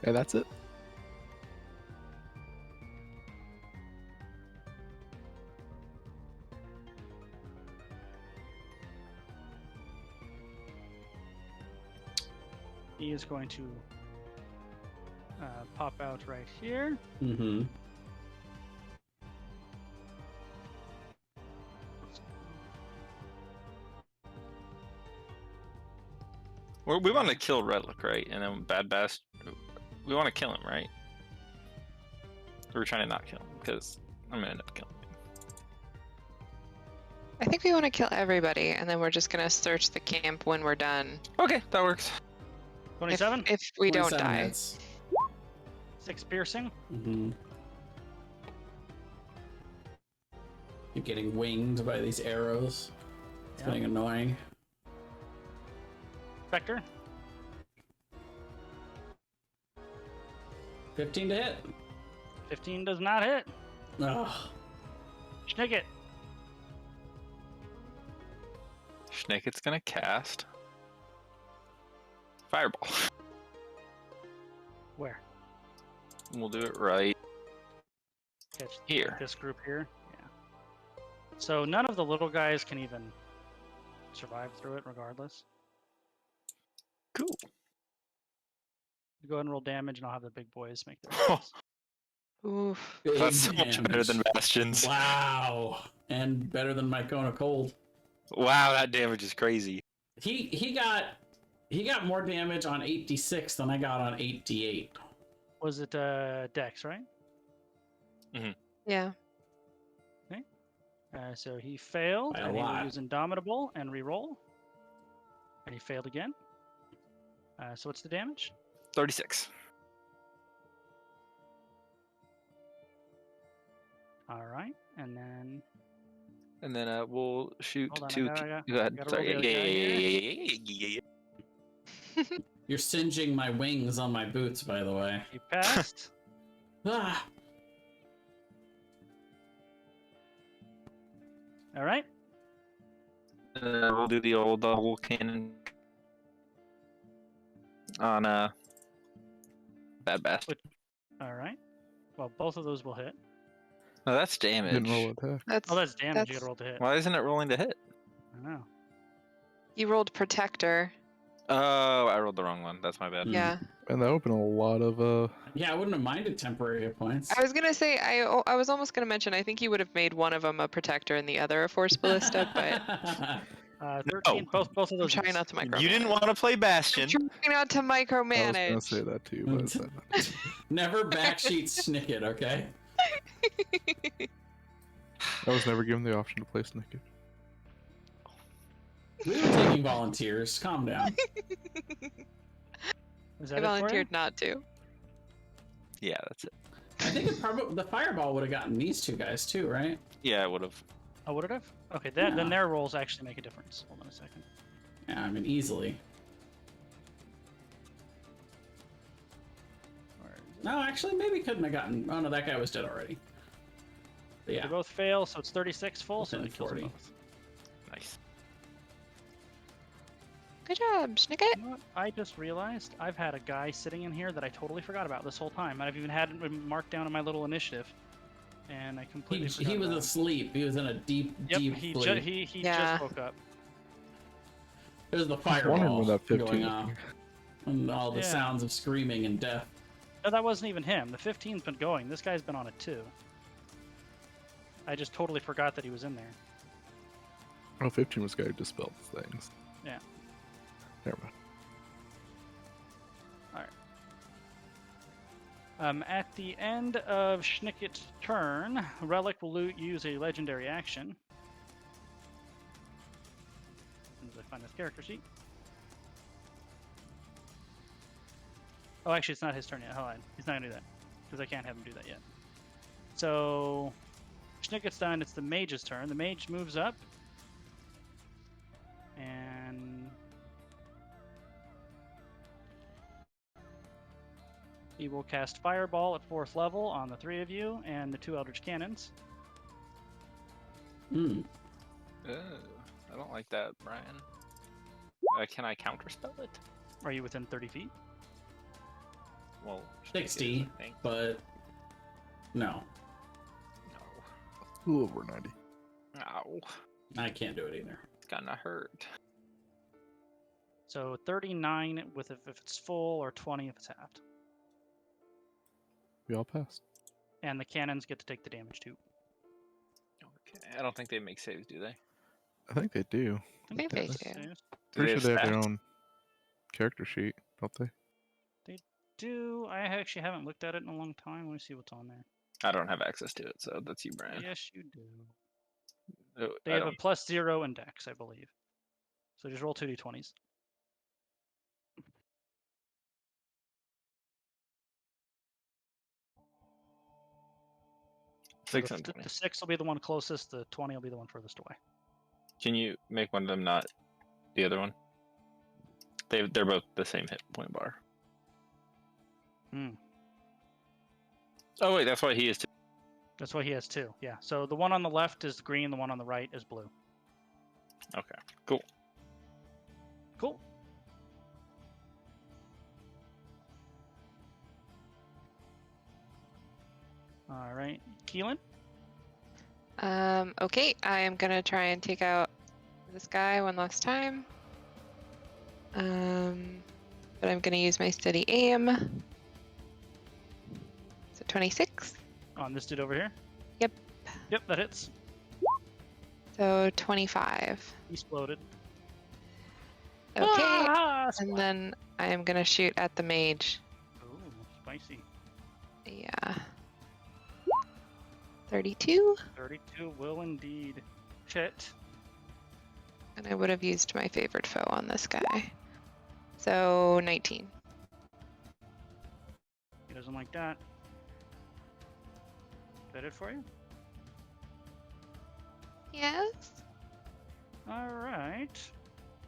And that's it. He is going to pop out right here. Mm-hmm. We want to kill Redlick, right? And then Bad Bass, we want to kill him, right? We're trying to not kill him because I'm gonna end up killing him. I think we want to kill everybody, and then we're just gonna search the camp when we're done. Okay, that works. 27. If we don't 27 die. hits. 6 piercing. Mm-hmm. You're getting winged by these arrows. It's Yeah. getting annoying. Spectre. 15 to hit. 15 does not hit. Ugh. Schnicket. Schnicket's gonna cast Fireball. Where? We'll do it right Catch here. this group here. Yeah. So none of the little guys can even survive through it, regardless. Cool. Go ahead and roll damage, and I'll have the big boys make their Oh, rolls. Oof. Big that's so much better than damage. Bastion's. Wow, and better than my cone of cold. Wow, that damage is crazy. He got more damage on 8d6 than I got on 8d8. Was it Dex, right? Yeah. So he failed, By a and he will lot. use Indomitable and re-roll. And he failed again. So what's the damage? 36. All right, and then We'll shoot Hold on, I two. gotta- Go ahead. gotta Sorry. roll the other guy Yeah. You're singeing my wings on my boots, by the way. he passed. Ah, All right. We'll do the old double cannon on Bad Bastard. All right. Well, both of those will hit. No, that's damage. Didn't roll attack. That's Oh, that's damage. You That's- gotta roll to hit. Why isn't it rolling to hit? I know. you rolled protector. Oh, I rolled the wrong one. That's my bad. Yeah. And that opened a lot of yeah, I wouldn't have minded temporary hit points. I was gonna say I was almost gonna mention I think you would have made one of them a protector and the other a force ballista, but 13. Both of I'm those. trying miss. not to micromanage. You didn't want to play Bastion. I'm trying not to I was gonna micromanage. say that too, but it's not. Never backsheet Snicket, okay? I was never given the option to play Snicket. We were taking volunteers. Calm down. Is I that it for you? volunteered not to. Yeah, that's it. I think it probably the fireball would have gotten these two guys too, right? Yeah, I would have. Oh, would it have? Okay, Yeah. then their rolls actually make a difference. Hold on a second. Yeah, I mean easily. Where is it? No, actually, maybe couldn't have gotten. Oh no, that guy was dead already. But yeah, They both fail, so it's 36 full, so Within it kills them 40. both. Nice. Good job, Snicket. You know what? I just realized I've had a guy sitting in here that I totally forgot about this whole time. I've even had it marked down in my little initiative, and I completely forgot he was about it. asleep. He was in a deep, Yep, deep he sleep. Yeah. just woke up. There's the I was wondering fireball when that 15 going was off, here. and all the Yeah. sounds of screaming and death. No, that wasn't even him. The 15's been going. This guy's been on it too. I just totally forgot that he was in there. Oh, 15 was the guy who dispelled things. Yeah. Never mind. At the end of Schnicket's turn, Relic will use a legendary action. As soon as I find his character sheet. Oh, actually, it's not his turn yet. Hold on. He's not going to do that. Because I can't have him do that yet. So, Schnicket's done. It's the mage's turn. The mage moves up. And he will cast Fireball at 4th level on the 3 of you and the 2 Eldritch Cannons. Hmm. I don't like that, Brian. Can I counterspell it? Are you within 30 feet? Well, 60, I think. but no, No. Ooh, over 90. Ow. I can't do it either. It's gonna hurt. So 39 with if it's full, or 20 if it's halved. We all passed. And the cannons get to take the damage too. Okay. I don't think they make saves, do they? I think they do. I think they that's- do. Do Pretty sure have they have their stats? own character sheet, don't they? I actually haven't looked at it in a long time. Let me see what's on there. I don't have access to it, so that's you, Brian. Yes, you do. Oh, They I have a don't- +0 in Dex, I believe. So just roll 2d20s. So 6 and the 20. 6 will be the one closest. The 20 will be the one furthest away. Can you make one of them not the other one? They're both the same hit point bar. Hmm. Oh wait, that's why he is too. That's why he has 2. Yeah. So the one on the left is green. The one on the right is blue. Okay, cool. Cool. All right, Keelan. Okay, I am gonna try and take out this guy one last time. But I'm gonna use my steady aim. So 26. On this dude over here. Yep. Yep, that hits. So 25. Exploded. Okay. Ah, And then I am gonna shoot at the mage. Ooh, spicy. Yeah. 32. 32 will indeed hit. And I would have used my favorite foe on this guy. So 19. He doesn't like that. Is that it for you? Yes. All right.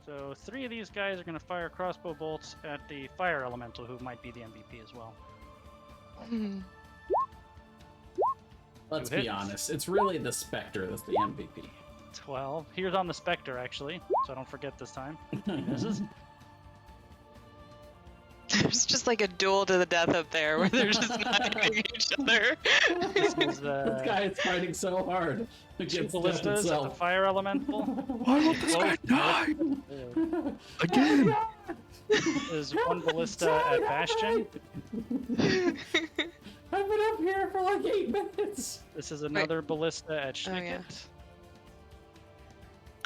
So 3 of these guys are going to fire crossbow bolts at the fire elemental, who might be the MVP as well. Let's Two be hits. honest. It's really the Spectre that's the MVP. 12. Here's on the Spectre, actually, so I don't forget this time. He misses. There's just like a duel to the death up there where they're just not hitting each other. This is This guy is fighting so hard 2 against death ballistas at the itself. fire elemental. Why won't this guy die? Again! There's 1 ballista at Bastion. I've been up here for like 8 minutes. This is another ballista at Oh, yeah. Schnicket.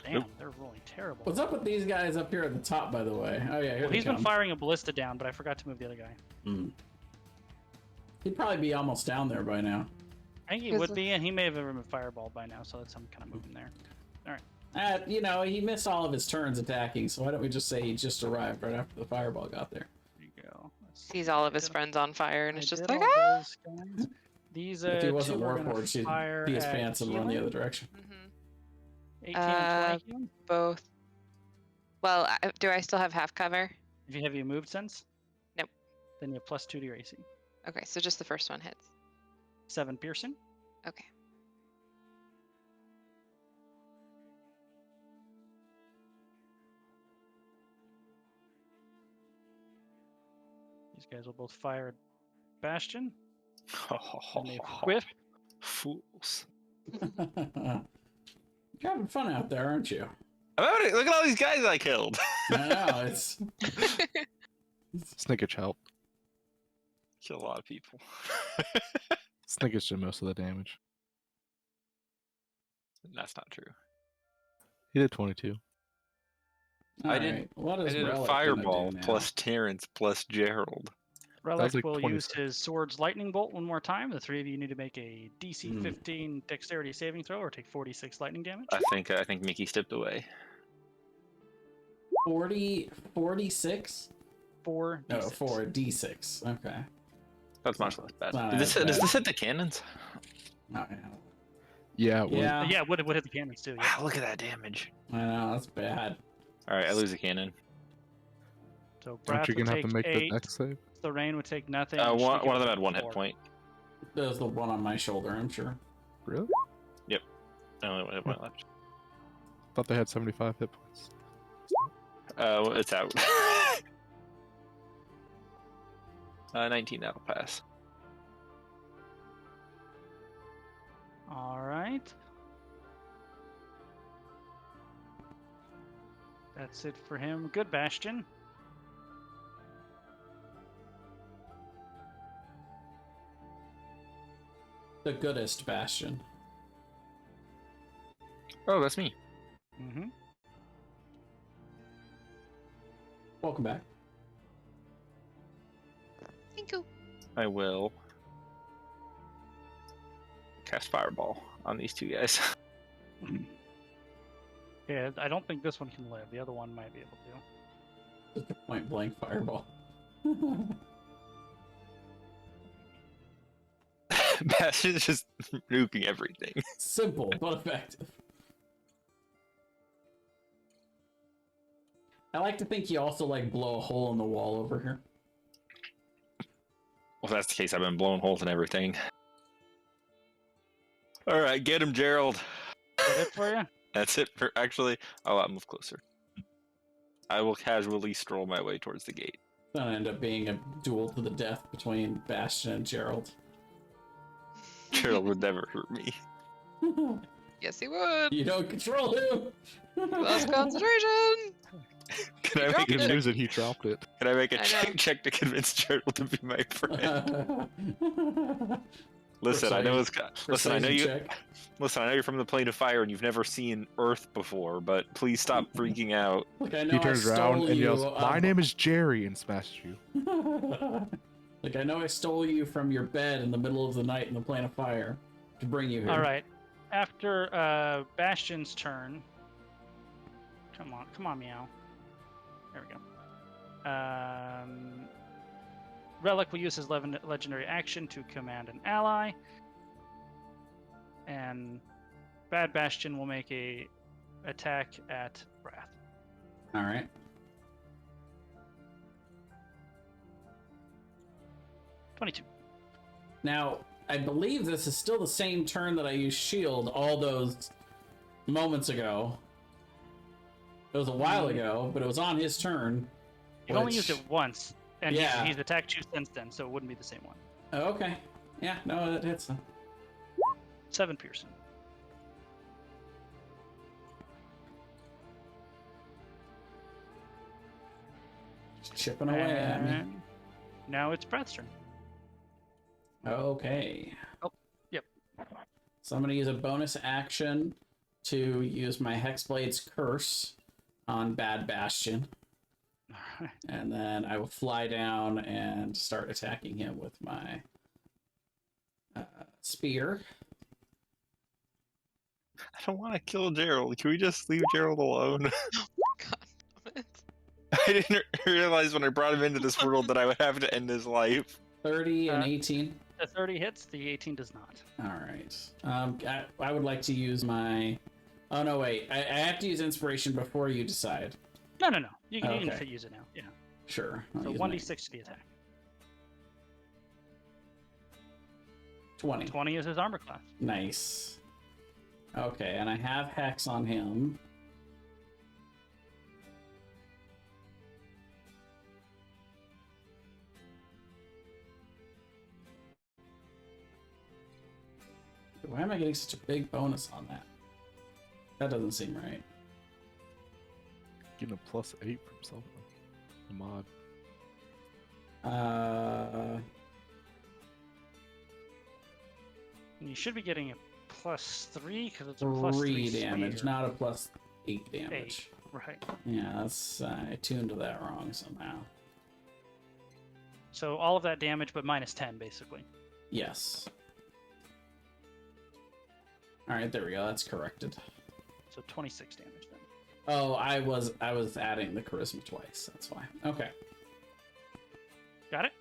Damn, they're rolling terrible. What's up with these guys up here at the top, by the way? Oh yeah, here Well, they he's come. been firing a ballista down, but I forgot to move the other guy. He'd probably be almost down there by now. I think he Is would it- be, and he may have been fireballed by now, so that's I'm kind of moving there. You know, he missed all of his turns attacking, so why don't we just say he just arrived right after the fireball got there? There you go. Let's see. Sees all of his friends on fire and I it's just did like, all ah! those guys. These If he wasn't 2 are gonna Warforged, he'd fire be his at pants and run the Keelan. other direction. 18 and 20 Keelan. Both. Well, do I still have half cover? Have you moved since? Nope. Then you have +2 to your AC. Okay, so just the first one hits. 7 piercing. Okay. These guys will both fire at Bastion. Oh, And they whip. fools. You're having fun out there, aren't you? Look at all these guys I killed. I know, it's... Snickage helped. Kill a lot of people. Snickage did most of the damage. That's not true. He did 22. I did- Alright, what I is did a Relic fireball gonna do now? plus Terrence plus Gerald. Relic like will 20 use his sword's lightning bolt one more time. The 3 of you need to make a DC 15 dexterity saving throw or take 46 lightning damage. I think Mickey stepped away. 46? 4 No, D6. 4 D6. Okay. That's much less bad. Not Does as this bad. hit the cannons? Oh, Yeah, it was. yeah. Yeah, it would hit the cannons too. Yeah. Wow, look at that damage. I know, that's bad. All right, I lose a cannon. So Aren't Brath you would gonna have to take make 8. the dex save? The rain would take nothing. One and Shnicket of would them had take 1 hit 4. point. There's the one on my shoulder, I'm sure. Really? I only one hit point left. Thought they had 75 hit points. It's out. 19, that'll pass. All right. That's it for him. Good Bastion. The goodest Bastion. Oh, that's me. Mm-hmm. Welcome back. Thank you. I will cast Fireball on these 2 guys. Yeah, I don't think this one can live. The other one might be able to. Just a point blank fireball. Bastion's just nuking everything. Simple but effective. I like to think you also like blow a hole in the wall over here. Well, if that's the case, I've been blowing holes in everything. All right, get him, Gerald. Is that it for you? That's it for actually. I'll move closer. I will casually stroll my way towards the gate. It's gonna end up being a duel to the death between Bastion and Gerald. Gerald would never hurt me. Yes, he would. You don't control him. Lost concentration. Can He I dropped make He a it. didn't check? use it. He dropped it. Can I make a I know. check to convince Gerald to be my friend? Listen, I know it's listen. I know Persuasion you. check. Listen, I know you're from the plane of fire and you've never seen Earth before, but please stop freaking out. Look, I know He I turns stole around and you. yells, "My name is Jerry," and smashes you. Like, I know I stole you from your bed in the middle of the night in the plane of fire to bring you here. All right. After Bastion's turn. Come on, meow. There we go. Relic will use his legendary action to command an ally, and Bad Bastion will make a attack at Wrath. All right. $22. Now, I believe this is still the same turn that I used shield all those moments ago. It was a while ago, but it was on his turn. You've only used it once, and Yeah. he's attacked you since then, so it wouldn't be the same one. Oh, okay. Yeah, no, that hits. 7 piercing. Chipping away at me. And now it's Breath's turn. Okay. Oh, yep. So I'm going to use a bonus action to use my Hexblade's Curse on Bad Bastion. And then I will fly down and start attacking him with my spear. I don't want to kill Gerald. Can we just leave Gerald alone? God damn it. I didn't realize when I brought him into this world that I would have to end his life. 30 and 18. The 30 hits, the 18 does not. All right. I would like to use my... Oh, no, wait. I have to use Inspiration before you decide. No. You can Okay. use it now. Yeah. Sure. I'll So use 1d6 to the attack. 20. 20 is his armor class. Nice. Okay, and I have Hex on him. Why am I getting such a big bonus on that? That doesn't seem right. Getting a +8 from something. A mod. And you should be getting a +3 because it's a +3 3 damage, spear. not a +8 damage. 8, right. Yeah, that's I tuned that wrong somehow. So all of that damage, but -10 basically. Yes. All right, there we go. That's corrected. So 26 damage then. Oh, I was adding the charisma twice. That's why. Okay. Got it?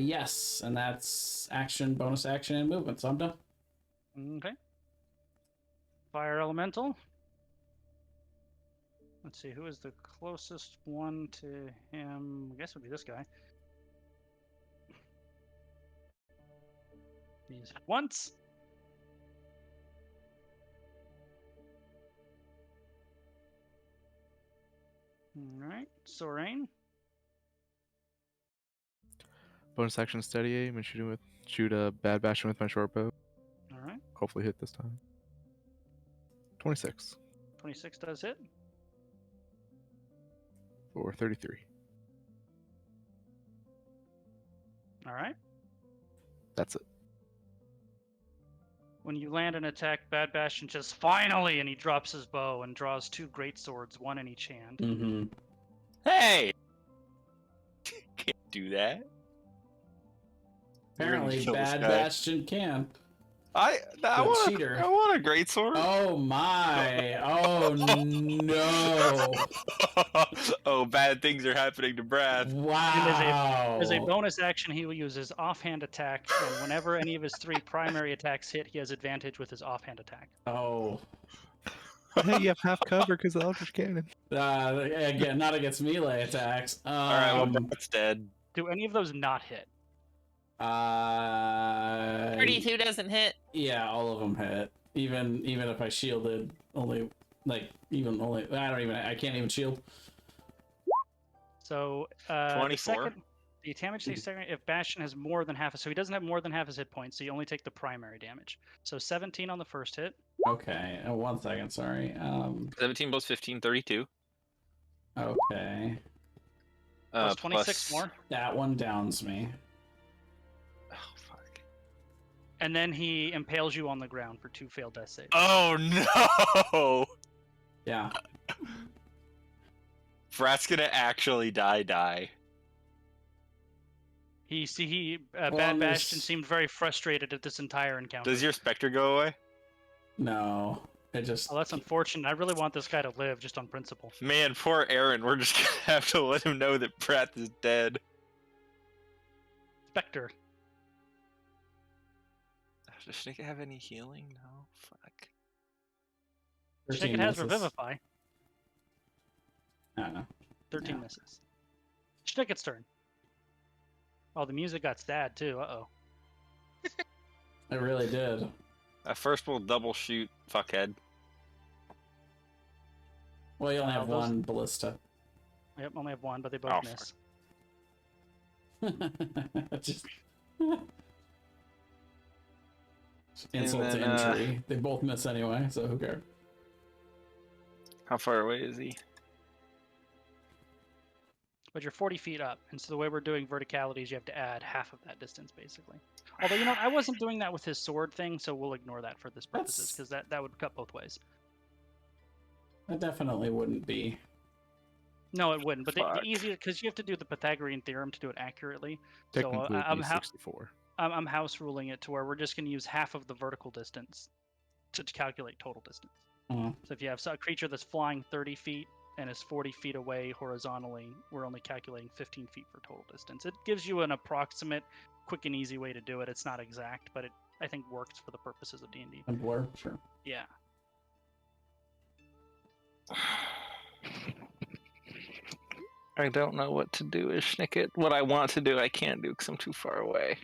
Yes, and that's action, bonus action, and movement. So I'm done. Okay. Fire Elemental. Let's see, who is the closest one to him? I guess it would be this guy. He's once. Alright, Sorain. Bonus action, steady aim, and shoot a Bad Bastion with my short bow. Alright, Hopefully hit this time. 26 26 does hit. for 33. Alright. That's it. When you land an attack, Bad Bastion just finally, and he drops his bow and draws 2 great swords, one in each hand. Mm-hmm. Hey! Can't do that. You're gonna Apparently, kill this Bad guy. Bastion can. I cheater. I want a great sword. Oh my! Oh no! Oh, bad things are happening to Brad. Wow! As a bonus action, he will use his offhand attack, and whenever any of his 3 primary attacks hit, he has advantage with his offhand attack. Oh. Hey, you have half cover because of Eldritch Cannon. Again, not against melee attacks. All right, well, Brad's dead. Do any of those not hit? 32 doesn't hit. Yeah, all of them hit. Even if I shielded, I can't even shield. So, 24? The damage stays staggering if Bastion has more than half. So he doesn't have more than half his hit points, so you only take the primary damage. So 17 on the first hit. Okay, 1 second, sorry. 17 plus 15, 32. Okay. Plus 26 more. That one downs me. Oh, fuck. And then he impales you on the ground for 2 failed death saves. Oh, no! Yeah. Brat's gonna actually die. Bad Bastion seemed very frustrated at this entire encounter. Does your Spectre go away? No. It just... Oh, that's unfortunate. I really want this guy to live, just on principle. Man, poor Aaron. We're just gonna have to let him know that Brat is dead. Spectre. Does Snicket have any healing? No? Fuck. Snicket has Revivify. I don't know. 13 misses. Snicket's turn. Oh, the music got sad too. Uh-oh. It really did. First we'll double shoot fuckhead. Well, you only have one ballista. Yep, only have one, but they both miss. Just... insult to injury. They both miss anyway, so who cares? How far away is he? But you're 40 feet up, and so the way we're doing verticalities, you have to add half of that distance, basically. Although, you know, I wasn't doing that with his sword thing, so we'll ignore that for this purposes, because that would cut both ways. That definitely wouldn't be. No, it wouldn't. But the easier, because you have to do the Pythagorean theorem to do it accurately. Technically, so it'd be 64. I'm house ruling it to where we're just going to use half of the vertical distance to calculate total distance. Mm. So if you have a creature that's flying 30 feet and is 40 feet away horizontally, we're only calculating 15 feet for total distance. It gives you an approximate, quick and easy way to do it. It's not exact, but it, I think, works for the purposes of D&D. Simpler, sure. Yeah. I don't know what to do with Snicket. What I want to do, I can't do because I'm too far away.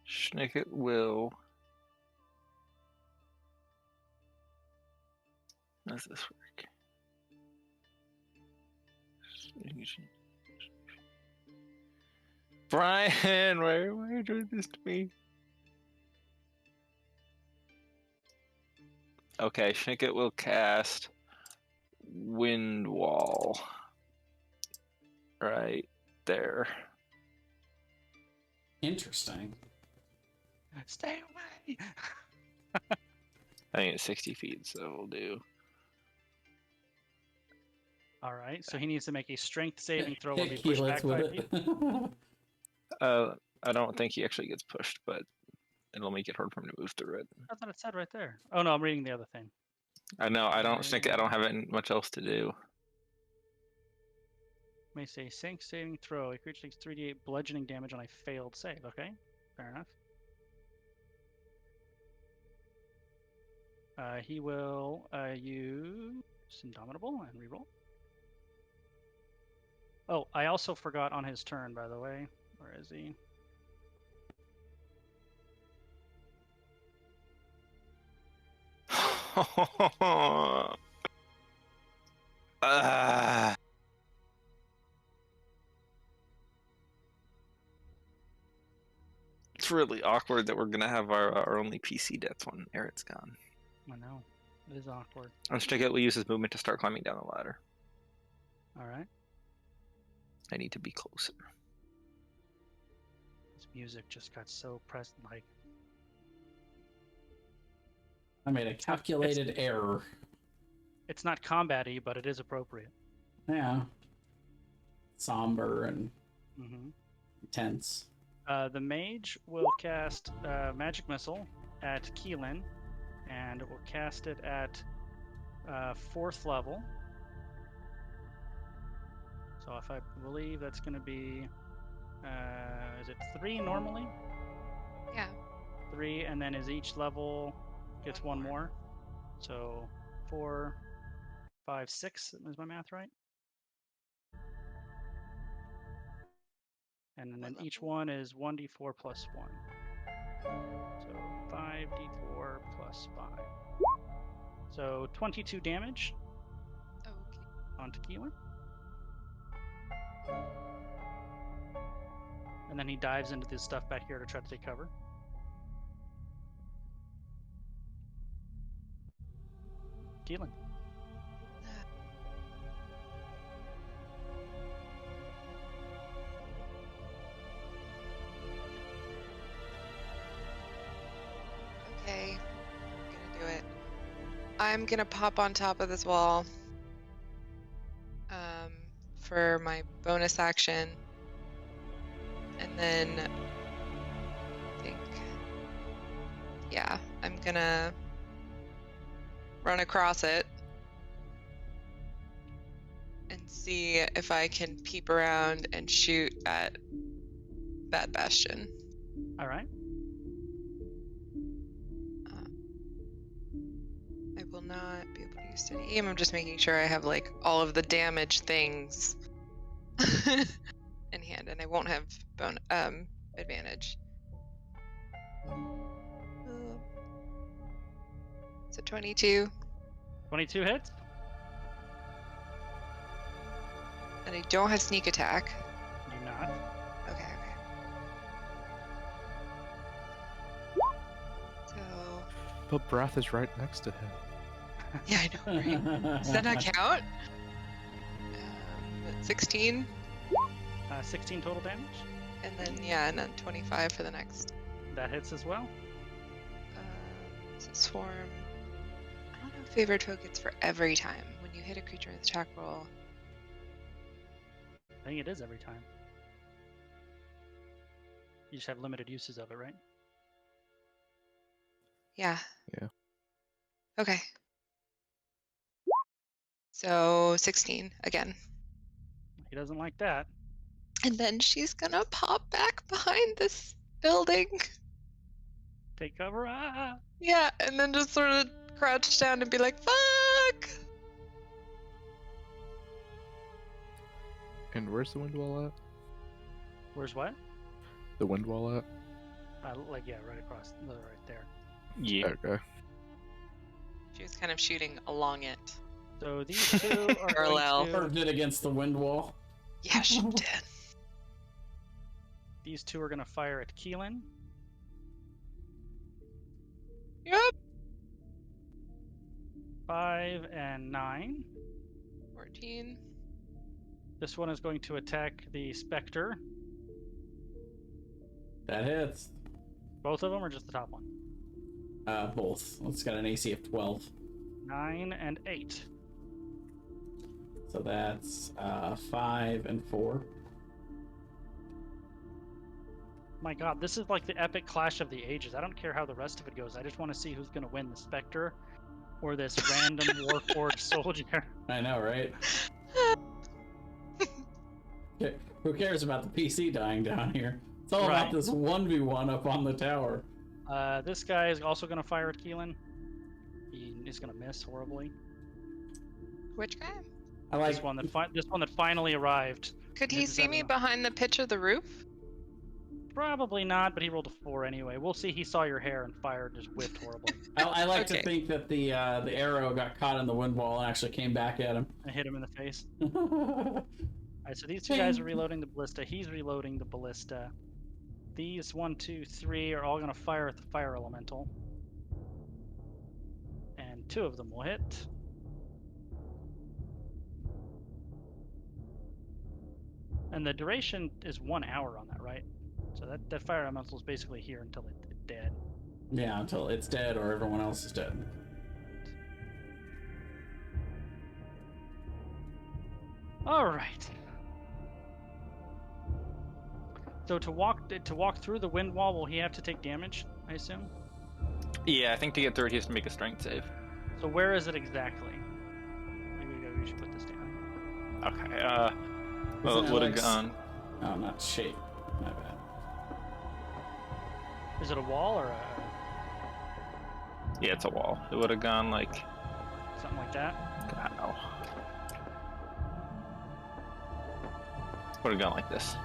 Snicket will... How does this work? Brian, why are you doing this to me? Okay, Snicket will cast Wind Wall right there. Interesting. Stay away! I think it's 60 feet, so we'll do. All right, so he needs to make a strength saving throw when he pushed back 5 feet. I don't think he actually gets pushed, but it'll make it hard for him to move through it. I thought it said right there. Oh no, I'm reading the other thing. I know. I don't think I don't have much else to do. May say strength saving throw. A creature takes 3d8 bludgeoning damage on a failed save. Okay, fair enough. He will use Indomitable and reroll. Oh, I also forgot on his turn, by the way. Where is he? It's really awkward that we're gonna have our only PC death when Eric's gone. I know. It is awkward. Snicket will use his movement to start climbing down the ladder. Alright. I need to be closer. This music just got so pressed, like... I made a calculated error. It's not combat-y, but it is appropriate. Yeah. Somber and Mm-hmm. tense. The mage will cast Magic Missile at Keelan, and it will cast it at 4th level. So if I believe that's going to be, is it 3 normally? Yeah. 3, and then is each level gets one more. So 4, 5, 6, is my math right? And then each one is 1d4 plus 1. So 5d4 plus 5. So 22 damage Okay. on Tequila. And then he dives into this stuff back here to try to take cover. Keelan. Okay, I'm gonna do it. I'm gonna pop on top of this wall for my bonus action. And then I think, yeah, I'm gonna run across it and see if I can peep around and shoot at that bastion. All right. I will not be able to use steady aim. I'm just making sure I have like all of the damage things in hand, and I won't have advantage. So 22, 22 hits. and I don't have sneak attack. Do not. Okay. So But Brath is right next to him. yeah, I know, right? Does that not count? 16, 16 total damage. and then 25 for the next. That hits as well. So swarm. I don't know if favorite token gets for every time when you hit a creature with attack roll. I think it is every time. You just have limited uses of it, right? Yeah. Yeah. Okay. So 16 again. He doesn't like that. And then she's gonna pop back behind this building. Take cover. Ah! Yeah, and then just sort of crouch down and be like, fuck! And where's the wind wall at? Where's what? The wind wall at? Like, yeah, right across, right there. Yeah. Okay. She was kind of shooting along it. So these two are Parallel. Curved it against the wind wall. Yeah, she did. These two are going to fire at Keelan. Yep. 5 and 9. 14. This one is going to attack the Spectre. That hits. Both of them, or just the top one? Both. It's got an AC of 12. 9 and 8. So that's 5 and 4. My god, this is like the epic clash of the ages. I don't care how the rest of it goes. I just want to see who's going to win, the Spectre or this random Warforged soldier. I know, right? Who cares about the PC dying down here? It's all about this 1v1 up on the tower. This guy is also going to fire at Keelan. He is going to miss horribly. Which guy? I like This one that finally arrived. Could he see me behind the pitch of the roof? Probably not, but he rolled a 4 anyway. We'll see. He saw your hair and fired, just whiffed horribly. I like Okay. to think that the arrow got caught in the wind wall and actually came back at him. I hit him in the face. Alright, so these two guys are reloading the ballista. He's reloading the ballista. These 1, 2, 3 are all going to fire at the fire elemental. And 2 of them will hit. And the duration is 1 hour on that, right? So that fire elemental is basically here until it's dead. Yeah, until it's dead or everyone else is dead. All right. So to walk through the wind wall, will he have to take damage? I assume. Yeah, I think to get through it, he has to make a strength save. So where is it exactly? Maybe we should put this down. Okay. Well, Isn't it would have Alex- gone. Oh, not shape. My bad. Is it a wall or Yeah, it's a wall. It would have gone like. something like that? Wow. Would have gone like this.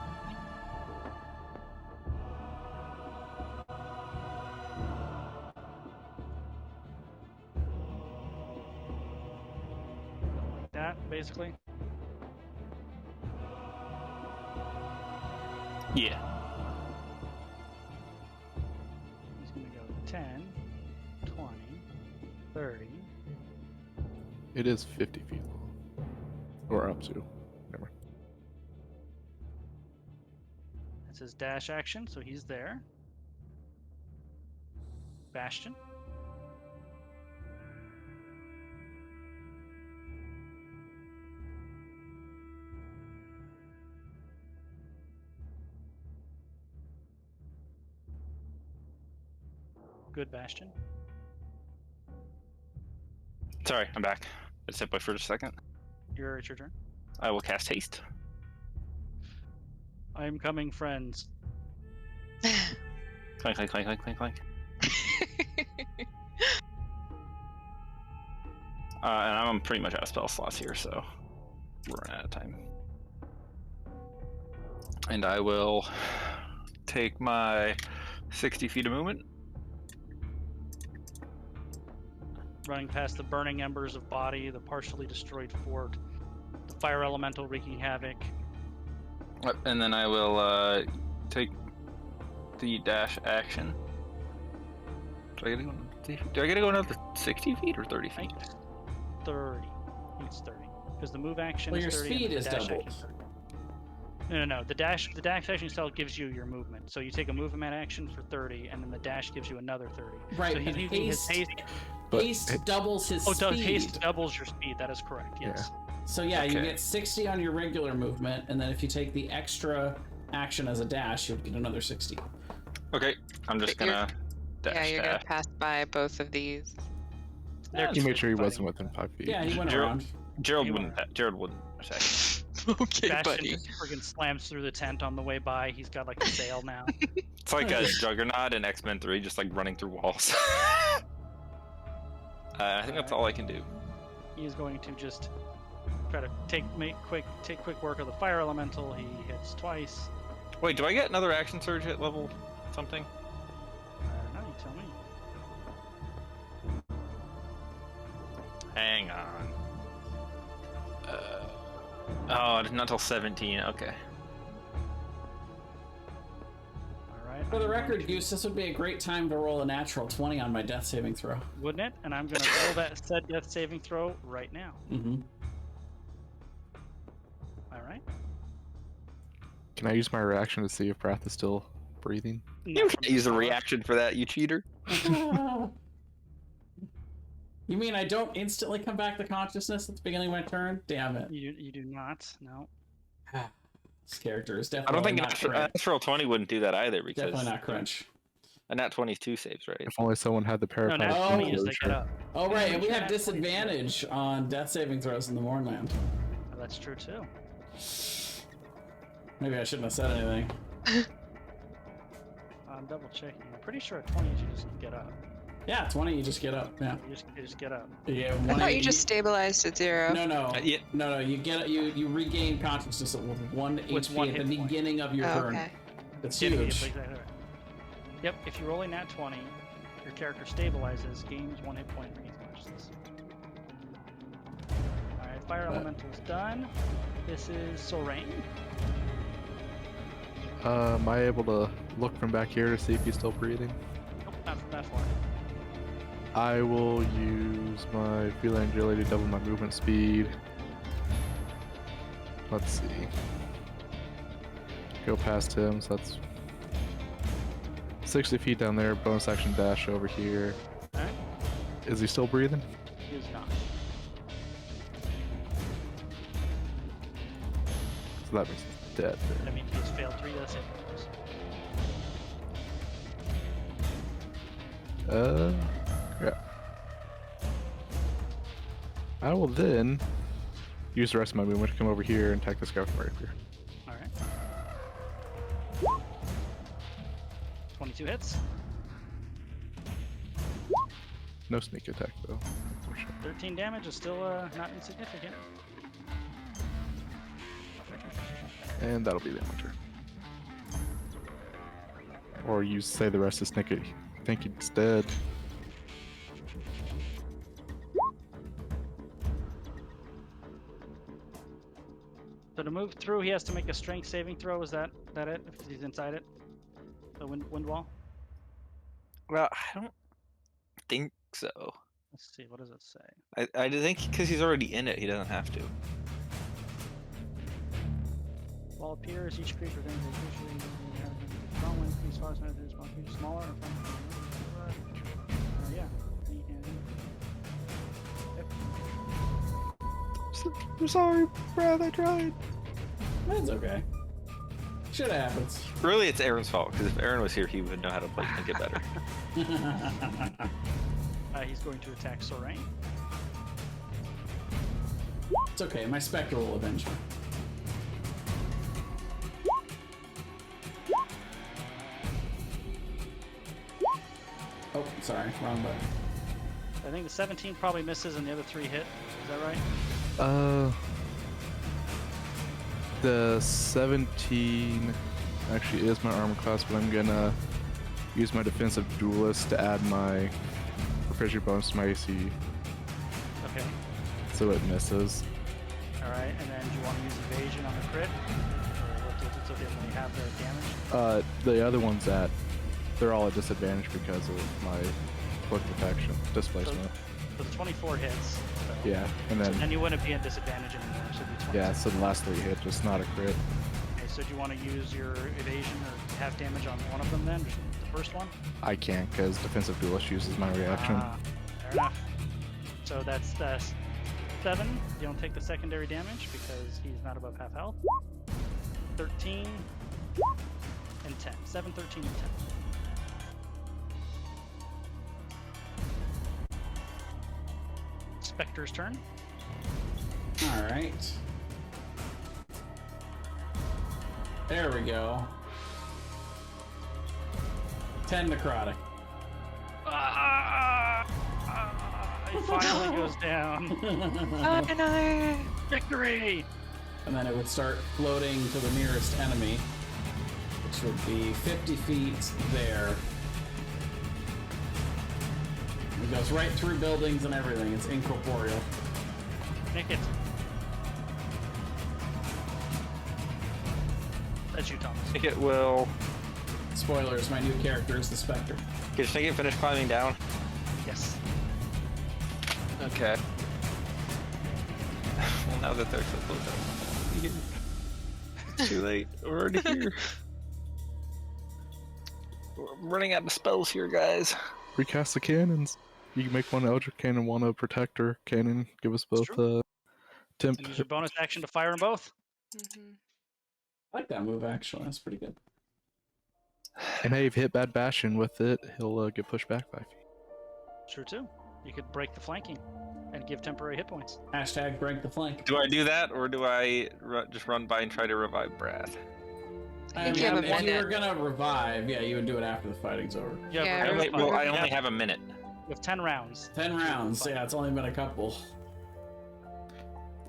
that, basically? Yeah. He's going to go 10, 20, 30. It is 50 feet long. Or up to. Never. That's his dash action, so he's there. Bastion. Good Bastion. Sorry, I'm back. I stepped away for just a second. It's your turn. I will cast haste. I'm coming, friends. Clank, clank, clank, clank, clank, clank. And I'm pretty much out of spell slots here, so we're running out of time. And I will take my 60 feet of movement. Running past the burning embers of body, the partially destroyed fort, the fire elemental wreaking havoc. And then I will take the dash action. Do I get to go another 60 feet or 30 feet? 30. I think it's 30. Because the move action Well, is your 30. speed and the is dash doubled. action is 30. No. The dash action style gives you your movement. So you take a movement action for 30, and then the dash gives you another 30. Right, So he's but using his haste. But haste doubles his speed. Haste doubles your speed. That is correct. Yes. So yeah, you Okay. get 60 on your regular movement, and then if you take the extra action as a dash, you'll get another 60. Okay, I'm just But you're- gonna dash. Yeah, you're gonna dash. pass by both of these. They're He made sure he fighting. wasn't within 5 feet. Yeah, he went Gerald- around. Gerald You wouldn't. Gerald wouldn't attack. Okay, Bastion buddy. just friggin' slams through the tent on the way by. He's got like a sail now. It's like a Juggernaut in X-Men 3, just like running through walls. I think that's all I can do. He is going to just try to take quick work of the fire elemental. He hits twice. Wait, do I get another action surge at level something? Now you tell me. Hang on. Oh, not until 17. Okay. All right. For the I'm record, going to- Goose, this would be a great time to roll a natural 20 on my death saving throw. wouldn't it? And I'm going to roll that said death saving throw right now. Mm-hmm. All right. Can I use my reaction to see if Prath is still breathing? You Not can't from use a power. reaction for that, you cheater. You mean I don't instantly come back to consciousness at the beginning of my turn? Damn it. You do not. No. This character is I definitely don't think not crunch. natural 20 wouldn't do that either because Definitely not crunch. a nat 20 is 2 saves, right? If only someone had the No, paralyzed natural Oh. 20 is they get up. Oh, right, and we have Nat 20. disadvantage on death saving throws in the Mornland. Oh, that's true too. Maybe I shouldn't have said anything. I'm double checking. I'm pretty sure at 20 you just get up. Yeah, 20, you just get up. Yeah. You just get up. Yeah, I thought you just stabilized at 0. No, Yeah. no. You get you regain consciousness with 1 With HP one at the hit point. beginning of your Oh, turn. okay. It's Yep, huge. exactly right. Yep, if you roll a nat 20, your character stabilizes, gains 1 hit point, regains consciousness. Alright, fire elemental's done. This is Sorain. Am I able to look from back here to see if he's still breathing? Nope, not far. I will use my feline agility to double my movement speed. Let's see. Go past him, so that's 60 feet down there, bonus action dash over here. Alright, Is he still breathing? he is not. So that means he's dead. That means he has failed 3 death saving throws. Crap. I will then use the rest of my movement to come over here and attack this guy with my rapier. Alright. 22 hits. No sneak attack though. 13 damage is still not insignificant. And that'll be the end of my turn. Or you say the rest is sneaky. I think he's dead. So to move through, he has to make a strength saving throw. Is that it? If he's inside it, the wind wall. Well, I don't think so. Let's see. What does it say? I think because he's already in it, he doesn't have to. Wall appears. Each creature then usually strong wind speeds far smaller or yeah. I'm sorry, Brad. I tried. That's okay. Shit happens. Really, it's Aaron's fault, because if Aaron was here, he would know how to play Trinket better. He's going to attack Sorain. It's okay, my Spectre will avenge me. Oh, sorry, wrong button. I think the 17 probably misses and the other 3 hit. Is that right? The 17 actually is my armor class, but I'm gonna use my defensive duelist to add my proficiency bonus to my AC, Okay. so it misses. All right. And then do you want to use evasion on the crit, or what does it so they only have their damage? The other ones they're all at disadvantage because of my cloak protection displacement. So the 24 hits. So. Yeah, and then And you wouldn't be at disadvantage anymore. So it'd be 20. yeah, so the last 3 hit, just not a crit. Okay. So do you want to use your evasion or half damage on one of them then? Just the first one? I can't because defensive duelist uses my reaction. Fair enough. So that's 7. You don't take the secondary damage because he's not above half health. 13 and 10. 7, 13, and 10. Spectre's turn. Alright. There we go. 10 necrotic. He finally goes down. Oh no! Victory! And then it would start floating to the nearest enemy, which would be 50 feet there. It goes right through buildings and everything. It's incorporeal. Nick it. That's you, Thomas. Trinket will... Spoilers, my new character is the Spectre. Can Trinket finish climbing down? Yes. Okay. Well, now that they're so close, it's too late. We're already here. We're running out of spells here, guys. Recast the cannons. You can make one Eldritch Cannon, one a Protector Cannon. Give us both temp. And use your bonus action to fire them both. Mm-hmm. I like that move, actually. That's pretty good. And hey, if you hit Bad Bastion with it, he'll get pushed back 5 feet. True too. You could break the flanking and give temporary hit points. Hashtag break the flank. Do I do that, or do I just run by and try to revive Brath? I think you have a if you minute. were gonna revive, yeah, you would do it after the fighting's over. Yeah, Yeah, but right. Well, I you only have a minute. You have 10 rounds. 10 rounds, yeah, it's only been a couple.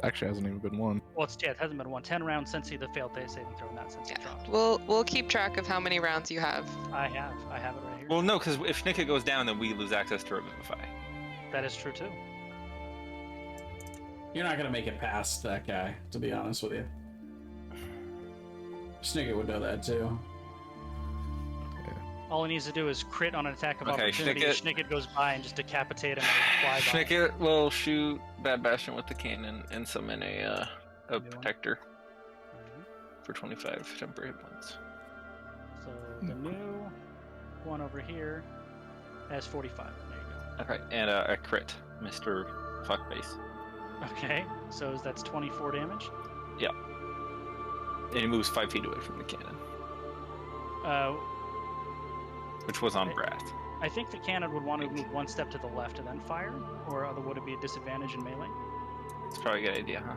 Actually, hasn't even been one. Well, it hasn't been 10 rounds since he failed the saving throw, not since he dropped. We'll keep track of how many rounds you have. I have it right here. Well, no, because if Trinket goes down, then we lose access to Revivify. That is true too. You're not gonna make it past that guy, to be honest with you. Snicket would know that too. All he needs to do is crit on an attack of Okay, opportunity. Schnicket goes by and just decapitate him and fly by. Trinket will shoot Bad Bastion with the cannon and summon a Protector for 25 temporary hit points. So the new one over here has 45. There you go. Okay, and a crit, Mr. Fuckface. Okay, so that's 24 damage. Yeah. And he moves 5 feet away from the cannon, which was on Brath. I think the cannon would want to move one step to the left and then fire, or would it be a disadvantage in melee? It's probably a good idea, huh?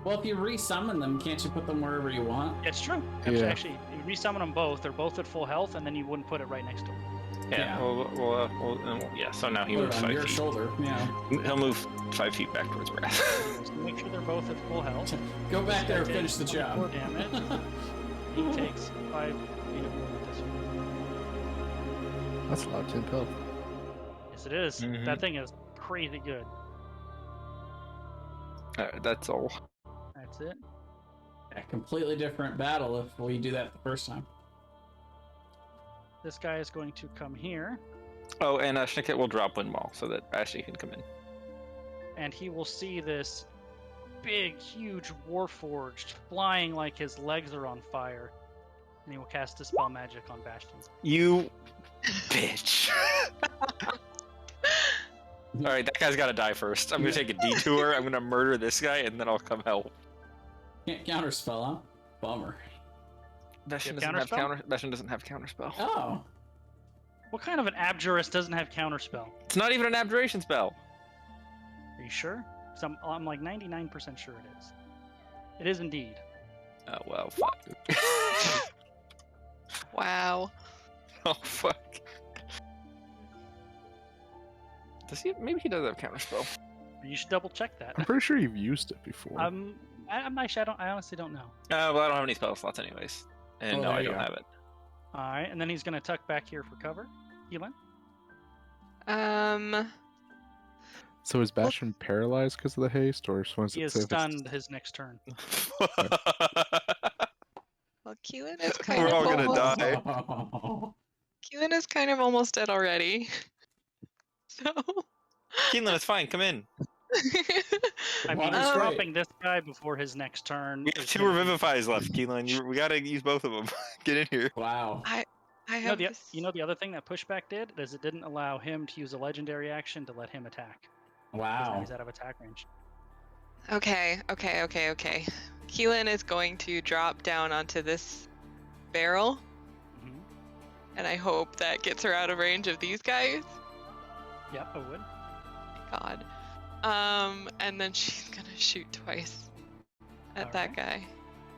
Well, if you resummon them, can't you put them wherever you want? It's true. Yeah. Actually, you resummon them both. They're both at full health, and then you wouldn't put it right next to them. Yeah. Yeah. So now he Put moves it on 5 your feet. shoulder, yeah. He'll move 5 feet back towards Brath. So make sure they're both at full health. Go back there and finish the job. 4 damage. He takes 5 feet of movement this way. That's a lot of temp health. Yes, it is. Mhm. That thing is crazy good. That's all. That's it. A completely different battle if we do that the first time. This guy is going to come here, Oh, and Schnicket will drop wind wall so that Ashley can come in. and he will see this big, huge Warforged flying like his legs are on fire. And he will cast Dispel Magic on Bastion. You bitch. Alright, that guy's gotta die first. I'm gonna take a detour, I'm gonna murder this guy, and then I'll come help. Can't counterspell, huh? Bummer. Bastion You doesn't have have counterspell? Bastion doesn't have counterspell. Oh. What kind of an Abjurist doesn't have Counterspell? It's not even an abjuration spell. Are you sure? 'Cause I'm like 99% sure it is. It is indeed. Oh well, fuck. Wow. Oh fuck. Does he? Maybe he does have counterspell. You should double check that. I'm pretty sure you've used it before. I'm actually, I honestly don't know. Well, I don't have any spell slots anyways, and Oh, no, there I you don't go. have it. All right, and then he's gonna tuck back here for cover. Keelan? So is Bastion paralyzed because of the haste, or was He it is safe? stunned his next turn. Well, Keelan is kind We're of all gonna almost, die. Keelan is kind of almost dead already. So. Keeneland, it's fine. Come in. I mean, Water's he's great. dropping this guy before his next turn. We have is 2 gonna be- revivifies left, Keeneland. We gotta use both of them. Get in here. Wow. I You know, have the, this... you know the other thing that pushback did is it didn't allow him to use a legendary action to let him attack. 'Cause now Wow. he's out of attack range. Okay. Keelan is going to drop down onto this barrel, Mm-hmm. and I hope that gets her out of range of these guys. Yep, I would. God. And then she's gonna shoot twice at that Alright. guy.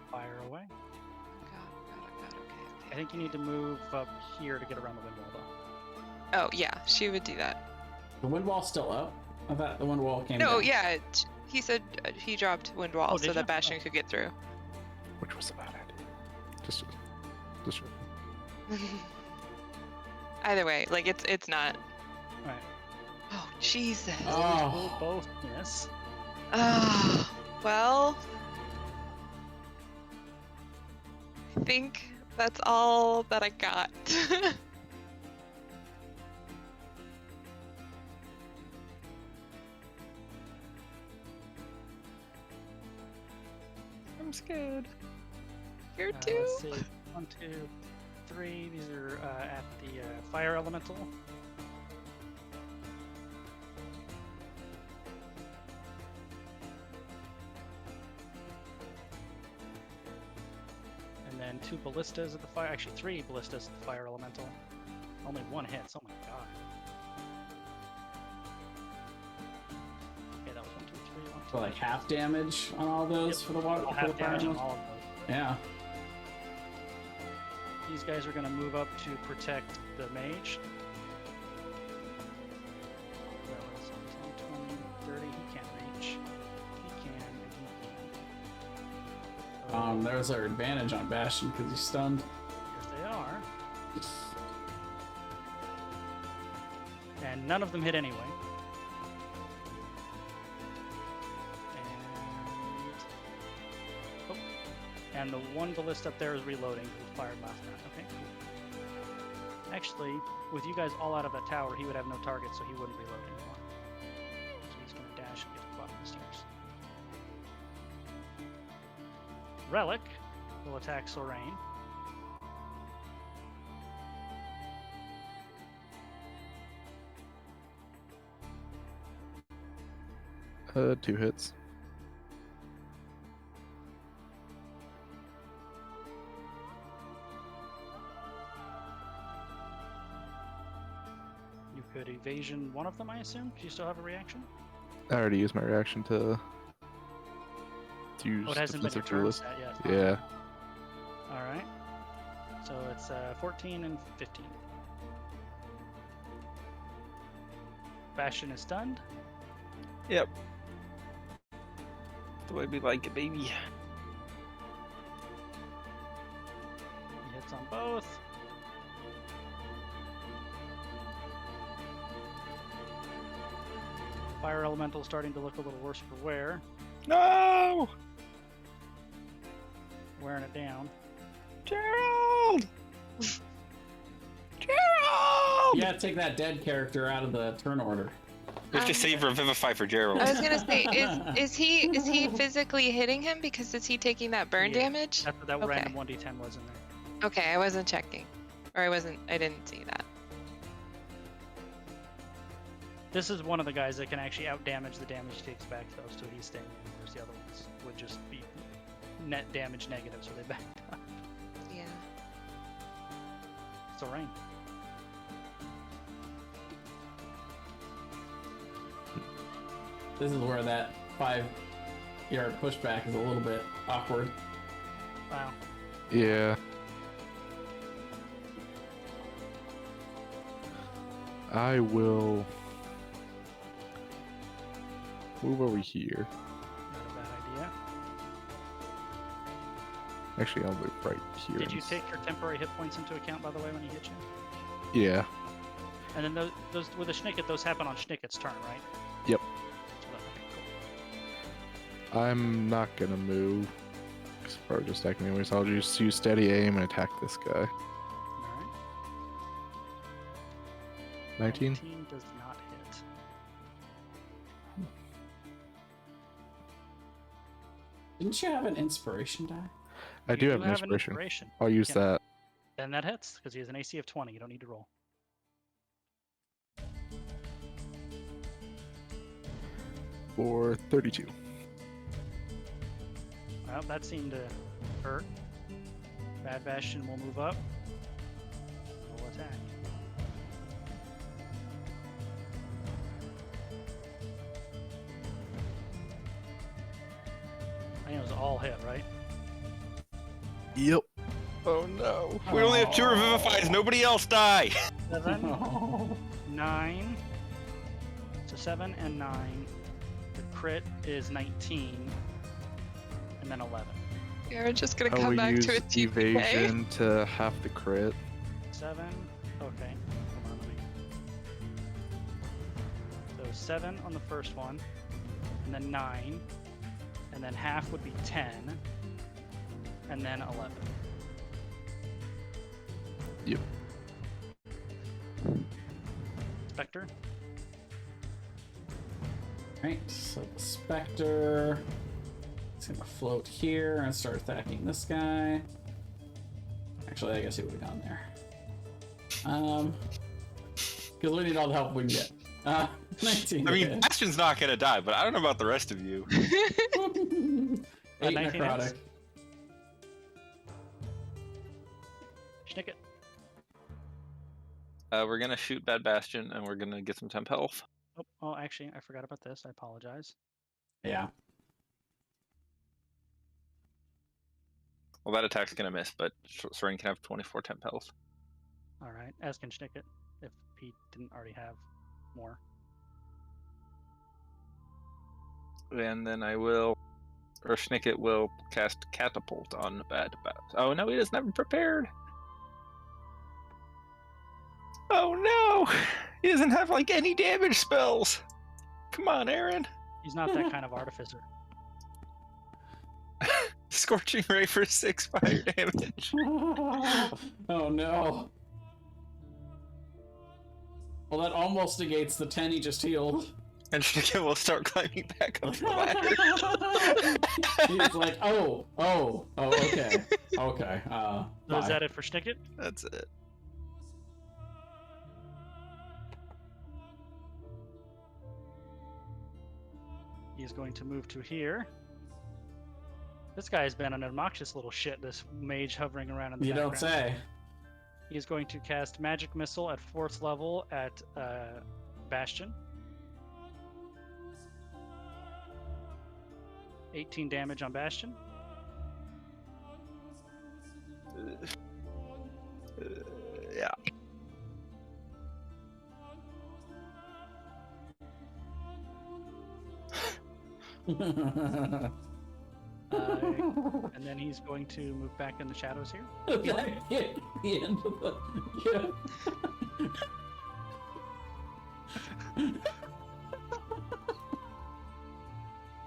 Fire away. God, I okay. think you need to move up here to get around the wind wall, though. Oh, yeah, she would do that. The wind wall's still up? I thought the wind wall came No, down. yeah, he said he dropped wind wall Oh, so did that ya? Bastion Oh. could get through. Which was a bad idea. Just. Either way, like it's not. Right. Oh Jesus. Oh. Will both miss. Well, I think that's all that I got. I'm scared. Here Let's too. see. 1, 2, 3. These are at the fire elemental. And then 2 ballistas at the fire. Actually, 3 ballistas at the fire elemental. Only 1 hits. Oh my god. Okay, that was 1, 2, 3, 1, 2. So like half damage on all those for the water. I'll for have the fire damage on elemental? all of those. Yeah. These guys are going to move up to protect the mage. That was 10, 20, 30. He can't reach. He can. He can. There's our advantage on Bastion because he's stunned. Yes, they are. And none of them hit anyway. And... Oh. And the one ballista up there is reloading. It was fired last round. Okay, cool. Actually, with you guys all out of that tower, he would have no target, so he wouldn't reload anymore. So he's going to dash and get to the bottom of the stairs. Relic will attack Sorain. Two hits. You could evasion one of them, I assume? Do you still have a reaction? I already used my reaction to use Oh, it hasn't been your defensive turn duelist. set yet. Yeah. Alright. So it's 14 and 15. Bastion is stunned. Yep. The way we like it, baby. He hits on both. Fire elemental starting to look a little worse for wear. No! wearing it down. Gerald! Gerald! Yeah, take that dead character out of the turn order. We have to save Revivify for Gerald. I was gonna say, is he physically hitting him because is he taking that burn Yeah, damage? That's what that Okay. random 1d10 was in there. Okay, I wasn't checking, or I didn't see that. This is one of the guys that can actually outdamage the damage he takes back, though, so he's staying in, whereas the other ones would just be net damage negative, so they back up. Yeah. So Rain. This is where that 5-yard pushback is a little bit awkward. Wow. Yeah. I will move over here. Not a bad idea. Actually, I'll move right here. Did you take your temporary hit points into account, by the way, when he hit you? Yeah. And then those with a Schnicket, those happen on Schnicket's turn, right? Yep. So okay, cool. I'm not gonna move. It's probably just attacking me anyway, so I'll just use steady aim and attack this guy. Alright. 19? 19 does not hit. Didn't you have an inspiration die? I You do have an inspiration. I'll use Yeah. that. Then that hits, because he has an AC of 20. You don't need to roll. For 32. Well, that seemed to hurt. Bad Bastion will move up. We'll attack. I think it was all hit, right? Yep. Oh no. We only have 2 Revivifies, nobody else die! 7, 9. So 7 and 9. The crit is 19. And then 11. You're just gonna I come will back use to a TPK. evasion to half the crit. 7. Okay. Hold on, let me. So 7 on the first one. And then 9. And then half would be 10. And then 11. Yep. Spectre. Right, so the Spectre is gonna float here and start attacking this guy. Actually, I guess he would have gone there. Because we need all the help we can get. 19. I mean, Bastion's not gonna die, but I don't know about the rest of you. 8 19 necrotic. hits. Schnick it. We're gonna shoot Bad Bastion, and we're gonna get some temp health. Oh, actually, I forgot about this. I apologize. Yeah. Well, that attack's gonna miss, but Soren can have 24 temp health. All right, as can Schnick it, if he didn't already have more. And then I will, or Schnicket will cast Catapult on Bad Bastion. Oh no, he doesn't have it prepared. Oh no! He doesn't have like any damage spells. Come on, Aaron. He's not that kind of artificer. Scorching Ray for 6 fire damage. Oh no. Well, that almost negates the 10 he just healed. And Schnicket will start climbing back up the ladder. He's like, oh, okay. Okay. So is bye. that it for Schnick it? That's it. He's going to move to here. This guy's been an obnoxious little shit, this mage hovering around in the You background. don't say. He's going to cast Magic Missile at 4th level at Bastion. 18 damage on Bastion. Yeah. And then he's going to move back in the shadows here. The end of the. Yeah.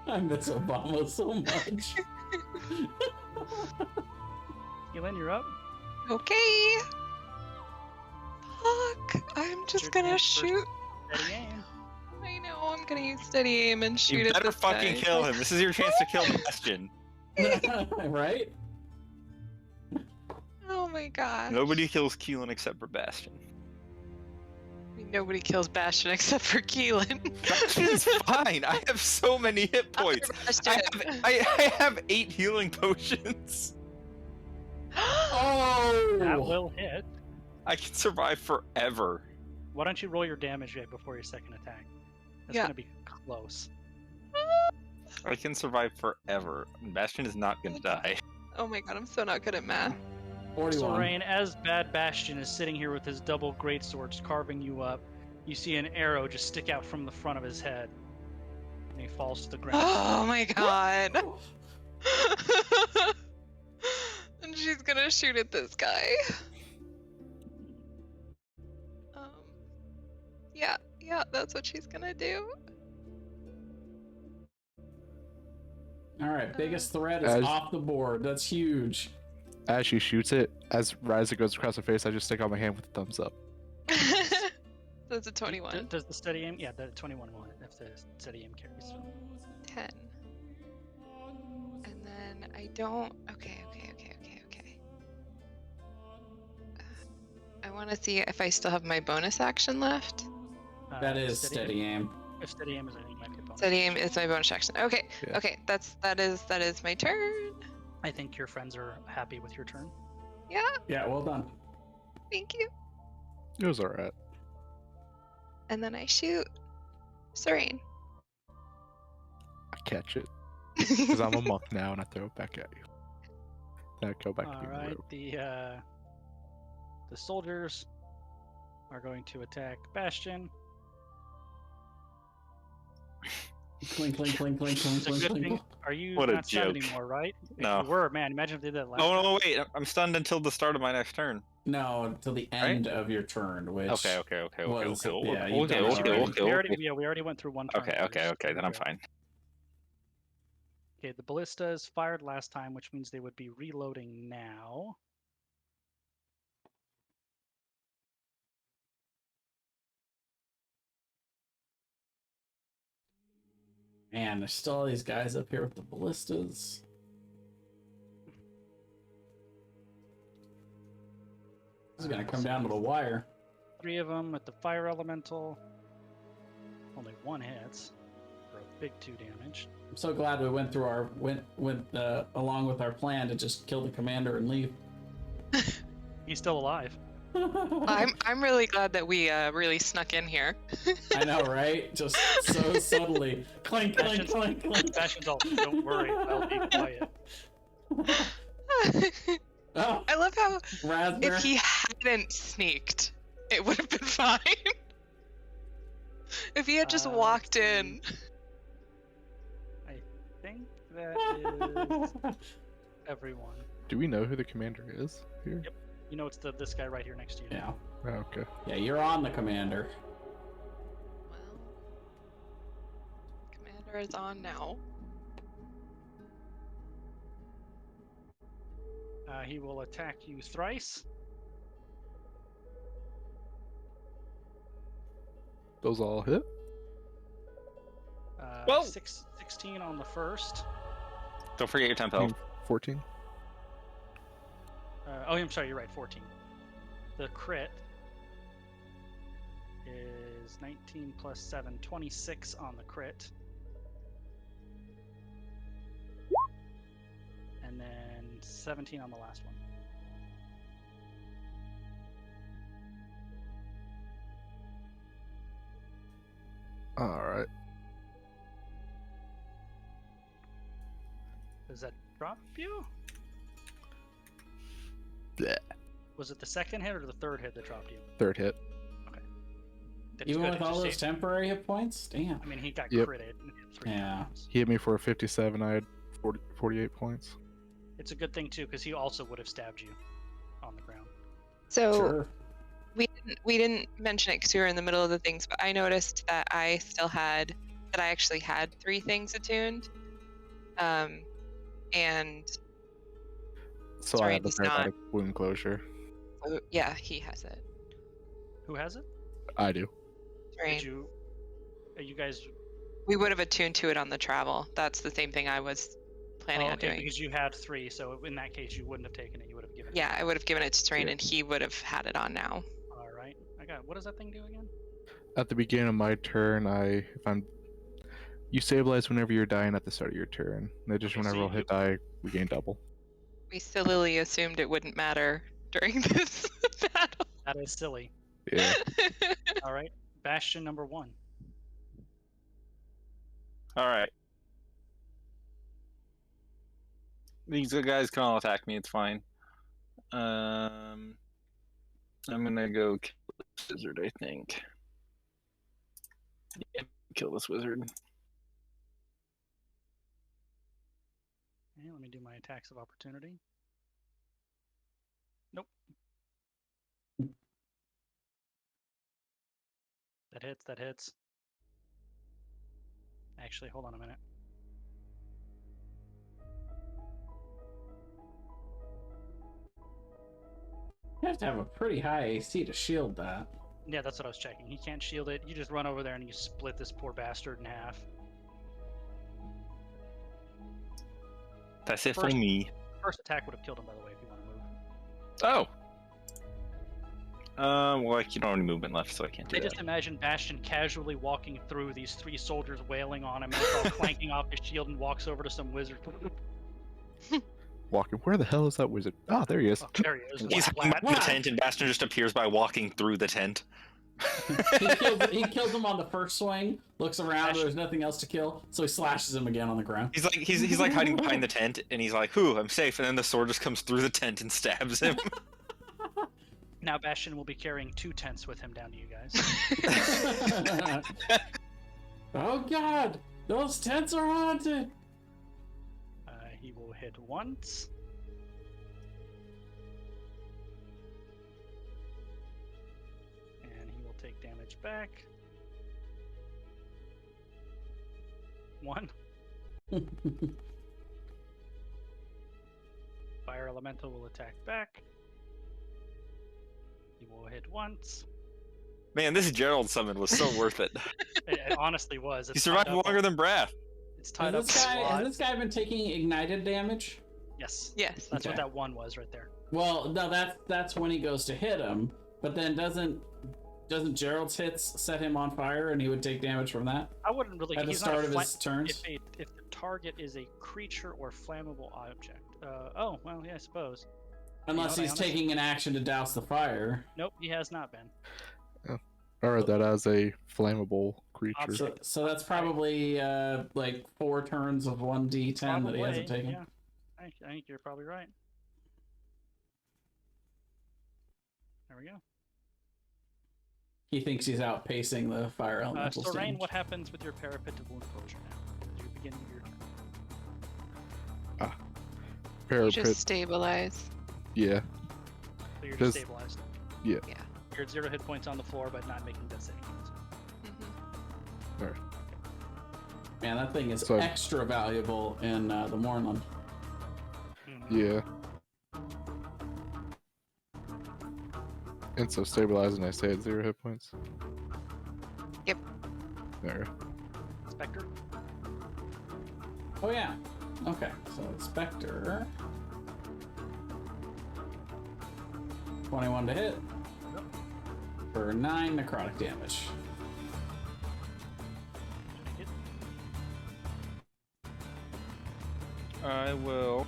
I miss Obama so much. Keelan, you're up. Okay. Fuck. I'm just Your gonna chance for shoot. Steady aim. I know. I'm gonna use steady aim and shoot You at better this fucking guy. kill him. This is your chance to kill Bastion. Right? Oh my god. Nobody kills Keelan except for Bastion. I mean, nobody kills Bastion except for Keelan. Bastion's fine. I have so many hit points. I have 8 healing potions. Oh! That will hit. I can survive forever. Why don't you roll your damage rate before your second attack? That's Yeah. gonna be close. I can survive forever. Bastion is not gonna die. Oh my god, I'm so not good at math. 41. Sorain, as Bad Bastion is sitting here with his double greatswords carving you up, you see an arrow just stick out from the front of his head. And he falls to the ground. Oh my god. And she's gonna shoot at this guy. Yeah, that's what she's gonna do. Alright, biggest threat is As- off the board. That's huge. As she shoots it, as Ryza goes across her face, I just stick out my hand with a thumbs up. That's a 21. Does the steady aim? Yeah, the 21 will hit if the steady aim carries. 10. And then I don't. Okay. I want to see if I still have my bonus action left. That is steady aim. If steady aim is, I think might be a bonus. Steady aim is my bonus action. Okay. Yeah. Okay. That is my turn. I think your friends are happy with your turn. Yeah. Yeah, well done. Thank you. It was alright. And then I shoot Serene. I catch it. Because I'm a monk now and I throw it back at you. Then I go back to All being right, rogue. the soldiers are going to attack Bastion. Clink, clink, clink, clink, clink, It's a clink, good clink. thing. Are you What a not stunned joke. anymore, right? No. If you were, man, imagine if they did that last Oh time. no, wait! I'm stunned until the start of my next turn. No, until the end of your turn, which... Okay. was- yeah, Okay. you've done it already. We already went through one turn. Okay. Then I'm fine. Okay, the ballistas fired last time, which means they would be reloading now. Man, there's still all these guys up here with the ballistas. This is gonna come down to the wire. 3 of them with the fire elemental. Only 1 hits for a big 2 damage. I'm so glad we went through our went along with our plan to just kill the commander and leave. He's still alive. I'm really glad that we really snuck in here. I know, right? Just so subtly. Clink, clink, clink, clink. Bastion's all, don't worry, I'll be quiet. Oh, I love how raspberry. if he hadn't sneaked, it would have been fine. If he had just walked in. I think that is everyone. Do we know who the commander is here? Yep. You know, it's this guy right here next to you. Yeah. Oh, okay. Yeah, you're on the commander. Well, Commander is on now. He will attack you thrice. Those all hit? Whoa. 16 on the first. Don't forget your temp health. 14? Oh, I'm sorry, you're right, 14. The crit is 19 plus 7, 26 on the crit. And then 17 on the last one. Alright. Does that drop you? Bleh. Was it the second hit or the third hit that dropped you? Third hit. That's Even good, with it all just those saved- temporary hit points? Damn. I mean, he got Yep. critted and hit 3 Yeah. times. He hit me for a 57. I had 48 points. It's a good thing too, because he also would have stabbed you on the ground. So Sure. we didn't mention it because we were in the middle of the things, but I noticed that I actually had 3 things attuned, and So I Sorry, have the does not. paramedic wound closure. Yeah, he has it. Who has it? I do. Right. Did you? You guys? We would have attuned to it on the travel. That's the same thing I was planning on Okay, doing. because you had 3, so in that case, you wouldn't have taken it. You would have given it. Yeah, I would have given it to Terrain, Yeah. and he would have had it on now. All right. I got. What does that thing do again? At the beginning of my turn, you stabilize whenever you're dying at the start of your turn. In addition, Okay, so whenever I hit die, we gain double. We sillily assumed it wouldn't matter during this battle. That is silly. Yeah. All right. Bastion number 1. All right. These guys can all attack me. It's fine. I'm gonna go kill this wizard. I think. Yeah, kill this wizard. Okay, let me do my attacks of opportunity. Nope. That hits. That hits. Actually, hold on a minute. You have to have a pretty high AC to shield that. Yeah, that's what I was checking. He can't shield it. You just run over there and you split this poor bastard in half. That's it for First- me. First attack would have killed him, by the way, if you want to move. Oh. Well, you don't have any movement left, so I can't do I that. just imagine Bastion casually walking through, these 3 soldiers wailing on him, and it's all clanking off his shield, and walks over to some wizard. Walking. Where the hell is that wizard? Ah, there he is. Oh, there he is. He's Whack, at whack. the tent, and Bastion just appears by walking through the tent. He kills him on the first swing, looks around, there's nothing else to kill, so he slashes him again on the ground. He's like hiding behind the tent, and he's like, "Whew, I'm safe." And then the sword just comes through the tent and stabs him. Now Bastion will be carrying 2 tents with him down to you guys. Oh god! Those tents are haunted! He will hit once. And he will take damage back. 1. Fire Elemental will attack back. He will hit once. Man, this Gerald summon was so worth it. It honestly was. He It's survived tied up- longer than Brath. It's tied Has up this, a guy, lot. has this guy been taking ignited damage? Yes. Yes. That's what Okay. that 1 was right there. Well, no, that's when he goes to hit him, but then doesn't Gerald's hits set him on fire and he would take damage from that I wouldn't really. at the he's not start a of his turns? if the target is a creature or flammable object. Oh, well, yeah, I suppose. Unless You know he's what, I taking an action to douse the fire. Nope, he has not been. I read that as a flammable creature. So that's probably like 4 turns of 1d10 that he hasn't Probably, taken. Yeah, I think you're probably right. There we go. He thinks he's outpacing the fire elemental Sorain, damage. what happens with your parapet of wound closure now? At the beginning of your turn. You Parapet. just stabilize. Yeah. So you're Does- just stabilized. Yeah. Yeah. You're at 0 hit points on the floor, but not making death saving throws. Mm-hmm. Man, that thing is So- extra valuable in the Mornland. Yeah. And so stabilizing, I stay at 0 hit points. Yep. There. Spectre. Oh yeah. Okay, so Spectre. 21 to hit. For 9 necrotic damage. Hit. I will.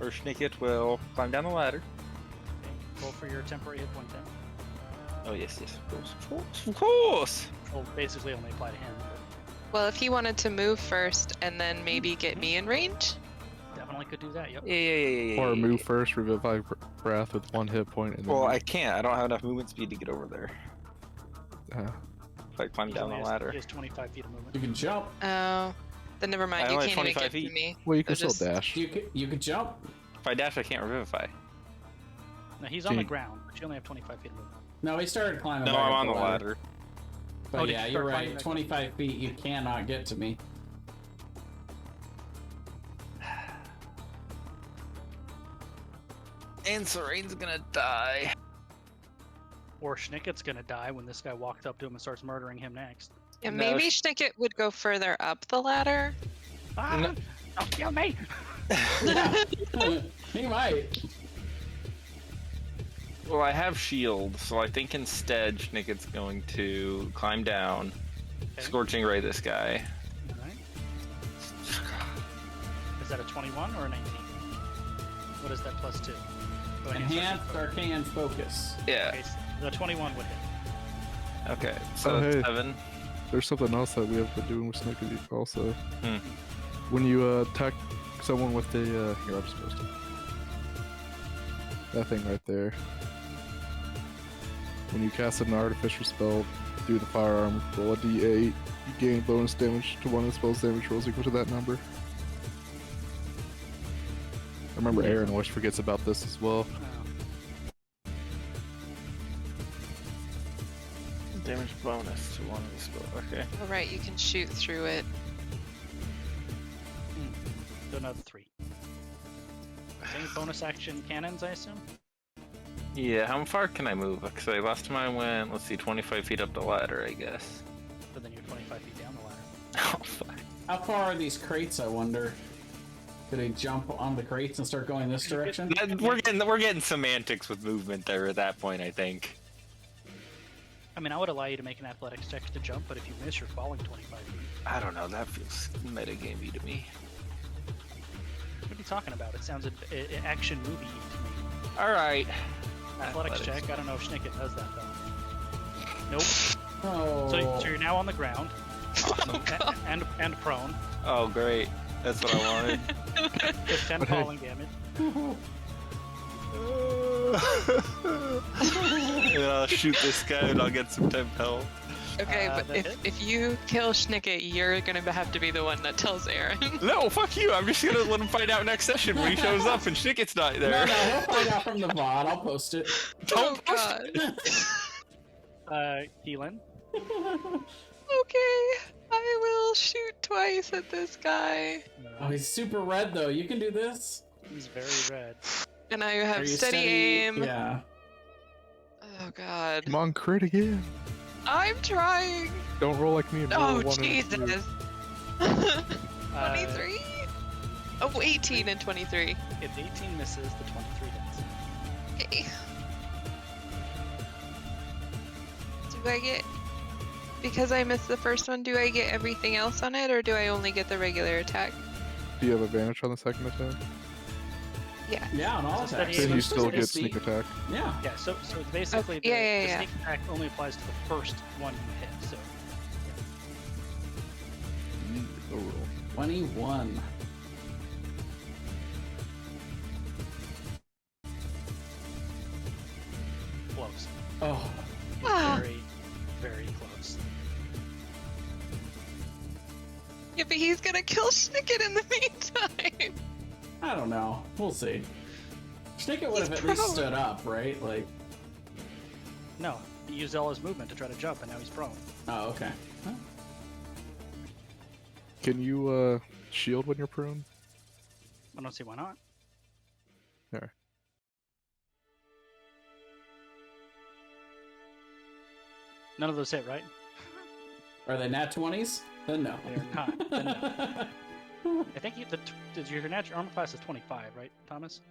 Or Schnicket will climb down the ladder. Okay. Roll for your temporary hit point then. Oh yes, yes, of course, of course. Will basically only apply to him, but Well, if he wanted to move first and then maybe get me in range. definitely could do that. Yep. Yeah. Or move first, revivify breath with 1 hit point, and then Well, I can't. I don't have enough movement speed to get over there. If I climb He down only the has- ladder. He has 25 feet of movement. You can jump. Oh, then never mind. I You only can't have even 25 get to feet. me. well, you can So still just- dash. You could jump. If I dash, I can't revivify. No, he's on the Gee. ground, but you only have 25 feet of movement. No, he started climbing. No, back I'm up on the ladder. But Oh, did yeah, you you're start climbing right. back up? 25 feet, you cannot get to me. And Serene's gonna die. Or Schnicket's gonna die when this guy walks up to him and starts murdering him next. Yeah, No, maybe Schnicket would go further up the ladder. Ah! No. Don't kill me! He might. Well, I have shield, so I think instead Schnicket's going to climb down, Okay. scorching ray this guy. Alright. Is that a 21 or a 19? What is that plus 2? Oh, Enhanced arcane focus. Yeah. Okay, so the 21 would hit. Okay. So Oh, that's hey. 7. There's something else that we have been doing with Snickety also. Hmm. When you attack someone with a here, I'm supposed to. That thing right there. When you cast an artificial spell through the firearm, roll a d8. You gain bonus damage to one of the spell's damage rolls equal to that number. I remember Aaron always forgets about this as well. Oh. Damage bonus to one of the spell. Okay. All right, you can shoot through it. So another 3. Okay, bonus action cannons, I assume? Yeah, how far can I move? Because last time I went, let's see, 25 feet up the ladder, I guess. But then you're 25 feet down the ladder. Oh, fuck. How far are these crates, I wonder? Could he jump on the crates and start going this direction? We're getting semantics with movement there at that point, I think. I mean, I would allow you to make an athletics check to jump, but if you miss, you're falling 25 feet. I don't know, that feels metagamey to me. What are you talking about? It sounds action movie to me. Alright. Athletics check. I don't know if Schnicket does that though. Nope. Oh. So you're now on the ground Oh, God. and prone. Oh, great. That's what I wanted. With 10 But hey. falling damage. And I'll shoot this guy and I'll get some temp health. Okay, but that hit? if you kill Schnicket, you're gonna have to be the one that tells Aaron. No, fuck you. I'm just gonna let him find out next session when he shows up and shit gets not No, there. no, he'll find out from the VOD. I'll post it. Oh, Don't push God. Keelan. Okay, I will shoot twice at this guy. Oh, he's super red though. You can do this. He's very red. And I Are have you steady aim. Yeah. Oh, God. Come on, crit again. I'm trying. Don't roll like me and roll Oh, 1 and 2. Jesus. 23? Oh, 18 and 23. If 18 misses, the 23 hits. Okay. Do I get... Because I missed the first one, do I get everything else on it, or do I only get the regular attack? Do you have advantage on the second attack? Yeah. Yeah, on all So attacks. steady Then aim. you still get Sneak. sneak attack. Yeah. Yeah, so it's basically yeah, yeah, the yeah. sneak attack only applies to the first one you hit. So No roll. 21. close. Oh. Ah. Very, very close. Yeah, but he's gonna kill Schnicket in the meantime. I don't know. We'll see. Schnicket would have He's at least prone. stood up, right? Like. No, he used all his movement to try to jump, and now he's prone. Oh, okay. Huh. Can you shield when you're prone? I don't see why not. There. None of those hit, right? Are they nat 20s? Then no. They are not. Then no. I think your natural armor class is 25, right, Thomas?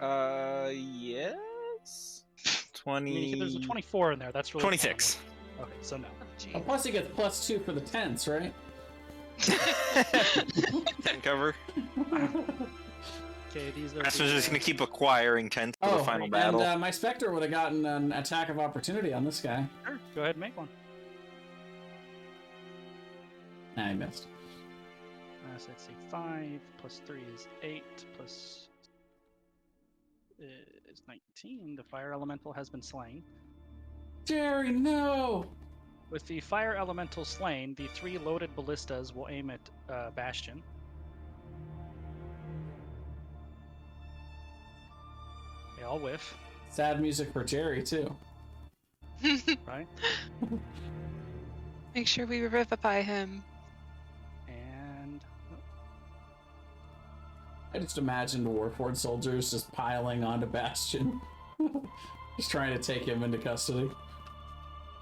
Yes? I mean, 20... there's a 24 in there. That's really 26. Okay, so no. Oh, plus he gets +2 for the tents, right? 10 cover. Okay, these are. That's the, just gonna keep acquiring 10th for the final battle. And my Spectre would have gotten an attack of opportunity on this guy. Sure, go ahead and make one. Nah, I missed. So let's see, 5 plus 3 is 8 plus is 19. The fire elemental has been slain. Jerry, no! With the fire elemental slain, the 3 loaded ballistas will aim at Bastion. They all whiff, Sad music for Jerry, too. right? Make sure we revivify him. And I just imagined Warforged soldiers just piling onto Bastion. Just trying to take him into custody.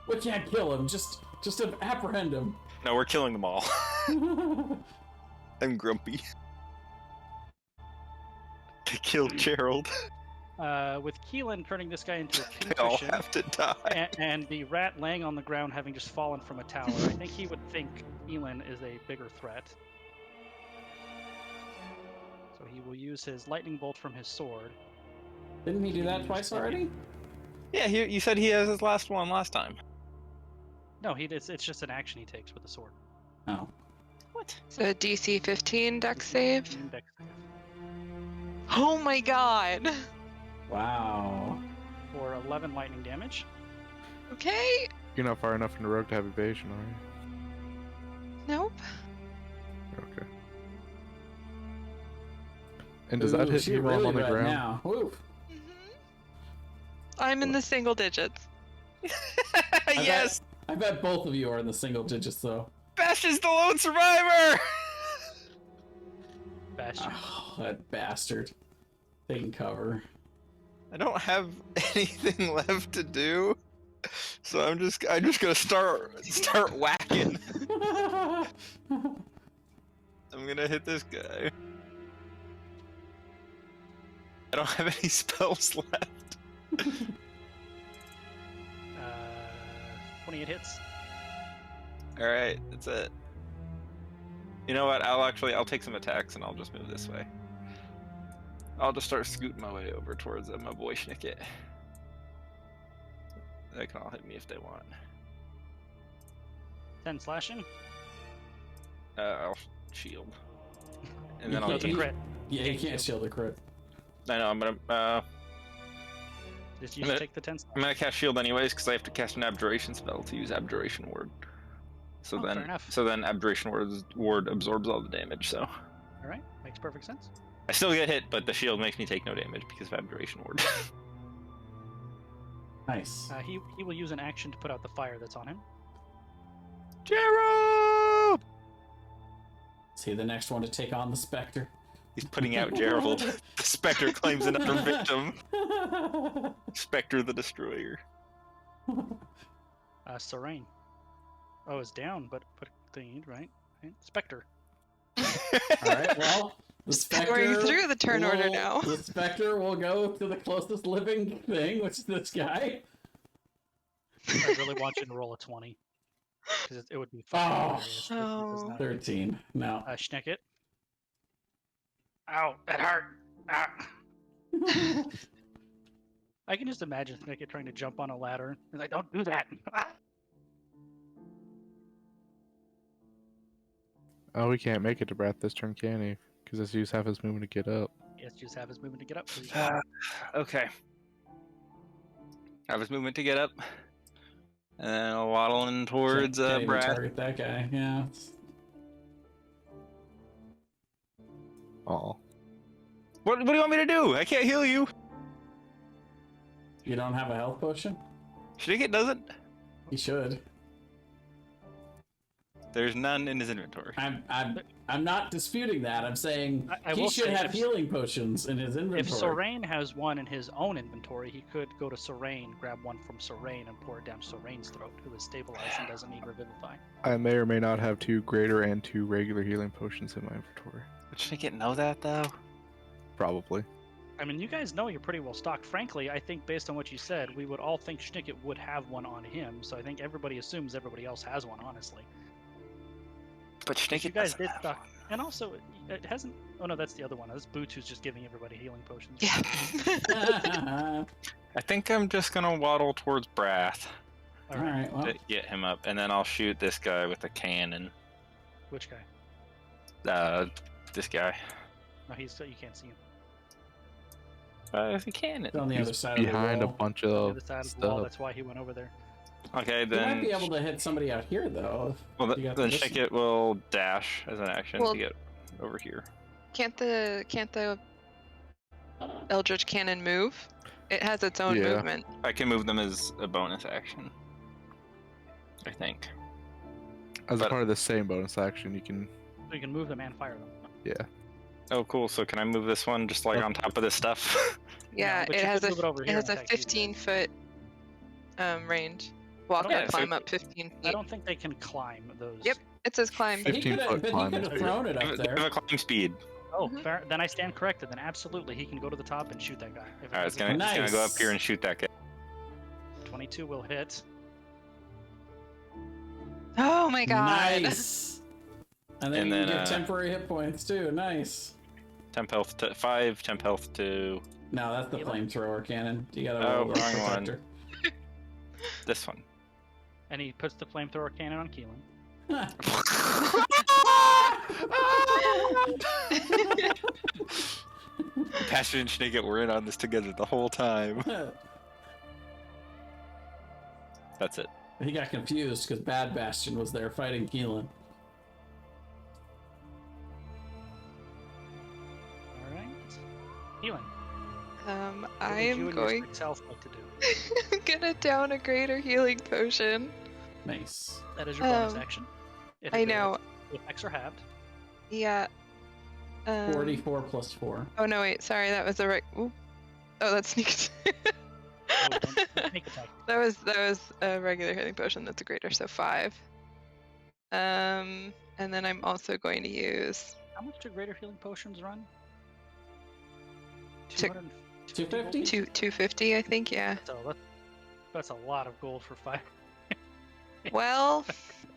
We can't kill him, just apprehend him. No, we're killing them all. I'm grumpy. To kill Gerald. With Keelan turning this guy into a They all pincushion, have to die. and the rat laying on the ground having just fallen from a tower, I think he would think Keelan is a bigger threat. So he will use his lightning bolt from his sword. Didn't he do that twice already? Yeah, you said he has his last one last time. No, it's just an action he takes with the sword. Oh. What? So DC 15 dex save. Dex save. Oh my god. Wow. For 11 lightning damage. Okay. You're not far enough in the rogue to have evasion, are you? Nope. Okay. And does that hit she you while I'm really on the red ground? now. Woo. I'm in the single digits. Yes! I bet both of you are in the single digits, though. Bastion's the lone survivor! Bastion. Oh, that bastard. Taking cover. I don't have anything left to do, so I'm just gonna start whacking. I'm gonna hit this guy. I don't have any spells left. 28 hits. Alright, that's it. You know what, I'll take some attacks and I'll just move this way. I'll just start scooting my way over towards my boy Schnicket. They can all hit me if they want. 10 slashing. I'll shield. And then You I'll can't- That's a crit. Yeah, you can't shield a crit. I know, I'm gonna Just take the 10 I'm slashing. gonna cast shield anyways because I have to cast an abjuration spell to use abjuration ward. So Fair enough. then abjuration ward absorbs all the damage. So Alright, makes perfect sense. I still get hit, but the shield makes me take no damage because of abjuration ward. Nice. He will use an action to put out the fire that's on him. Gerald! Is he the next one to take on the Spectre? He's putting out Gerald. The Spectre claims another victim. Spectre the Destroyer. Serene. Oh, it's down, but put thingy, right? Spectre. Alright, well, the Spectre... Going through the turn order now. The Spectre will go to the closest living thing, which is this guy. I really want you to roll a 20. Because it would be Oh. hilarious if he does Oh. not. 13. No. Schnicket. Ow, that hurt. Ah. I can just imagine Schnicket trying to jump on a ladder. He's like, don't do that. Ah. Oh, we can't make it to Brath this turn, can he? Because let's use half his movement to get up. Yes, just have his movement to get up, please. Okay. Have his movement to get up. And then I'll waddle in towards Can't even Brad. target that guy, yeah. Aw. What do you want me to do? I can't heal you. You don't have a health potion? Schnicket doesn't. He should. There's none in his inventory. I'm not disputing that. I'm saying I he will should say have if- healing potions in his inventory. If Serene has one in his own inventory, he could go to Serene, grab one from Serene, and pour it down Serene's throat, who is stabilized and doesn't need Revivify. I may or may not have 2 greater and 2 regular healing potions in my inventory. Would Schnicket know that though? Probably. I mean, you guys know you're pretty well stocked. Frankly, I think based on what you said, we would all think Schnicket would have one on him, so I think everybody assumes everybody else has one, honestly. But You Schnicket guys doesn't did have stock. one. And also, it hasn't... Oh no, that's the other one. That's Boots who's just giving everybody healing potions. Yeah. I think I'm just gonna waddle towards Brath All right. Alright, well, to get him up, and then I'll shoot this guy with a cannon. Which guy? This guy. No, you can't see him. It's a cannon. it's on the He's other side behind of a the wall. bunch On the of other side of the wall, stuff. that's why he went over there. Okay, You then. might be able to hit somebody out here, though. Well, You got then this- Schnicket will dash as an action Well- to get over here. Can't the Eldritch Cannon move? It has its own Yeah. movement. I can move them as a bonus action. I think. As a but- part of the same bonus action, you can. So you can move them and fire them. Yeah. Oh, cool. So can I move this one just like on top of this stuff? Yeah, but it you has could move it over it here has and a attack you. 15-foot range. Walk Yeah, or so climb up 15 feet. I don't think they can climb those. Yep, it says climb. Fif- He could 15-foot have climb is thrown it up Give there. a climb speed. Oh, Mhm. fair. Then I stand corrected. Then absolutely, he can go to the top and shoot that guy. If it All right, has it's a gonna, climb. it's gonna go up Nice. here and shoot that guy. 22 will hit. Oh my god. Nice. And then And you then, can get temporary hit points too. Nice. Temp health to 5, temp health to No, that's the Healing? flamethrower cannon. You gotta Oh, roll the wrong one. protector. this one. And he puts the flamethrower cannon on Keelan. Passion and Shinigami were in on this together the whole time. That's it. He got confused because Bad Bastion was there fighting Keelan. Alright. Keelan. I what would you am and your going strict self like to do? gonna down a greater healing potion. Nice. That is your bonus Um, action. If I know. The effects are halved. Yeah. 44 plus 4. Oh no, wait. Sorry, that was the right. Ooh. Oh, that's sneak. Oh, don't make attack. That was a regular healing potion. That's a greater, so 5. And then I'm also going to use How much do greater healing potions run? Tick. 250? 250, I think. Yeah. So that's a lot of gold for 5. Well,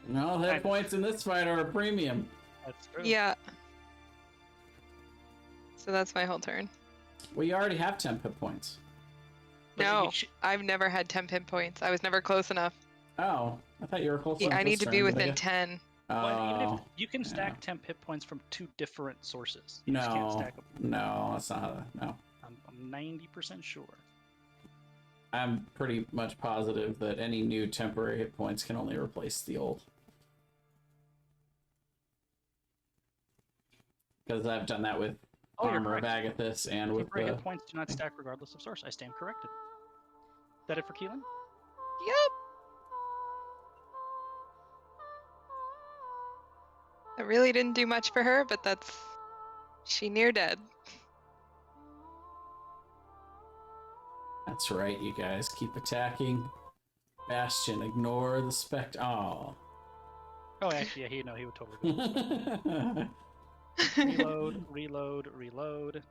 No, hit points in this fight are a premium. That's true. yeah. So that's my whole turn. Well, you already have 10 hit points. But No, you sh- I've never had 10 pinpoints. I was never close enough. Oh, I thought you were close enough I need this to be turn, but I within guess- 10. well, even if Oh, you can stack yeah. 10 hit points from 2 different sources. You just can't No, stack them. no, that's not how that, no. I'm 90% sure. I'm pretty much positive that any new temporary hit points can only replace the old. Because I've done that with Oh, you're Armor of correct. Agathis and with Temporary the... hit points do not stack regardless of source. I stand corrected. Is that it for Keelan? Yep. I really didn't do much for her, but that's... She near dead. That's right, you guys. Keep attacking. Bastion, ignore the spect... Oh. Oh, actually, yeah, he would totally go. Reload, reload, reload.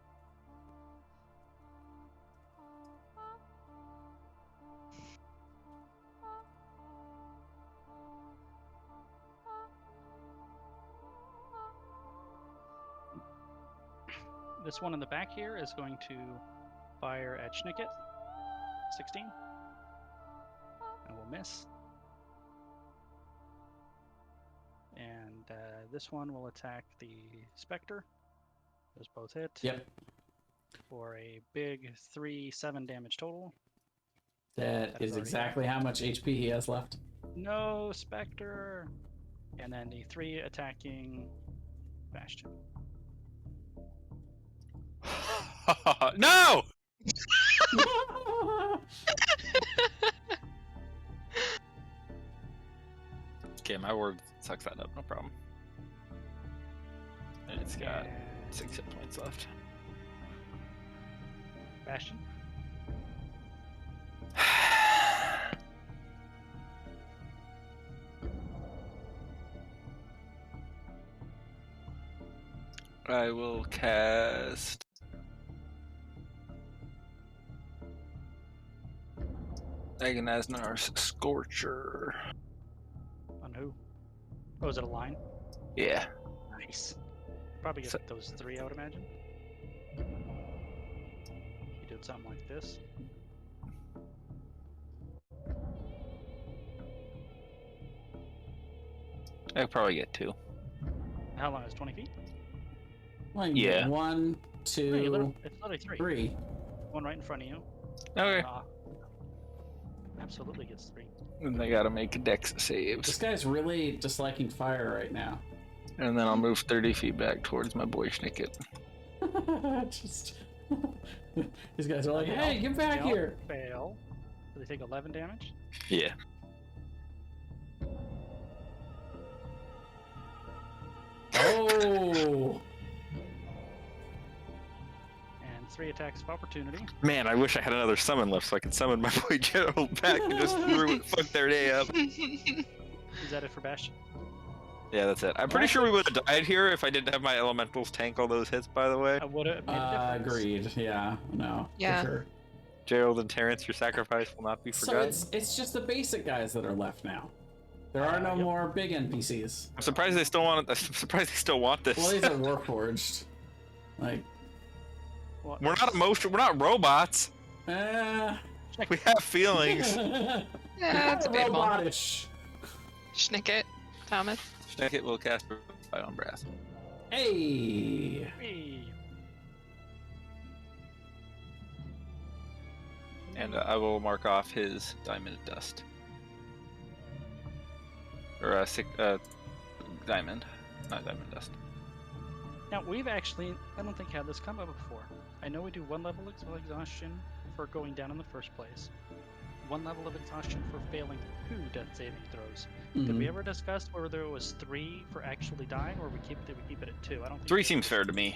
This one in the back here is going to fire at Schnicket. 16. And will miss. And this one will attack the Spectre. Those both hit. Yep. For a big 3-7 damage total. That That's is already exactly how much HP he has left. No Spectre. And then the 3 attacking Bastion. No! Okay, my word sucks that up, no problem. And it's got 6 hit points left. Bastion. I will cast Aganaznar's Scorcher. On who? Oh, is it a line? Yeah. Nice. Probably get So- those 3, I would imagine. You did something like this. I could probably get 2. How long is 20 feet? Well, you Yeah. get 1, No, 2, it's literally 3. 3. One right in front of you. Okay. Absolutely gets 3. And they gotta make dex This saves. guy's really disliking fire right now. And then I'll move 30 feet back towards my boy Schnicket. Just... These guys are like, They hey, all- get back they all here! Fail. Do they take 11 damage? Yeah. Oh! 3 attacks of opportunity. Man, I wish I had another summon left so I could summon my boy Gerald back and just fuck their day up. Is that it for Bastion? Yeah, that's it. I'm pretty sure we would have died here if I didn't have my elementals tank all those hits, by the way. I would have made a difference. Agreed. Yeah. No. Yeah. For sure. Gerald and Terrence, your sacrifice will not be forgotten. So it's just the basic guys that are left now. There are no more big NPCs. I'm surprised they still want it. I'm surprised they still want this. Well, these are Warforged. Like, What? We're not emotional. We're not robots. We have feelings. Yeah, it's debatable. robotish. Schnick it, Thomas. Schneckit will cast Provide on Brass. Hey. Hey. And I will mark off his Diamond Dust. Or Diamond. Not Diamond Dust. Now, we've actually, I don't think, had this come up before. I know we do 1 level of exhaustion for going down in the first place. 1 level of exhaustion for failing 2 death saving throws. Did we ever discuss whether it was 3 for actually dying, or did we keep it at 2? I don't think 3 seems fair to me.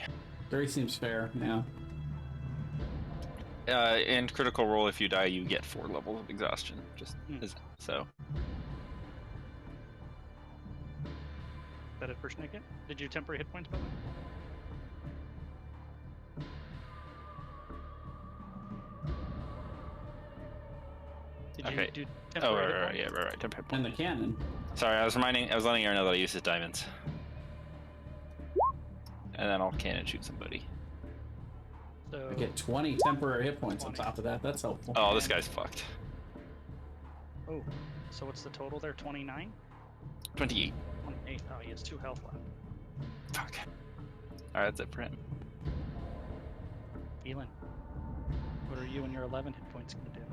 3 seems fair, yeah. And critical roll, if you die, you get 4 levels of exhaustion. So. Is that it for Schnicket? Did you temporary hit points, by the way? Did you do temporary hit points? Yeah, right. Temporary And the cannon. Sorry, I was letting Aaron know that I used his diamonds. And then I'll cannon shoot somebody. So I get 20 temporary hit points on top of that. That's helpful. Oh, this guy's fucked. Oh, so what's the total there? 29? 28. 28. Oh, he has 2 health left. Fuck. Alright, that's it for him. Elin, what are you and your 11 hit points going to do?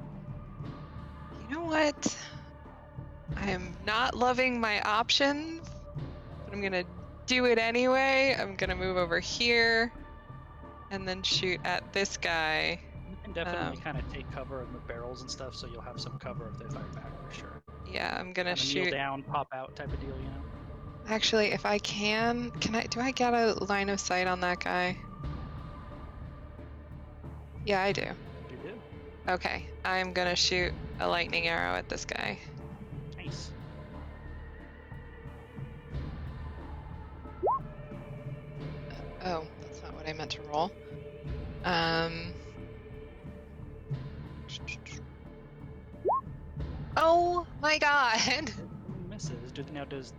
You know what? I am not loving my options, but I'm gonna do it anyway. I'm gonna move over here and then shoot at this guy. You can definitely kind of take cover in the barrels and stuff, so you'll have some cover if they fire back for sure. Yeah, I'm gonna Kneel shoot down, pop out type of deal, you know? Actually, if I can do I get a line of sight on that guy? Yeah, I do. You do. Okay, I'm gonna shoot a lightning arrow at this guy. Nice. Oh, that's not what I meant to roll. Oh my god! Misses. Does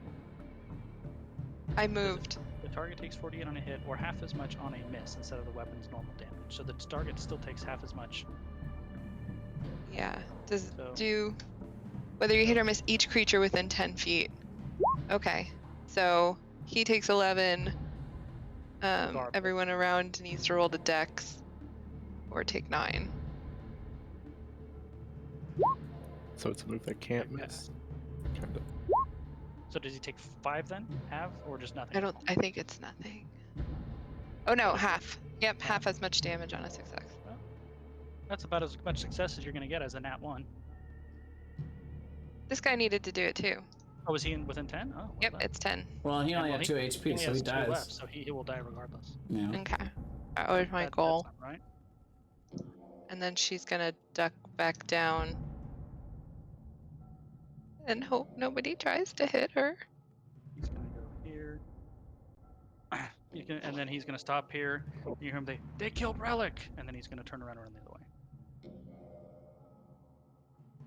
I moved. the target takes 48 on a hit, or half as much on a miss instead of the weapon's normal damage? So the target still takes half as much. Yeah. Does So- do whether you hit or miss each creature within 10 feet. Okay. So he takes 11. Regardless. Everyone around needs to roll the dex or take 9. So it's a move that can't miss. Kind of. So does he take 5 then? Half, or just nothing? I think it's nothing. Oh no, half. Yep, half as much damage on a success. Well, that's about as much success as you're going to get as a nat 1. This guy needed to do it too. Oh, is he within 10? Oh, well Yep, done. it's 10. Well, he only Well, had 2 he HP, only so he has 2 dies. left, so he will die regardless. Yeah. Okay. That was my That's goal. not right. And then she's gonna duck back down and hope nobody tries to hit her. He's going to go here. And then he's going to stop here. You hear him say, "They killed Relic!" And then he's going to turn around and run the other way.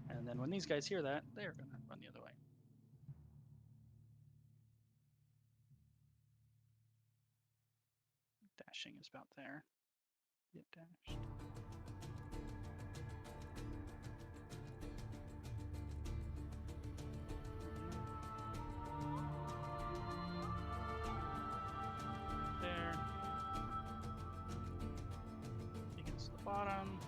And then when these guys hear that, they're going to run the other way. Dashing is about there. Get dashed. There. Against the bottom.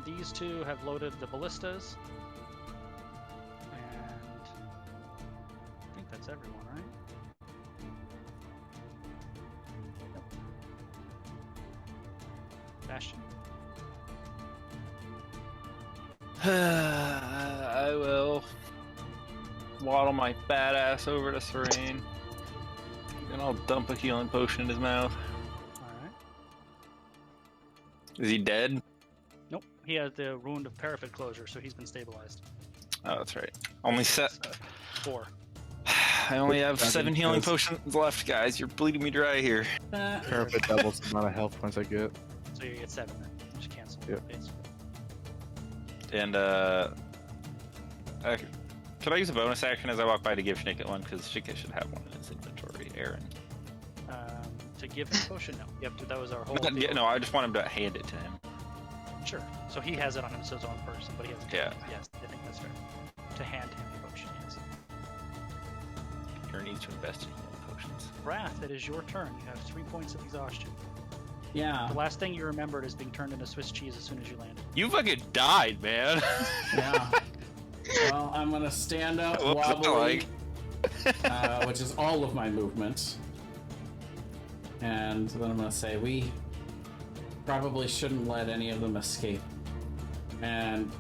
These two have loaded the ballistas. And I think that's everyone, right? Yep. Bastion. I will waddle my fat ass over to Serene. And I'll dump a healing potion in his mouth. Alright. Is he dead? Nope. He has the wound of parapet closure, so he's been stabilized. Oh, that's right. Only set. So, 4. I only have Seven 7 healing kills. potions left, guys. You're bleeding me dry here. Parapet doubles the amount of health points I get. So you get 7 then. Just cancel. Yep. Basically. And could I use a bonus action as I walk by to give Schnicket one? Because Schnicket should have one in his inventory. Aaron. To give him potion, no. You have to, that was our whole But, deal. no, I just want him to hand it to him. Sure. So he has it on his own person, but he has a Yeah. Yes, I think that's fair. To hand him the potion, yes. Aaron needs to invest in healing potions. Wrath, it is your turn. You have 3 points of exhaustion. Yeah. The last thing you remembered is being turned into Swiss cheese as soon as you landed. You fucking died, man. Yeah. Well, I'm gonna stand up, What was that wobbly, which is all of my movement. And then I'm gonna say, we probably shouldn't let any of them escape. And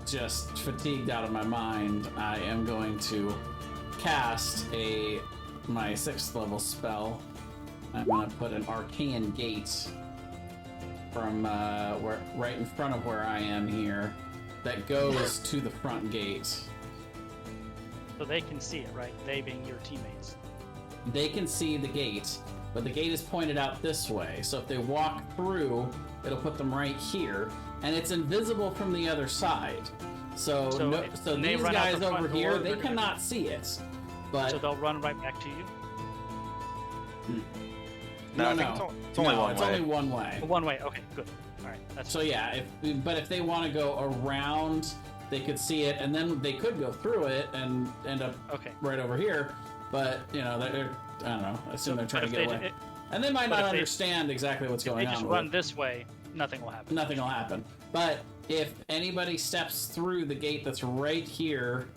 just fatigued out of my mind, I am going to cast my 6th level spell. I'm gonna put an arcane gate from right in front of where I am here that goes to the front gate. So they can see it, right? They being your teammates. They can see the gate, but the gate is pointed out this way. So if they walk through, it'll put them right here, and it's invisible from the other side. So So no, if so they these run out guys the front over here, door, they they're gonna- cannot see it. But So they'll run right back to you? No, I no, think it's only one it's way. only one way. One way, okay, good. Alright, that's So yeah, but if they want to go around, they could see it, and then they could go through it and end up okay. right over here. But I don't know. I assume they're trying to if get they- away, and they might but not if they- understand exactly what's If going they just on. run with this way, nothing will happen. Nothing will happen. But if anybody steps through the gate that's right here,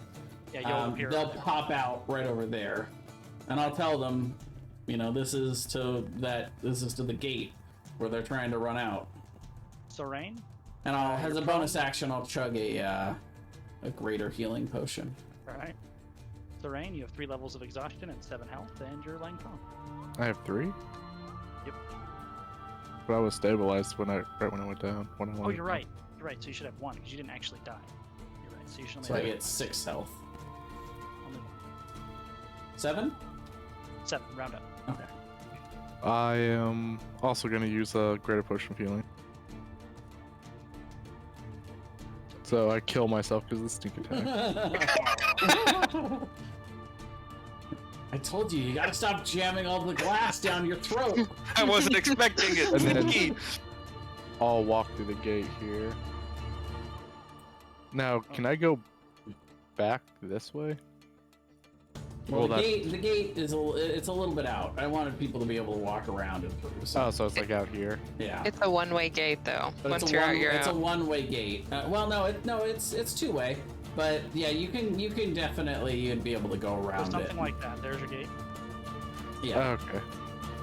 Yeah, you'll appear. they'll over there. pop out right over there, and I'll tell them, this is to the gate where they're trying to run out. Sorain? And as you're a bonus action, I'll chug a greater healing potion. Alright. Sorain, you have 3 levels of exhaustion and 7 health, and you're lying prone. I have 3? Yep. But I was stabilized right when I went down. Oh, you're right. You're right, so you should have 1, because you didn't actually die. You're right, so you should only So I have get 6 health. only 1. 7? 7, round up. Okay. I am also going to use a greater potion of healing. So I kill myself because of the sneak attack. I told you gotta stop jamming all the glass down your throat. I wasn't expecting it. And then- Sneaky. I'll walk through the gate here. Now, can I go back this way? Well, Well, the gate is it's a little bit out. I wanted people to be able to walk around it through. So, Oh, so it's like out here. yeah. It's a one-way gate, though. But Once it's you're out, you're it's a out. one-way gate. It's two-way. But yeah, you can definitely you'd be able to go So around something it. like that. There's your gate. Yeah. Okay.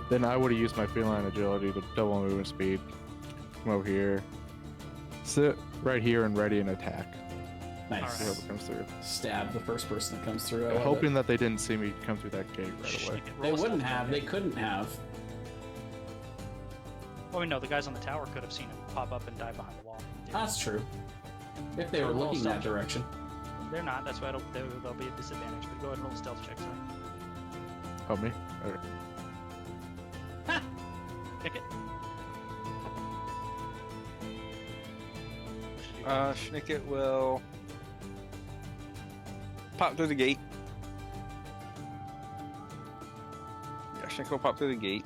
Then I would have used my feline agility to double my movement speed. Come over here. Sit right here and ready an attack. Nice. Whoever comes through. Stab the first person that comes through. I love Hoping it. that they didn't see me come through that gate right away. They wouldn't have. They couldn't have. Well, we know the guys on the tower could have seen him pop up and dive behind the wall. That's true. If they were Roll looking stealth that check. direction. They're not. That's why they'll be at disadvantage. But go ahead and roll a stealth check, sorry. Oh, me? Okay. Kick it. Schnicket will pop through the gate. Yeah, Schnicket will pop through the gate.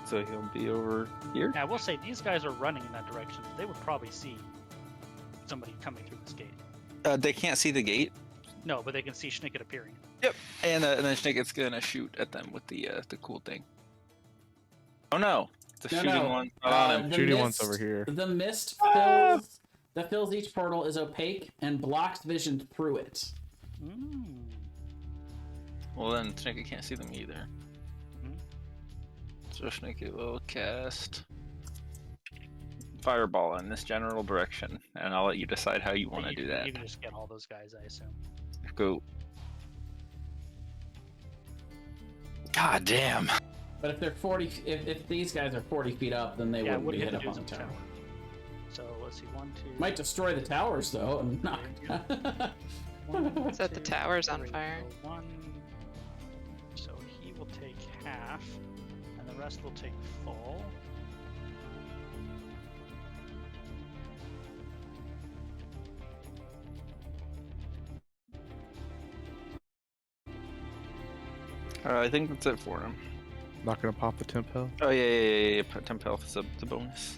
So he'll be over here. Yeah, I will say these guys are running in that direction. They would probably see somebody coming through this gate. They can't see the gate. No, but they can see Schnicket appearing. Yep. And then Schnicket's gonna shoot at them with the cool thing. Oh no! The No, shooting no. one's not on him. The Shooting one's mist- over here. The mist that fills each portal is opaque and blocks vision through it. Mm. Well then Schnicket can't see them either. Mhm. So Schnicket will cast Fireball in this general direction, and I'll let you decide how you want to You do can- that. You can just get all those guys, I assume. Go. God damn. But if they're 40, if these guys are 40 feet up, then they Yeah, wouldn't be hit hit the up on dudes the in tower. So let's see, 1, 2. Might destroy the towers though, and knock. One, Set the two, towers on three. fire. So 1. So he will take half, and the rest will take full. I think that's it for him. Not gonna pop the temp health. Oh yeah. Temp health is the bonus.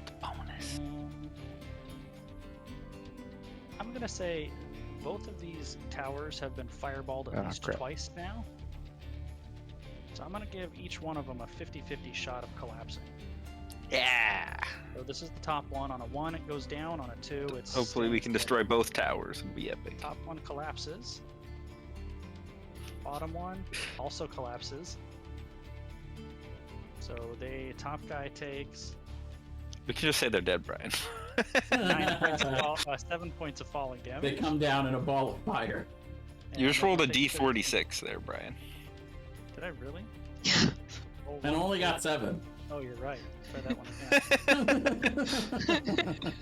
The bonus. I'm gonna say both of these towers have been fireballed at least crap. twice now. So I'm gonna give each one of them a 50-50 shot of collapsing. Yeah. So this is the top one. On a 1, it goes down. On a 2, it's Hopefully we can destroy both towers. It'd be epic. Top one collapses. Bottom one also collapses. So the top guy takes We can just say they're dead, Brian. 7 points of falling damage. They come down in a ball of fire. You just And rolled a they take D46 there, Brian. Did I really? Roll And one, only four. got 7. Oh, you're right. Try that one again.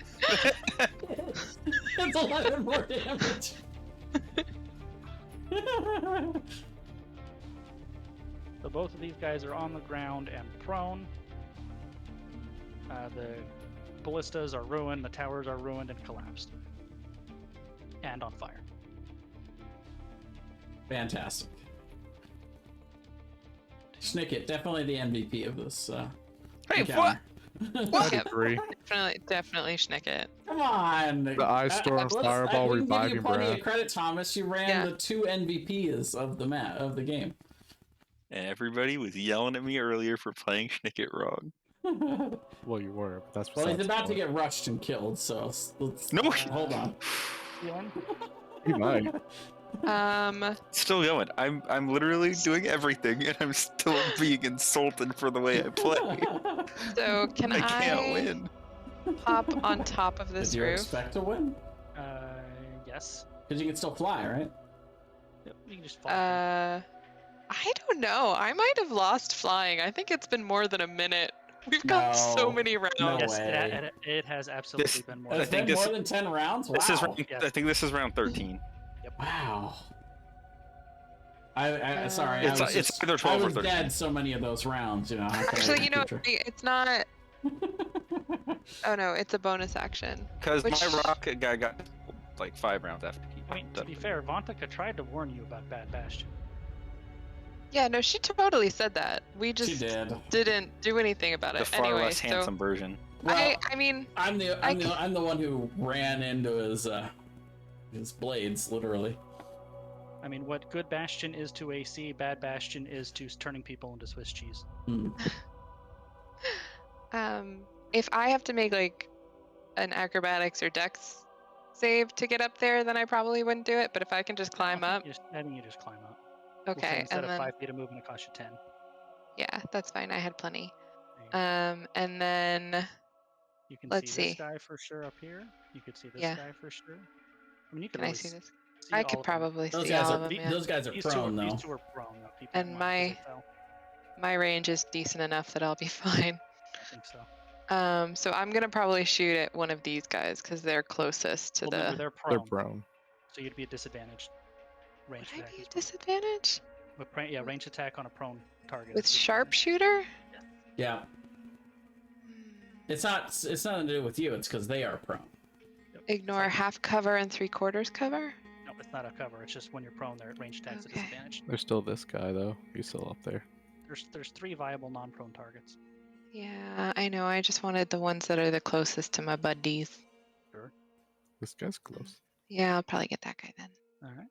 That's 11 more damage. So both of these guys are on the ground and prone. The ballistas are ruined, the towers are ruined and collapsed. And on fire. Fantastic. Snicket, definitely the MVP of this. Hey, encounter. what? Yep. Agree. Definitely schnick it. Come on. The Ice Storm, Fireball, we can give you Reviving plenty Breath. of credit, Thomas. You ran Yeah. the 2 MVPs of the game. And everybody was yelling at me earlier for playing Schnicket wrong. Well, you were, but that's Well, he's besides about the to point. get rushed and killed, so let's No, hold on. One. He might. Still going. I'm literally doing everything, and I'm still being insulted for the way I play. So can I can't win. hop on top of this Did you roof? expect to win? Yes. Because you can still fly, right? Yep, you can just fall. I don't know. I might have lost flying. I think it's been more than a minute. We've got so No. many rounds. No Yes, way. it has absolutely This- been more. I It's think been this- more than 10 rounds? Wow. This is round, Yeah. I think this is round 13. Wow. I sorry. It's- I was it's just, either 12 I or was 13. dead so many of those rounds, you know. how can I Actually, you know, future? it's not. Oh no, it's a bonus action. Because Which- my rocket guy got like 5 rounds after he I mean, to be fair, Vontica tried to warn you about Bad Bastion. Yeah, no, she totally said that. We She just did. didn't do anything about the it far anyway. less So handsome version. Well, I mean, I'm I the one who ran into his blades, literally. I mean, what good Bastion is to AC, Bad Bastion is to turning people into Swiss cheese. Hmm. if I have to make like an acrobatics or dex save to get up there, then I probably wouldn't do it. But if I can just climb up, I think you just climb up. We'll say okay, instead and of then 5 feet of movement, it costs you 10. yeah, that's fine. I had plenty. There you go. And then You can let's see see. this guy for sure up here. You could see this Yeah. guy for sure. I mean, you could Can I really see this? see I all could of them. probably Those see guys all are of them. Yeah. those guys are These prone two, though. These two are prone. Though. Keep And that in mind, 'cause my- they fell. My range is decent enough that I'll be fine. I think so. So I'm gonna probably shoot at one of these guys because they're closest to Well, remember, the. they're They're prone, prone. so you'd be at disadvantage. Range Would I attack. be is at disadvantage yeah, range attack on a prone target. with is disadvantage. sharpshooter? Yeah. It's not nothing to do with you. It's because they are prone. Yep. Ignore It's like- half cover and 3/4 cover. No, it's not a cover. It's just when you're prone, their range attack's Okay. a disadvantage. There's still this guy though. He's still up there. There's 3 viable non-prone targets. Yeah, I know. I just wanted the ones that are the closest to my buddies. Sure. This guy's close. Yeah, I'll probably get that guy then. All right.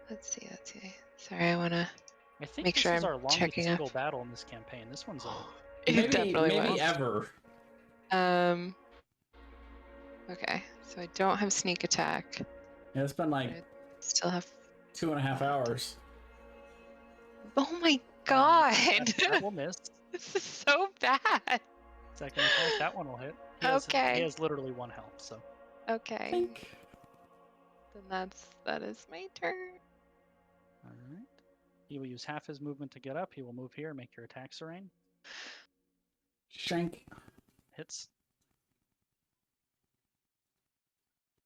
Let's see. Sorry, I wanna. I think Make this sure is I'm our longest checking up. single battle in this campaign. This one's a It definitely maybe was. ever. Okay, so I don't have sneak attack. Yeah, it's been like Still have. 2.5 hours. Oh my god! that will miss. This is so bad. Second attack, that one will hit. He Okay. has literally 1 health, so Okay. Think. Then that is my turn. All right. He will use half his movement to get up. He will move here, make your attack, Serene. Shank. Hits.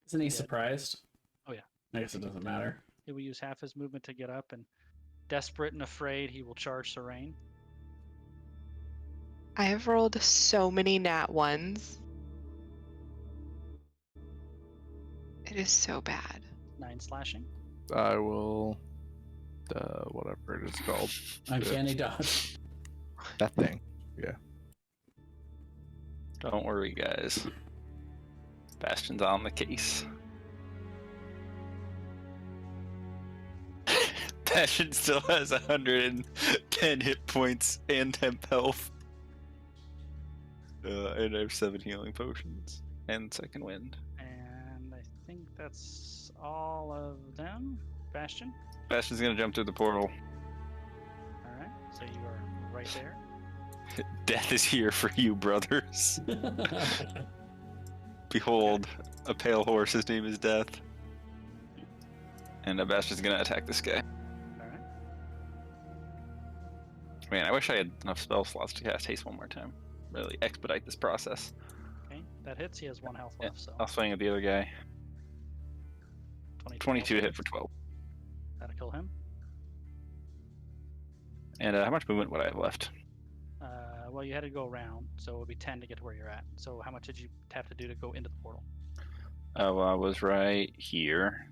Isn't he Yeah. surprised? Oh, yeah. I guess it doesn't matter. He will use half his movement to get up, and desperate and afraid, he will charge Serene. I have rolled so many nat ones. It is so bad. 9 slashing. I will. Whatever it is called. Uncanny dodge. That thing. Yeah. Don't worry, guys. Bastion's on the case. Bastion still has 110 hit points and temp health. And I have 7 healing potions and second wind. And I think that's all of them. Bastion. Bastion's gonna jump through the portal. All right. So you are right there. Death is here for you, brothers. Behold, a pale horse. His name is Death. And Bastion's gonna attack this guy. All right. Man, I wish I had enough spell slots to cast haste one more time. Really expedite this process. Okay. That hits. He has 1 health left. So I'll swing at the other guy. 22 hit for 12. That'll kill him. And how much movement would I have left? Well, you had to go around, so it would be 10 to get to where you're at. So how much did you have to do to go into the portal? Oh, well, I was right here.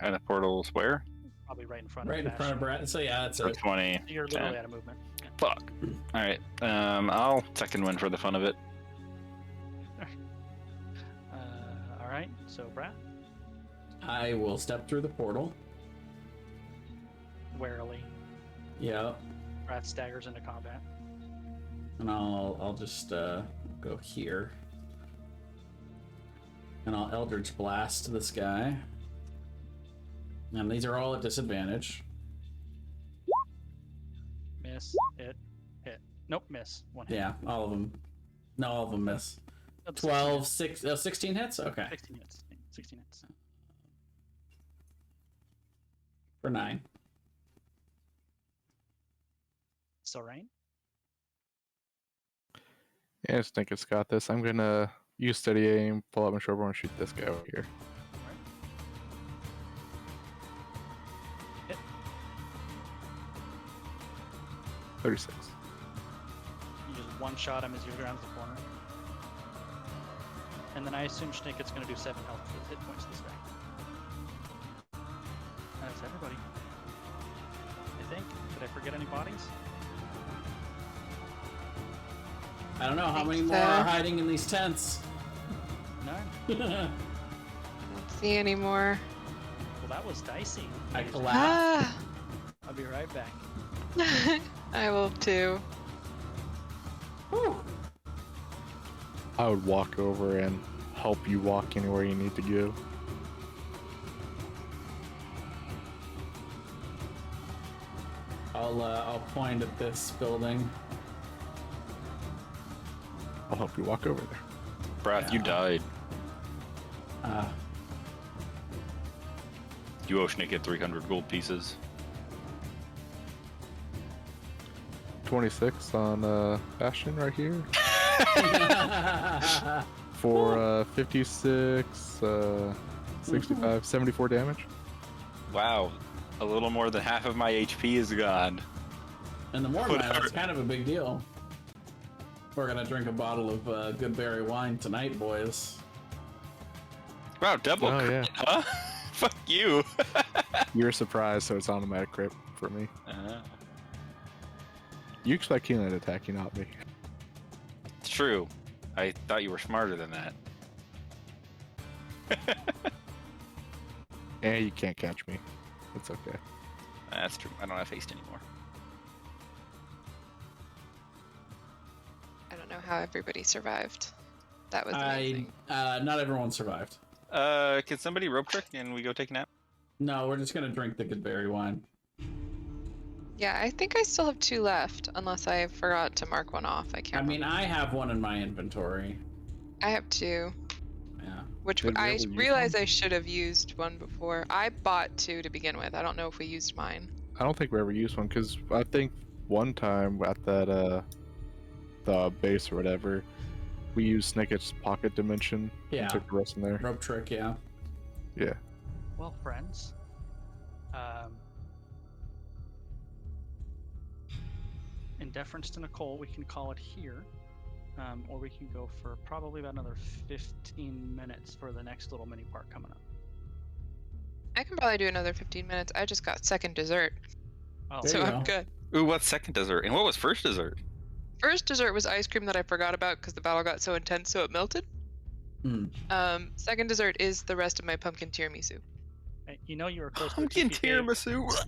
And the portal's where? Probably right in front Right of in front of Bastion. Brad. So yeah, that's For it. 20. You're literally out of movement. Yeah. Fuck. Alright. I'll second win for the fun of it. All right. So Brad, I will step through the portal. warily, Yeah. Brad staggers into combat. And I'll just go here. And I'll Eldritch Blast this guy. And these are all at disadvantage. Miss. Hit. Nope. Miss. 1 hit. Yeah, all of them. No, all of them miss. Nope, 12, 16 hits? Okay. 16 hits. 16 hits. For 9. Serene. Yeah, I just think it's got this. I'm gonna use steady aim, pull out my short bow, and shoot this guy over here. Hit. 36. You just one-shot him as you go around the corner. And then I assume Schnicket's going to do 7 health hit points this guy. That's everybody. I think. Did I forget any bodies? I don't know how many Think more so. are hiding in these tents. None. I don't see any more. Well, that was dicey. I ladies. collapse. Ah, I'll be right back. I will too. I would walk over and help you walk anywhere you need to go. I'll point at this building. I'll help you walk over there. Brath, you Yeah. died. Uh, You owe Schnicket 300 gold pieces. 26 on Bastion right here. For 56, 65, 74 damage. Wow. A little more than half of my HP is gone. and the more Whatever. that's kind of a big deal. We're gonna drink a bottle of good berry wine tonight, boys. Wow, double Oh, crit, huh? Fuck you. You're surprised, so it's automatic crit for me. You expect healing to attack you, not me. It's true. I thought you were smarter than that. And you can't catch me. It's okay. That's true. I don't have haste anymore. I don't know how everybody survived. That was amazing. Not everyone survived. Can somebody rope trick and we go take a nap? No, we're just gonna drink the good berry wine. Yeah, I think I still have 2 left, unless I forgot to mark one off. I can't. I mean, I have one in my inventory. I have 2. Yeah. which Did we I ever use realize one? I should have used one before. I bought 2 to begin with. I don't know if we used mine. I don't think we ever used one because I think one time at that the base or whatever, we used Snake's pocket dimension Yeah. and took the rest in there. Rope trick, yeah. Yeah. Well, friends, in deference to Nicole, we can call it here, or we can go for probably about another 15 minutes for the next little mini part coming up. I can probably do another 15 minutes. I just got second dessert, Oh, There so you I'm go. good. Ooh, what's second dessert? And what was first dessert? First dessert was ice cream that I forgot about because the battle got so intense, so it melted. Second dessert is the rest of my pumpkin tiramisu. hey, you know you were close Pumpkin to a TPK. tiramisu.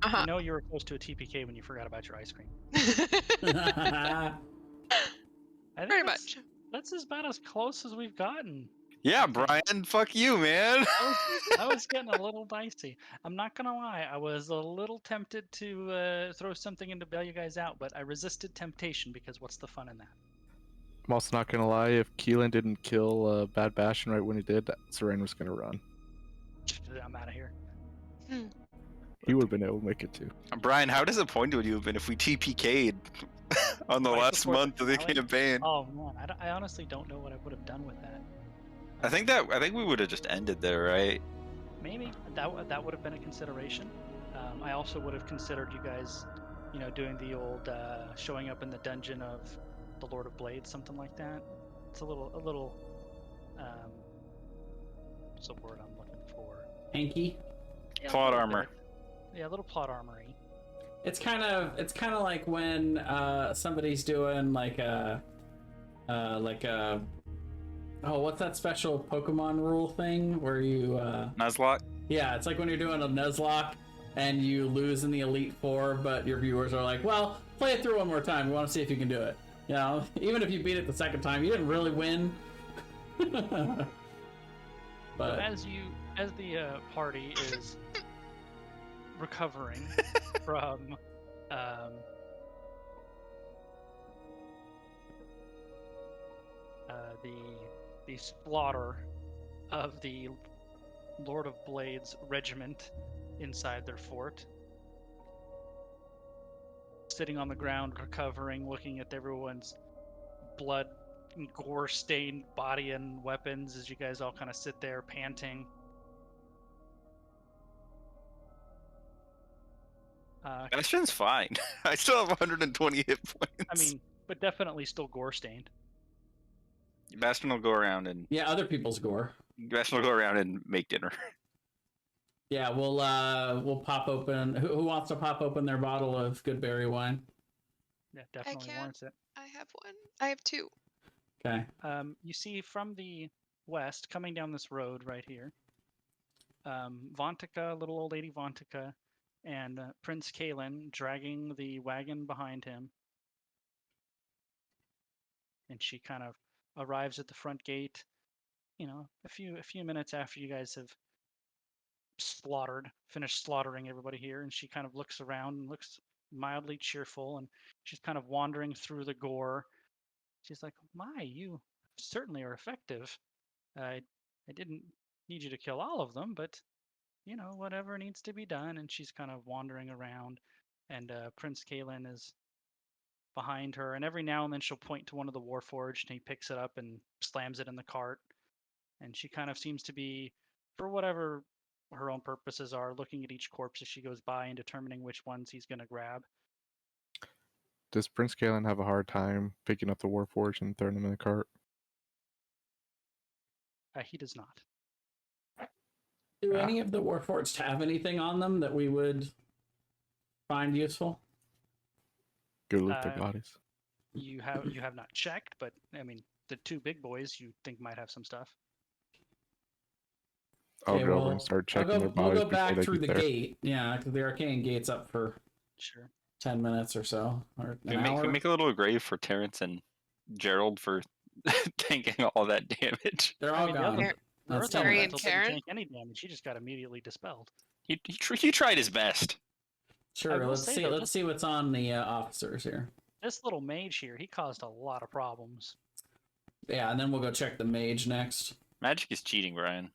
Uh-huh. You know you were close to a TPK when you forgot about your ice cream. I think Pretty that's- much. That's about as close as we've gotten. Yeah, Brian, fuck you, man. I was getting a little dicey. I'm not gonna lie. I was a little tempted to throw something in to bail you guys out, but I resisted temptation because what's the fun in that? I'm also not gonna lie. If Keelan didn't kill Bad Bastion right when he did, Seren was gonna run. I'm out of here. He would have been able to make it too. Brian, how disappointed would you have been if we TPK'd on the Right last before the month of the finale? campaign? Oh man, I honestly don't know what I would have done with that. I think we would have just ended there, right? Maybe that would have been a consideration. I also would have considered you guys, doing the old showing up in the dungeon of the Lord of Blades, something like that. It's a little, what's the word I'm looking for? Hanky. Yeah, a Plot little armor. bit. Yeah, a little plot armory. It's kind of like when somebody's doing like a what's that special Pokemon rule thing where you Nuzlocke? yeah, it's like when you're doing a Nuzlocke and you lose in the Elite Four, but your viewers are like, well, play it through one more time. We want to see if you can do it. You know, even if you beat it the second time, you didn't really win. But As the party is recovering from the slaughter of the Lord of Blades regiment inside their fort, sitting on the ground recovering, looking at everyone's blood and gore stained body and weapons as you guys all kind of sit there panting. Bastion's fine. I still have 120 hit points. I mean, but definitely still gore stained. Bastion will go around and yeah, other people's gore. make dinner. Yeah, we'll pop open. Who wants to pop open their bottle of good berry wine? Yeah, definitely can't. warrants it. I have one. I have 2. Okay. You see from the west, coming down this road right here, Vontica, little old lady Vontica, and Prince Kalen dragging the wagon behind him. And she kind of arrives at the front gate, a few minutes after you guys have finished slaughtering everybody here, and she kind of looks around and looks mildly cheerful, and she's kind of wandering through the gore. She's like, "My, you certainly are effective. I didn't need you to kill all of them, but whatever needs to be done." And she's kind of wandering around, and Prince Kalen is behind her, and every now and then she'll point to one of the Warforged, and he picks it up and slams it in the cart. And she kind of seems to be, for whatever her own purposes are, looking at each corpse as she goes by and determining which ones he's going to grab. Does Prince Kalen have a hard time picking up the Warforged and throwing them in the cart? He does not. Do any of the Warforged have anything on them that we would find useful? Go loot their bodies. You have not checked, but I mean, the 2 big boys you think might have some stuff. I'll Okay, go well, over and start checking their we'll bodies go before back they through get the there. gate. Yeah, because the arcane gate's up for Sure. 10 minutes or so, or an Can hour. we make a little grave for Terrence and Gerald for tanking all that damage? They're all the gone. other- the That's Earth 10 Terry and minutes. Elemental didn't Karen? take any damage. He just got immediately dispelled. He tried his best. I Sure, will let's say, see. though, Let's see what's on the officers here. This little mage here, he caused a lot of problems. Yeah, and then we'll go check the mage next. Magic is cheating, Brian.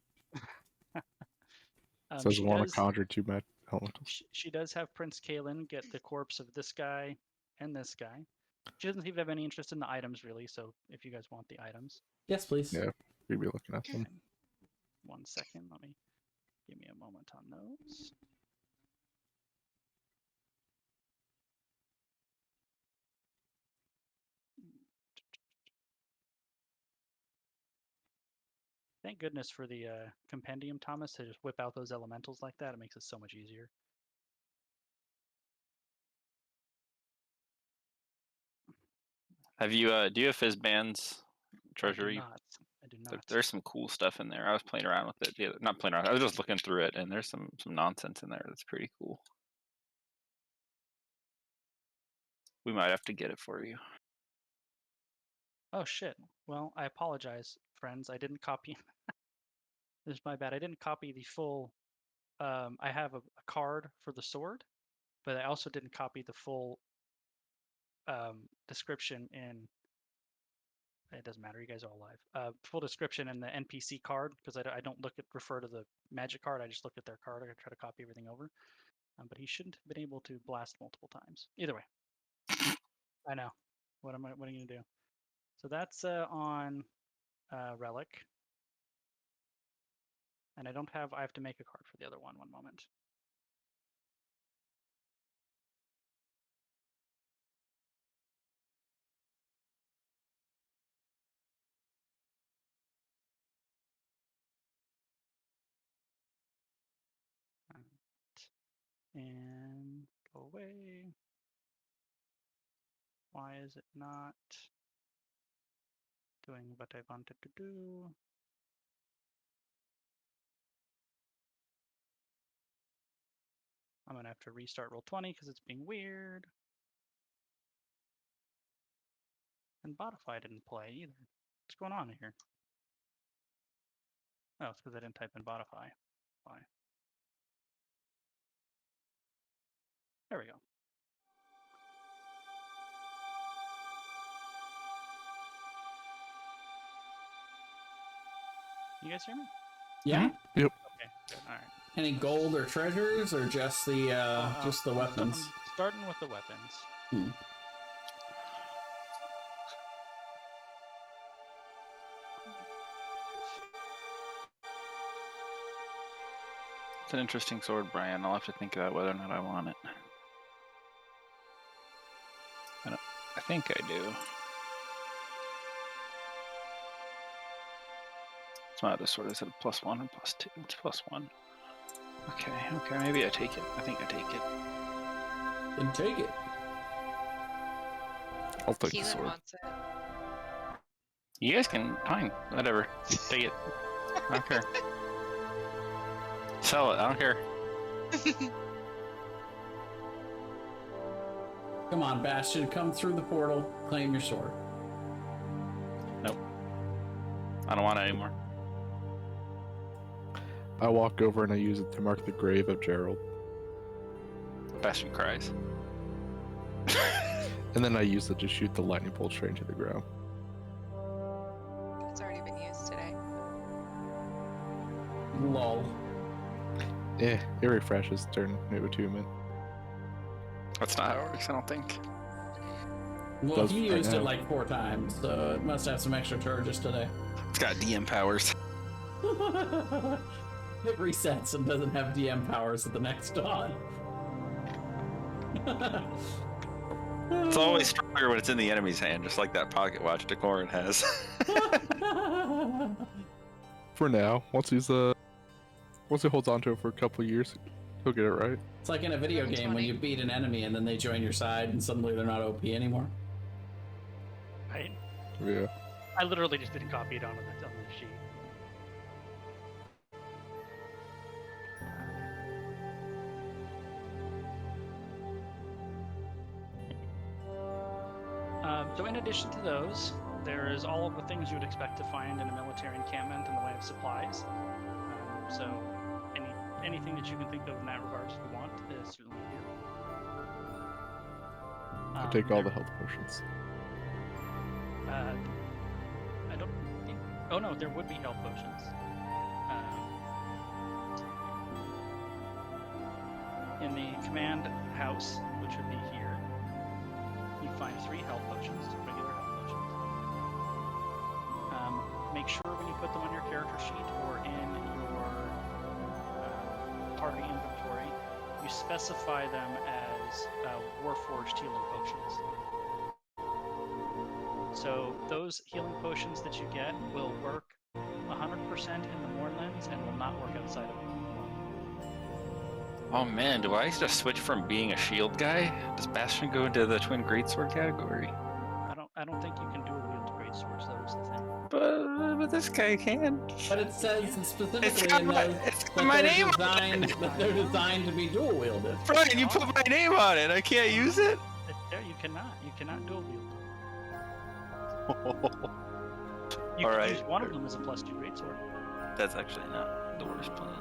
Says She want to does. conjure 2 elementals. She does have Prince Kalen get the corpse of this guy and this guy. She doesn't seem to have any interest in the items really. So if you guys want the items, Yes, please. Yeah, we'd be looking at them. 1 second. Give me a moment on those. Thank goodness for the compendium, Thomas, to just whip out those elementals like that. It makes it so much easier. Have you do you have Fizzban's treasury? I do not. There's some cool stuff in there. I was playing around with it. Yeah, not playing around. I was just looking through it, and there's some nonsense in there that's pretty cool. We might have to get it for you. Oh shit. Well, I apologize, friends. I didn't copy. This is my bad. I didn't copy the full. I have a card for the sword, but I also didn't copy the full description in. It doesn't matter. You guys are all live. Full description in the NPC card because I don't refer to the magic card. I just look at their card. I try to copy everything over. But he shouldn't have been able to blast multiple times. Either way. I know. What are you gonna do? So that's on Relic. And I have to make a card for the other one. 1 moment. And go away. Why is it not doing what I wanted to do? I'm gonna have to restart Roll20 because it's being weird. And Botify didn't play either. What's going on here? Oh, it's because I didn't type in Botify. Why? There we go. You guys hear me? Yeah. Yep. Okay, good. All right. Any gold or treasures, or just the weapons? Starting with the weapons. It's an interesting sword, Brian. I'll have to think about whether or not I want it. I think I do. It's my other sword. Is it a +1 and +2? It's +1. Okay, maybe I take it. I think I take it. Then take it. I'll take the Keelan sword. wants it. You guys can, fine, whatever. Take it. I don't care. Sell it, I don't care. Come on, Bastion, come through the portal, claim your sword. Nope. I don't want it anymore. I walk over and I use it to mark the grave of Gerald. Bastion cries. And then I use it to shoot the lightning bolt straight into the ground. It's already been used today. Lol. It refreshes during move attunement. That's not how it works, I don't think. Well, Does he right used it now. like 4 times, so it must have some extra charges today. It's got DM powers. It resets and doesn't have DM powers at the next dawn. It's always stronger when it's in the enemy's hand, just like that pocket watch Decorin has. For now, once he holds on to it for a couple of years, he'll get it right. It's like in a video game when you beat an enemy and then they join your side and suddenly they're not OP anymore. Right? Yeah. I literally just didn't copy it on the sheet. So in addition to those, there is all of the things you would expect to find in a military encampment in the way of supplies. So anything that you can think of in that regards if you want is certainly here. I take all the health potions. I don't think Oh no, there would be health potions. In the command house, which would be here, you find 3 health potions, regular health potions. Make sure when you put them on your character sheet or in your party inventory, you specify them as Warforged healing potions. So those healing potions that you get will work 100% in the Mournlands and will not work outside of it. Oh man, do I just switch from being a shield guy? Does Bastion go into the twin greatsword category? I don't think you can dual wield greatswords, though, is the thing. But this guy can. But it says specifically It's got in my- those it's got that my they're name on designed that they're designed to be dual wielded. Brian, you put my name on it. I can't use it. There, you cannot dual wield. You All can right. use one of them as a +2 greatsword, That's actually not the worst plan.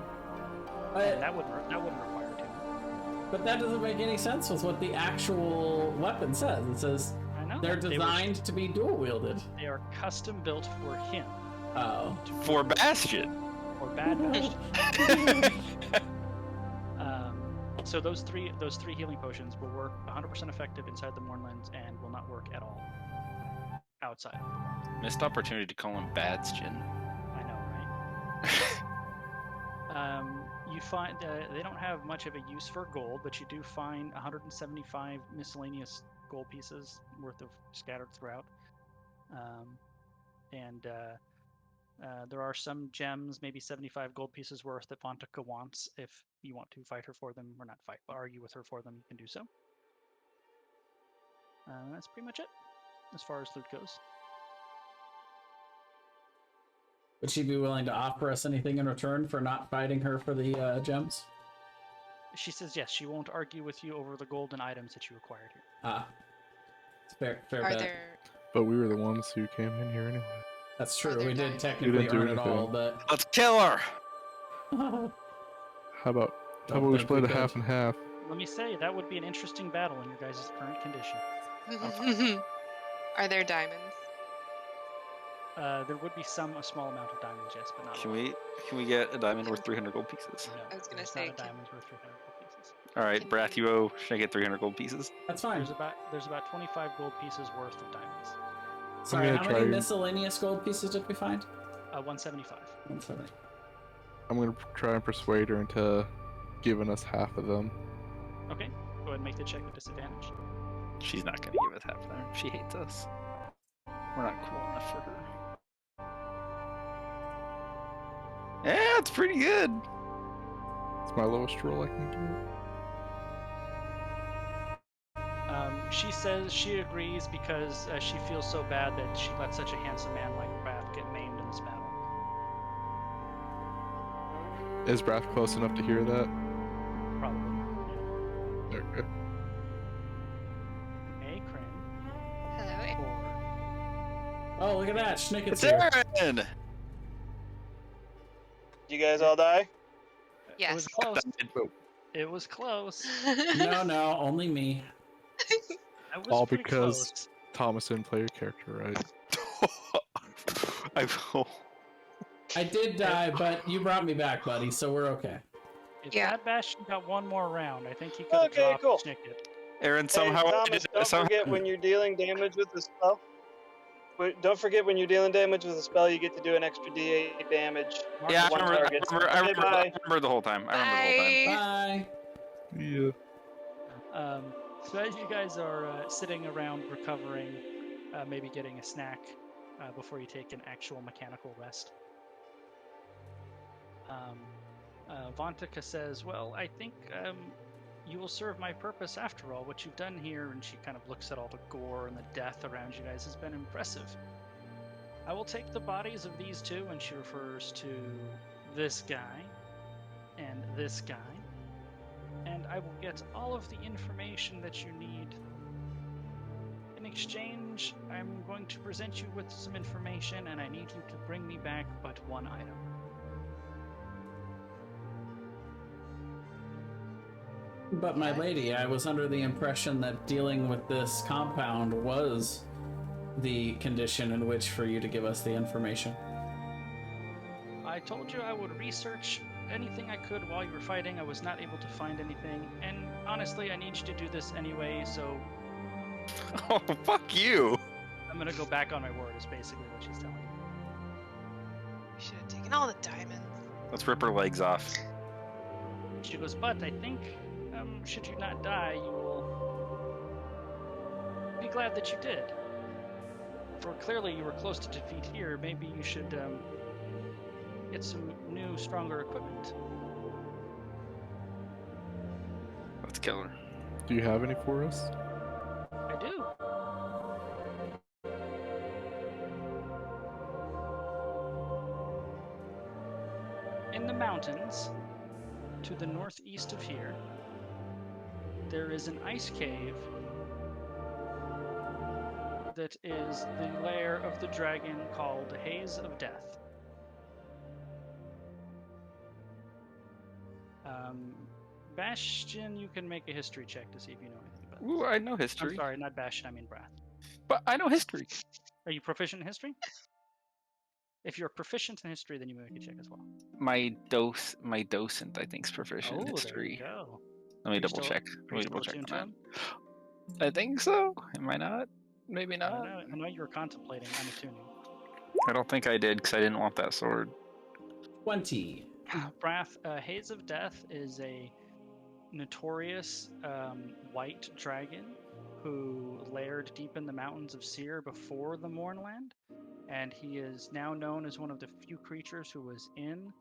and that wouldn't require 2. But that doesn't make any sense with what the actual weapon says. It says I know. they're designed to be dual wielded. They are custom built for him. Oh. For Bastion. Or Bad Bastion. So those three healing potions will work 100% effective inside the Mournlands and will not work at all outside. Missed opportunity to call him Bastion. I know, right? You find they don't have much of a use for gold, but you do find 175 miscellaneous gold pieces worth of scattered throughout. There are some gems, maybe 75 gold pieces worth that Vontica wants. If you want to fight her for them, or not fight, but argue with her for them, you can do so. That's pretty much it, as far as loot goes. Would she be willing to offer us anything in return for not fighting her for the gems? She says yes, she won't argue with you over the golden items that you acquired here. Ah. It's fair Are bet. there But we were the ones who came in here anyway. That's true. Are there We did diamonds? technically didn't do earn it all, anything. but Let's kill her. How about Don't we think split we it could. half and half? Let me say, that would be an interesting battle in your guys' current condition. Are there diamonds? There would be a small amount of diamonds, yes, but not a Can lot. we get a diamond worth 300 gold pieces? No, I was gonna there's say, not a can- diamond worth 300 gold pieces. All right, Can Brath, you- you owe. Should I get 300 gold pieces? that's fine. There's about 25 gold pieces worth of diamonds. Sorry, gonna how try many and- miscellaneous gold pieces did we find? 175. 170. I'm gonna try and persuade her into giving us half of them. Okay, go ahead and make the check at disadvantage. She's not gonna give us half of them. She hates us. We're not cool enough for her. Yeah, it's pretty good. It's my lowest roll I can do. She says she agrees because she feels so bad that she let such a handsome man like Wrath get maimed in this battle. Is Brath close enough to hear that? Probably. Okay. Hey, Crane. Hello. Oh, look at that. Schnicket's It's here. Aaron. Did you guys all die? Yes. It was close. It was close. No, only me. That was All pretty because close. Thomas didn't play your character right. I did die, but you brought me back, buddy, so we're okay. If Yeah. Bad Bastion got one more round, I think he could have Okay, dropped cool. Snicket. Aaron, Hey, somehow I Thomas, did don't somehow. forget when you're dealing damage with the spell. Don't forget when you're dealing damage with a spell, you get to do an extra D8 damage. Yeah, One I target. remember Okay, bye. the whole time. I remember the whole time. Bye. Bye. Yeah. So as you guys are sitting around recovering, maybe getting a snack before you take an actual mechanical rest, Vontica says, well, I think you will serve my purpose after all. What you've done here, and she kind of looks at all the gore and the death around you guys, has been impressive. I will take the bodies of these two, and she refers to this guy and this guy, and I will get all of the information that you need. In exchange, I'm going to present you with some information, and I need you to bring me back but one item. But my lady, I was under the impression that dealing with this compound was the condition in which for you to give us the information. I told you I would research anything I could while you were fighting. I was not able to find anything, and honestly, I need you to do this anyway, so Oh, fuck you! I'm gonna go back on my word, is basically what she's telling me. We should have taken all the diamonds. Let's rip her legs off. She goes, but I think, should you not die, you will be glad that you did. For clearly you were close to defeat here. Maybe you should get some new, stronger equipment. Let's kill her. Do you have any for us? I do. In the mountains, to the northeast of here, there is an ice cave that is the lair of the dragon called Haze of Death. Bastion, you can make a history check to see if you know anything about this. Ooh, I know I'm history. sorry, not Bastion, I mean Brath. But I know history. Are you proficient in history? If you're proficient in history, then you make a check as well. My docent, I think, is proficient in history. There you go. Let me Are you double still- check. Are Let you me still double check attuned on to that. him? I think so. Am I not? Maybe I not. know you were contemplating unattuning. I don't think I did because I didn't want that sword. 20. Brath, Haze of Death is a notorious white dragon who laired deep in the mountains of Seer before the Mournland, and he is now known as one of the few creatures who was in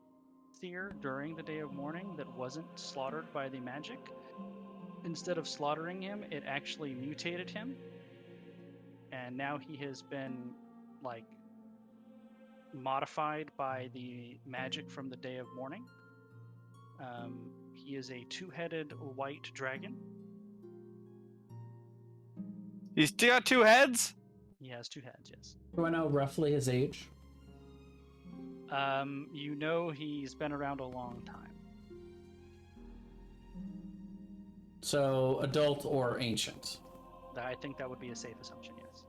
Seer during the Day of Mourning that wasn't slaughtered by the magic. Instead of slaughtering him, it actually mutated him, and now he has been like modified by the magic from the Day of Mourning. He is a two-headed white dragon. He's got two heads? He has two heads, yes. Do I know roughly his age? You know he's been around a long time. So, adult or ancient? I think that would be a safe assumption, yes.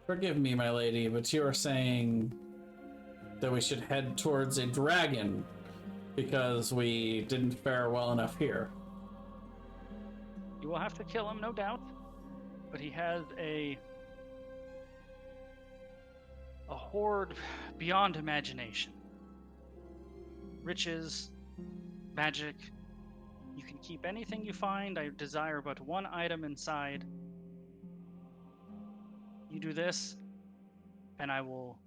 Forgive me, my lady, but you are saying that we should head towards a dragon because we didn't fare well enough here. You will have to kill him, no doubt, but he has a hoard beyond imagination. Riches, magic. You can keep anything you find. I desire but one item inside. You do this, and I will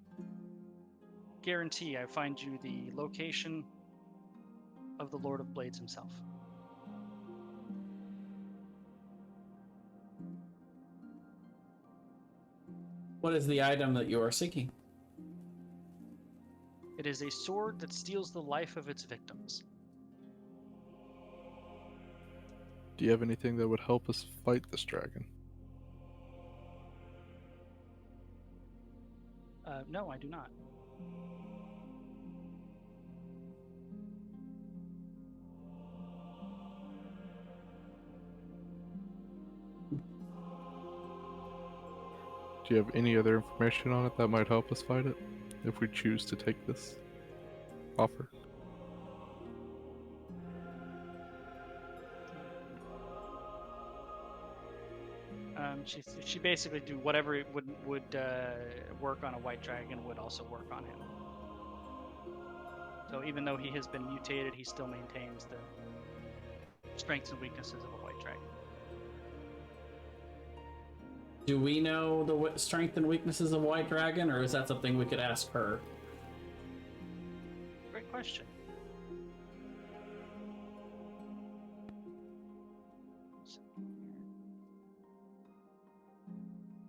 guarantee I find you the location of the Lord of Blades himself. What is the item that you are seeking? It is a sword that steals the life of its victims. Do you have anything that would help us fight this dragon? No, I do not. Do you have any other information on it that might help us fight it, if we choose to take this offer? She basically do whatever it would work on a white dragon would also work on him. So even though he has been mutated, he still maintains the strengths and weaknesses of a white dragon. Do we know the strength and weaknesses of White Dragon, or is that something we could ask her? Great question.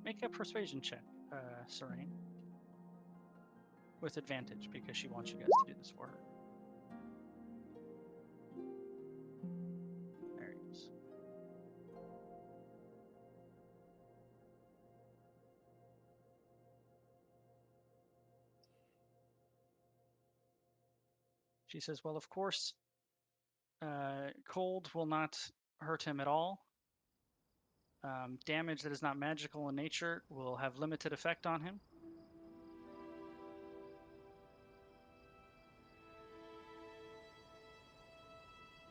Make a persuasion check, Serene. With advantage, because she wants you guys to do this for her. There it is. She says, well, of course, cold will not hurt him at all. Damage that is not magical in nature will have limited effect on him.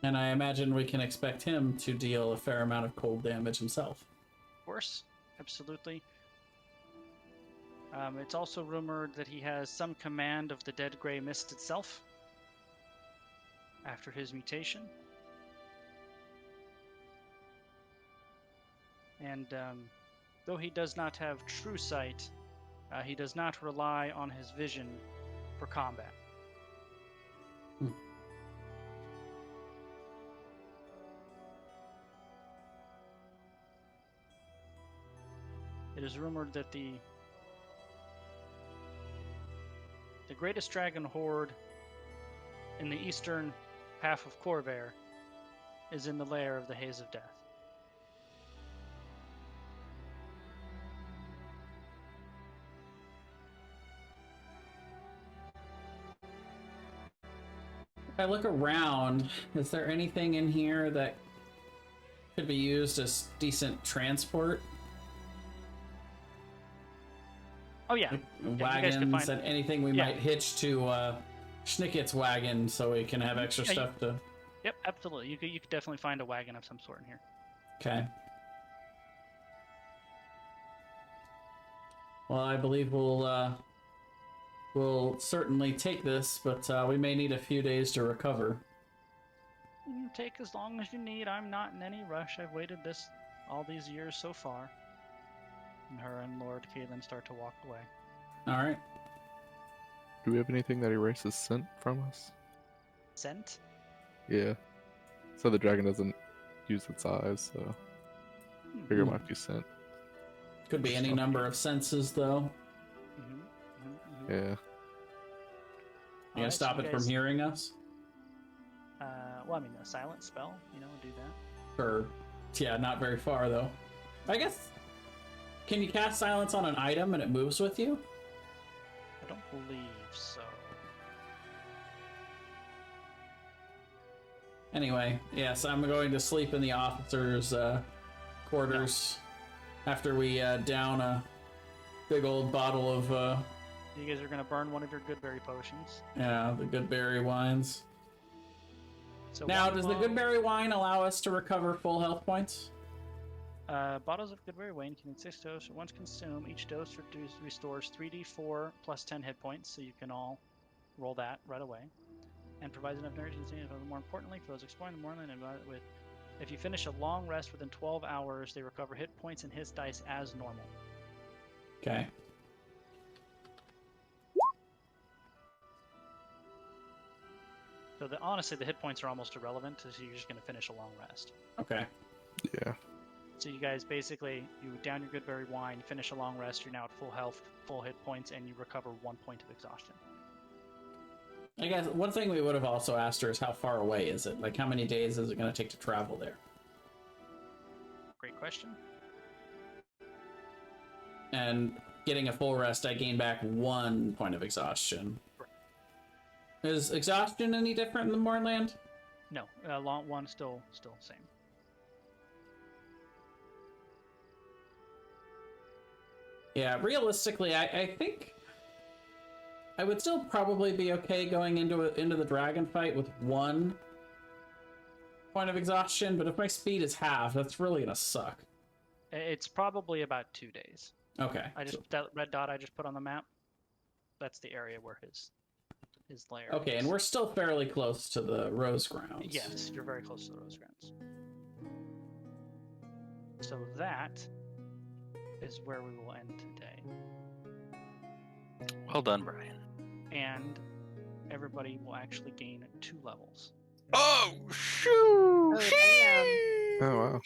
And I imagine we can expect him to deal a fair amount of cold damage himself. Of course, absolutely. It's also rumored that he has some command of the dead gray mist itself after his mutation. And though he does not have true sight, he does not rely on his vision for combat. It is rumored that the greatest dragon horde in the eastern half of Corvair is in the lair of the Haze of Death. If I look around, is there anything in here that could be used as decent transport? Oh yeah, Like wagons and anything we might hitch to Schnicket's wagon so we can have extra stuff to... Yep, absolutely. You could definitely find a wagon of some sort in here. Okay. Well, I believe we'll certainly take this, but we may need a few days to recover. You take as long as you need. I'm not in any rush. I've waited all these years so far. And her and Lord Caitlin start to walk away. All right. Do we have anything that erases scent from us? Scent? Yeah. So the dragon doesn't use its eyes, so figure it might be scent. Could be any number of senses, though. Yeah. You gonna stop it from hearing us? Well, I mean, a silent spell, do that. Or, yeah, not very far, though. I guess, can you cast silence on an item and it moves with you? I don't believe so. Anyway, yes, I'm going to sleep in the officers' quarters after we down a big old bottle of... You guys are going to burn one of your good berry potions. Yeah, the good berry wines. So now, does the good berry wine allow us to recover full health points? Bottles of good berry wine contain 6 doses. Once consumed, each dose restores 3d4 plus 10 hit points, so you can all roll that right away. And provides enough nourishment. More importantly, for those exploring the moorland, if you finish a long rest within 12 hours, they recover hit points and hit dice as normal. Okay. So honestly, the hit points are almost irrelevant, so you're just going to finish a long rest. Okay. Yeah. So you guys basically, you down your good berry wine, finish a long rest, you're now at full health, full hit points, and you recover 1 point of exhaustion. I guess one thing we would have also asked her is how far away is it? Like, how many days is it going to take to travel there? Great question. And getting a full rest, I gain back 1 point of exhaustion. Is exhaustion any different in the Moorland? No, long one still same. Yeah, realistically, I think I would still probably be okay going into the dragon fight with 1 point of exhaustion, but if my speed is half, that's really gonna suck. It's probably about 2 days. Okay. That red dot I just put on the map, that's the area where his lair Okay, is. and we're still fairly close to the Rose Grounds. Yes, you're very close to the Rose Grounds. So that is where we will end today. Well done, Brian. And everybody will actually gain 2 levels. Oh, shoo! Oh, wow.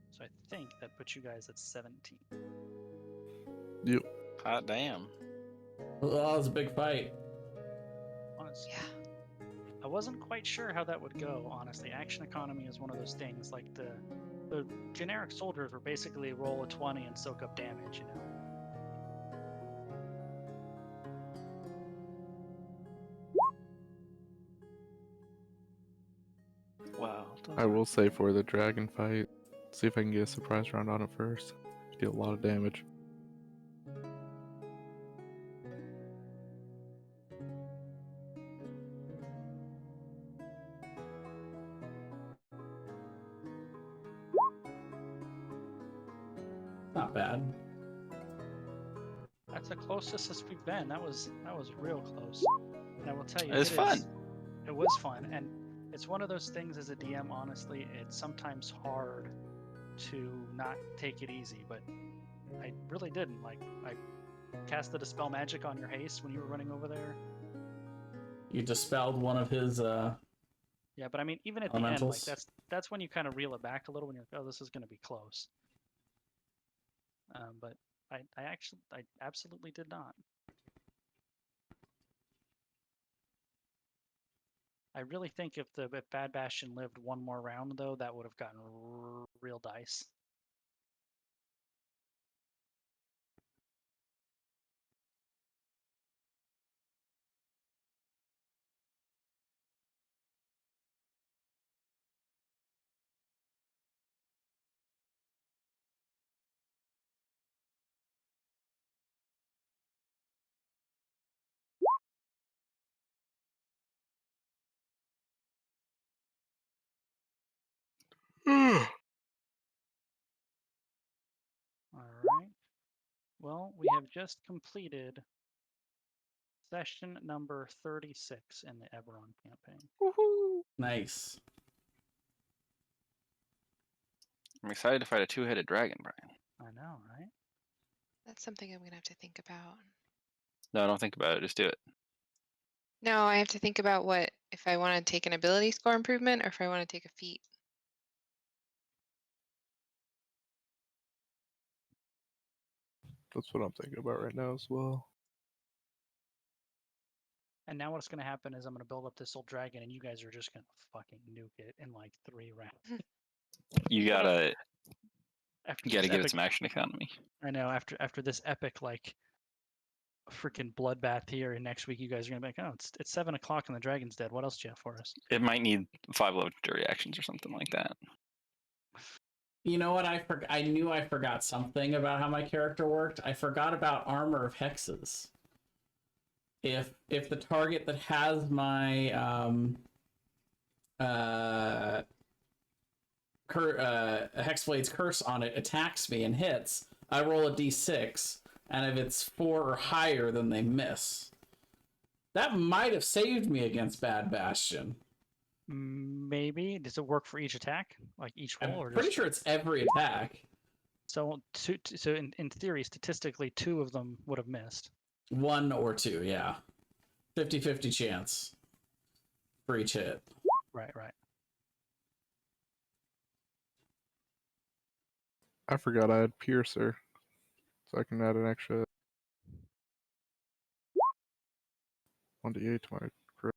So I think that puts you guys at 17. Yep. Hot damn. Well, that was a big fight. Honestly, Yeah. I wasn't quite sure how that would go, honestly. Action economy is one of those things, like the generic soldiers were basically roll a 20 and soak up damage, Wow. I will say for the dragon fight, see if I can get a surprise round on it first. Deal a lot of damage. Not bad. That's the closest as we've been. That was real close. And I will tell you, It was fun. It was fun, and it's one of those things as a DM. Honestly, it's sometimes hard to not take it easy, but I really didn't. Like, I casted a spell magic on your haste when you were running over there. You dispelled one of his Yeah, but I mean, even at the end, like elementals. that's when you kind of reel it back a little when you're like, oh, this is going to be close. But I absolutely did not. I really think if Bad Bastion lived one more round, though, that would have gotten real dice. All right. Well, we have just completed session number 36 in the Eberron campaign. Woohoo! Nice. I'm excited to fight a two-headed dragon, Brian. I know, right? That's something I'm gonna have to think about. No, don't think about it. Just do it. No, I have to think about what if I want to take an ability score improvement or if I want to take a feat. That's what I'm thinking about right now as well. And now what's going to happen is I'm going to build up this old dragon, and you guys are just going to fucking nuke it in like 3 rounds. You gotta give epic, it some action economy. I know. After this epic like freaking bloodbath here, and next week you guys are going to be like, oh, it's 7 o'clock and the dragon's dead. What else do you have for us? It might need 5 legendary actions or something like that. You know what? I knew I forgot something about how my character worked. I forgot about armor of hexes. If the target that has my Hexblade's curse on it attacks me and hits, I roll a d6, and if it's 4 or higher, then they miss. That might have saved me against Bad Bastion. Maybe. Does it work for each attack, like each roll? I'm pretty sure it's every attack. So in theory, statistically, 2 of them would have missed. 1 or 2, yeah. 50-50 chance for each hit. Right. I forgot I had Piercer, so I can add an extra 1d8 to my crit.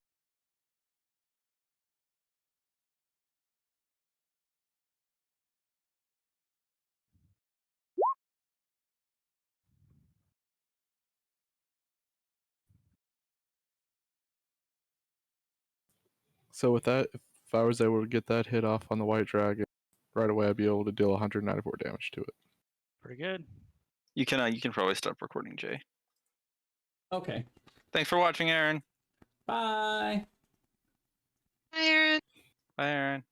So with that, if I was able to get that hit off on the white dragon right away, I'd be able to deal 194 damage to it. Pretty good. You can probably stop recording, Jay. Okay. Thanks for watching, Aaron. Bye. Hi, Aaron. Bye, Aaron.